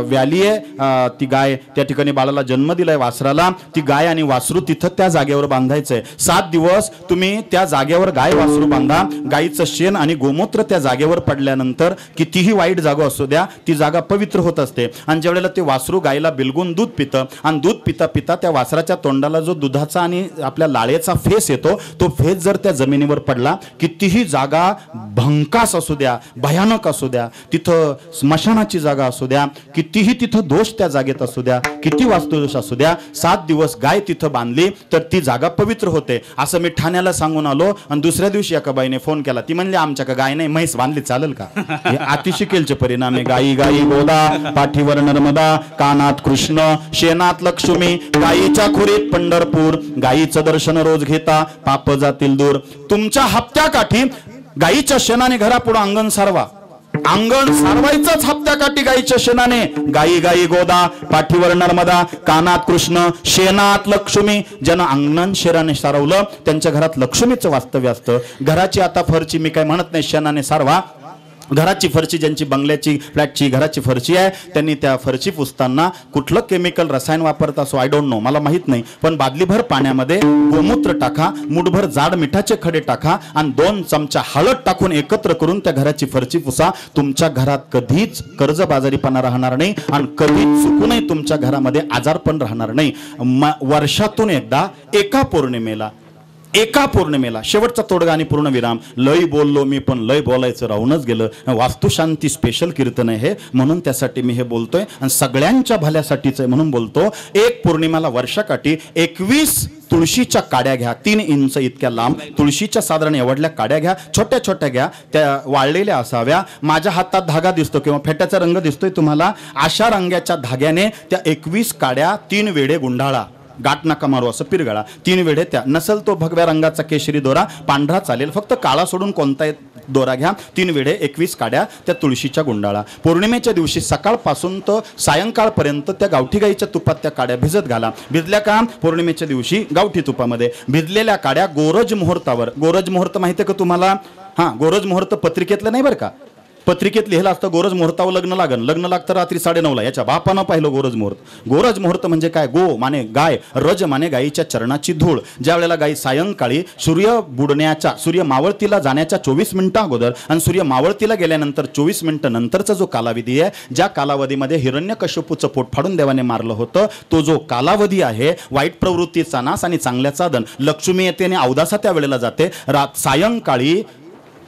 Speaker 3: व्याली आहे, ती गाय त्या ठिकाणी बाळाला जन्म दिलाय वासराला, ती गाय आणि वासरू तिथं त्या जागेवर बांधायचंय. 7 दिवस तुम्ही त्या जागेवर गाय वासरू बांधा. गायीचं शेण आणि गोमूत्र त्या जागेवर पडल्यानंतर कितीही वाईट जागा असू द्या, ती जागा पवित्र होत असते. आणि ज्यावेळेला ते वासरू गायीला बिलगून दूध पितं आणि दूध पिता पिता त्या वासराच्या तोंडाला जो दुधाचा आणि आपल्या लाळेचा फेस येतो, तो फेस जर त्या जमिनीवर पडला, कितीही जागा भंकास असू द्या, भयानक असू द्या, तिथं स्मशानाची जागा असू द्या, कितीही तिथं दोष त्या जागेत असू द्या, किती वास्तुदोष असू द्या, 7 दिवस गाय तिथं बांधली तर ती जागा पवित्र होते. असं मी ठाण्याला सांगून आलो आणि दुसऱ्या दिवशी एका बाईने फोन केला, ती म्हणली आमच्या का गाय नाही, म्हैस बांधली चालेल का? हे अतिशिकेलचे परिणाम आहे. गाई गाई गोदा, पाठीवर नर्मदा, कानात कृष्ण, शेणात लक्ष्मी, गायीच्या खुरीत पंढरपूर, गायीचं दर्शन रोज घेता पाप जातील दूर. तुमच्या हप्त्याकाठी गायीच्या शेणाने घरापुढे अंगण सारवा, अंगण सारवायचंच हप्त्याकाठी गायीच्या शेणाने. गाई गाई गोदा, पाठीवर नर्मदा, कानात कृष्ण, शेणात लक्ष्मी. ज्यानं अंगण शेणाने सारवलं त्यांच्या घरात लक्ष्मीचं वास्तव्य असतं. घराची आता फरची मी काय म्हणत नाही शेणाने सारवा, घराची फरची, ज्यांची बंगल्याची फ्लॅटची घराची फरची आहे त्यांनी त्या फरची पुसताना कुठलं केमिकल रसायन वापरत असो आय डोंट नो, मला माहित नाही, पण बादलीभर पाण्यामध्ये गोमूत्र टाका, मुठभर जाड मिठाचे खडे टाका आणि 2 चमचा हळद टाकून एकत्र करून त्या घराची फरची पुसा. तुमच्या घरात कधीच कर्जबाजारीपणा राहणार नाही आणि कधीच चुकूनही तुमच्या घरामध्ये आजारपण राहणार नाही. वर्षातून एकदा एका पौर्णिमेला शेवटचा तोडगा आणि पूर्णविराम. लय बोललो मी पण लय बोलायचं राहूनच गेलं. वास्तुशांती स्पेशल कीर्तन आहे हे, म्हणून त्यासाठी मी हे बोलतोय आणि सगळ्यांच्या भल्यासाठीच आहे म्हणून बोलतो. एक पौर्णिमेला वर्षाकाठी 21 तुळशीच्या काड्या घ्या, 3 इंच इतक्या लांब तुळशीच्या साधारण एवढल्या काड्या घ्या, छोट्या छोट्या घ्या, त्या वाळलेल्या असाव्या. माझ्या हातात धागा दिसतो किंवा फेट्याचा रंग दिसतोय तुम्हाला, अशा रंगाच्या धाग्याने त्या 21 काड्या 3 वेढे गुंडाळा. गाठ नका मारू, असं पिरगळा 3 वेढे. त्या नसल तो भगव्या रंगाचा केशरी दोरा, पांढरा चालेल, फक्त काळा सोडून कोणताही दोरा घ्या. 3 वेढे 21 काड्या त्या तुळशीच्या गुंडाळा. पौर्णिमेच्या दिवशी सकाळपासून तर सायंकाळपर्यंत त्या गावठी गाईच्या तुपात त्या काड्या भिजत घाला. भिजल्या का पौर्णिमेच्या दिवशी गावठी तुपामध्ये भिजलेल्या काड्या गोरज मुहूर्तावर, गोरज मुहूर्त माहिती आहे का तुम्हाला? हां, गोरज मुहूर्त पत्रिकेतलं नाही बरं का, पत्रिकेत लिहिलं असतं गोरज मुहूर्तावर लग्न लागतं रात्री 9:30ला. याच्या बापानं पाहिलं गोरज मुहूर्त. गोरज मुहूर्त म्हणजे काय? गो माने गाय, रज माने गायीच्या चरणाची धूळ. ज्या वेळेला गाई सायंकाळी सूर्य मावळतीला जाण्याच्या 24 मिनिटं अगोदर आणि सूर्य मावळतीला गेल्यानंतर 24 मिनिटं नंतरचा जो कालावधी आहे, ज्या कालावधीमध्ये हिरण्यकश्यपूचं पोट फाडून देवाने मारलं होतं, तो जो कालावधी आहे वाईट प्रवृत्तीचा नाश आणि चांगल्याचा धन. लक्ष्मी येते आणि अवदासा त्या वेळेला जाते. सायंकाळी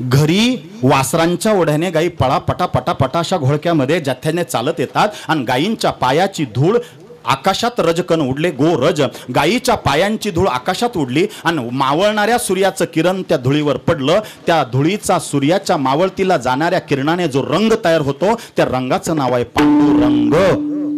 Speaker 3: घरी वासरांच्या ओढ्याने गायी पळा पटा पटा पटा अशा घोळक्यामध्ये जथ्याने चालत येतात आणि गायींच्या पायाची धूळ आकाशात रजकण उडले. गो रज, गायीच्या पायांची धूळ आकाशात उडली आणि मावळणाऱ्या सूर्याचं किरण त्या धुळीवर पडलं. त्या धुळीचा सूर्याच्या मावळतीला जाणाऱ्या किरणाने जो रंग तयार होतो त्या रंगाचं नाव आहे पांडुरंग.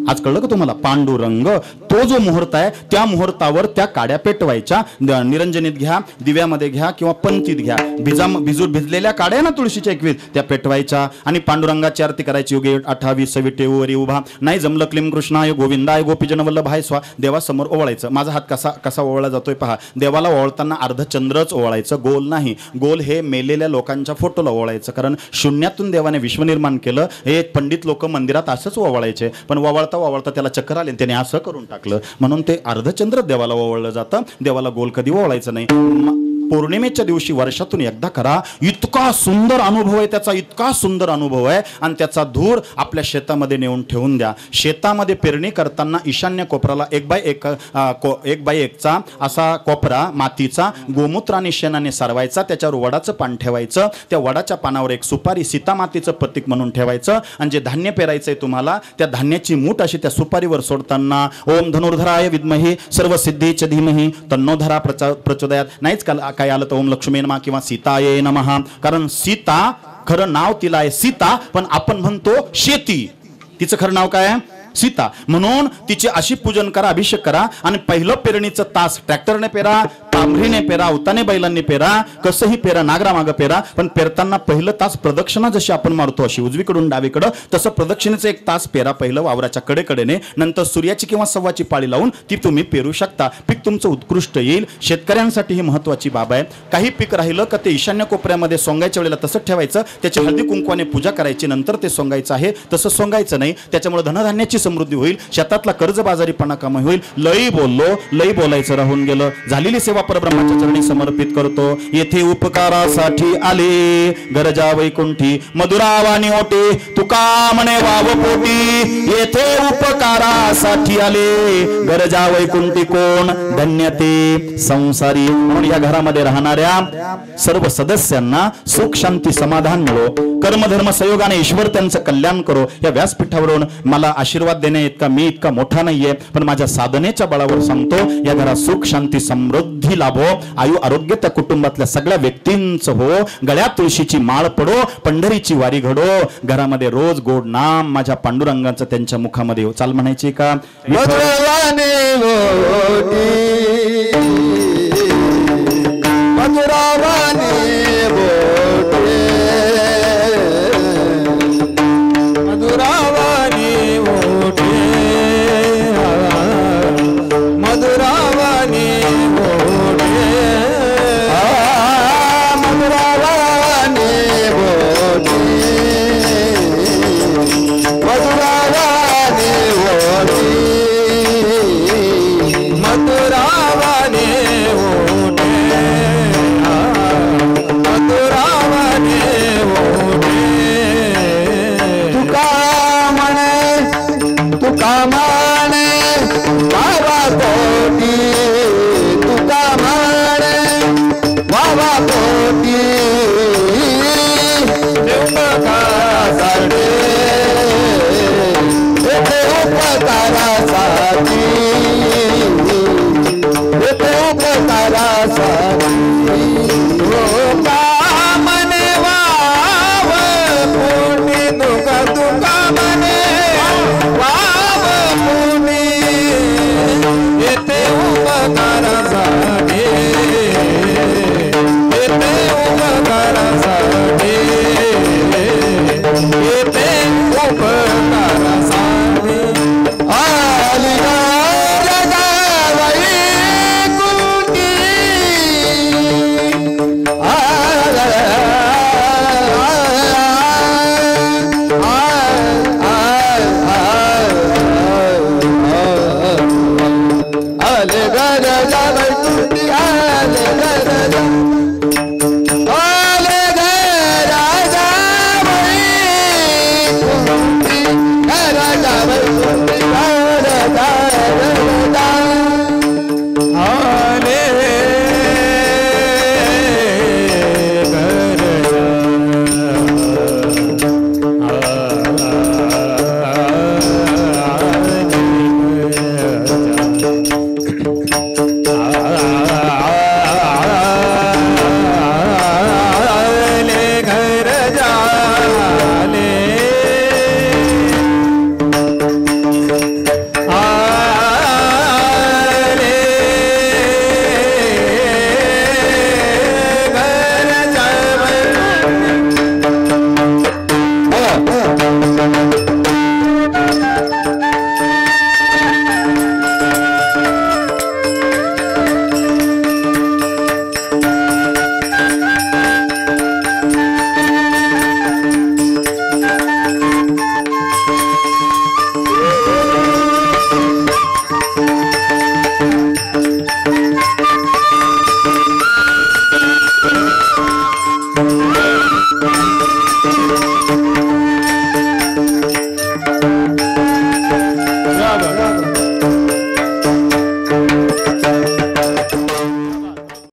Speaker 3: आज कळलं का तुम्हाला? पांडुरंग. तो जो मुहूर्त आहे त्या मुहूर्तावर त्या काड्या पेटवायच्या. निरंजनीत घ्या, दिव्यामध्ये घ्या किंवा पंथीत घ्या. भिजलेल्या काड्या ना तुळशीच्या 21 त्या पेटवायच्या आणि पांडुरंगाची आरती करायची. योगे 28 विटेवरी उभा, नाही जमलं क्लीम कृष्णाय गोविंदाय गोपीजन वल्लभाय स्वा. देवासमोर ओवाळायचं. माझा हात कसा ओवाळला जातोय पहा. देवाला ओवाळताना अर्धचंद्रच ओवाळायचं, गोल नाही. गोल हे मेलेल्या लोकांच्या फोटोला ओवाळायचं, कारण शून्यातून देवाने विश्व निर्माण केलं. हे पंडित लोक मंदिरात असंच ओवाळायचे, पण ओवाळता त्याला चक्कर आले, त्याने असं करून टाकलं, म्हणून ते अर्धचंद्र देवाला ओवाळलं जातं. देवाला गोल कधी ओवाळायचं नाही. पौर्णिमेच्या दिवशी वर्षातून एकदा करा. इतका सुंदर अनुभव आहे त्याचा, इतका सुंदर अनुभव आहे. आणि त्याचा धूर आपल्या शेतामध्ये नेऊन ठेवून द्या. शेतामध्ये पेरणी करताना ईशान्य कोपराला 1x1चा असा कोपरा मातीचा गोमूत्र आणि शेणाने सारवायचा. त्याच्यावर वडाचं पान ठेवायचं. त्या वडाच्या पानावर एक सुपारी सीता मातेचं प्रतीक म्हणून ठेवायचं. आणि जे धान्य पेरायचंय तुम्हाला त्या धान्याची मूठ अशी त्या सुपारीवर सोडताना ओम धनुर्धराय विद्महे सर्व सिद्धीच धीमहि तन्नो धरा प्रचोदयात. नाहीच काय आलं तर ओम लक्ष्मी नमः किंवा सीताये नमः. कारण सीता खरं नाव तिला आहे सीता, पण आपण म्हणतो शेती. तिचं खरं नाव काय आहे? सीता. म्हणून तिचे अशी पूजन करा, अभिषेक करा आणि पहिलं पेरणीचं तास ट्रॅक्टरने पेरा, तांबरीने पेरा, उताने बैलांनी पेरा, कसंही पेरा, नागरा मागं पेरा, पण पेरताना पहिलं तास प्रदक्षिणा जशी आपण मारतो अशी उजवीकडून डावीकडं, तसं प्रदक्षिणेचं एक तास पेरा पहिलं वावराच्या कडेकडेने. नंतर सूर्याची किंवा सव्वाची पाळी लावून ती तुम्ही पेरू शकता. पीक तुमचं उत्कृष्ट येईल. शेतकऱ्यांसाठी ही महत्वाची बाब आहे. काही पीक राहिलं का ते ईशान्य कोपऱ्यामध्ये सोंगायच्या वेळेला तसंच ठेवायचं, त्याची हळदी कुंकवाने पूजा करायची, नंतर ते सोंगायचं आहे. तसं सोंगायचं नाही, त्याच्यामुळे धनधान्याची समृद्धी होईल, शेतातला कर्जबाजारीपणा कमी होईल. लई बोललो, लई बोलायचं राहून गेलं. झालेली सेवा परब्रह्माच्या चरणी समर्पित करतो. येथे उपकारासाठी आले गरजा वैकुंठी, मधुरावाणी ओटे तुका म्हणे वाव पोटी. येथे उपकारासाठी आले गरजा वैकुंठी, कोण धन्य ते संसारी. म्हणून या घरामध्ये राहणाऱ्या सर्व सदस्यांना सुख शांती समाधान मिळो, कर्मधर्म संयोगाने ईश्वर त्यांचं कल्याण करो. या व्यासपीठावरून मला आशीर्वाद देणे इतका मी इतका मोठा नाहीये, पण माझ्या साधनेच्या बळावर सांगतो, या घरात सुख शांती समृद्धी लाभो, आयु आरोग्य त्या कुटुंबातल्या सगळ्या व्यक्तींचं हो, गळ्यात तुळशीची माळ पडो, पंढरीची वारी घडो, घरामध्ये रोज गोड नाम माझ्या पांडुरंगाचं त्यांच्या मुखामध्ये चाल म्हणायची का.
Speaker 1: मधुरावाने बोटी, मधुरावाने बोटे, मधुरावाने बोटे, मधुरावाने बोटे, मधुरावाने बोटे, मधुरावाने बोटे, मधुरावाने बोटे, मधुरावाने बोटे. तुका म्हणे बाबा कोटी, तुका म्हणे बाबा कोटी, उपकारासाठी, उपकारासाठी,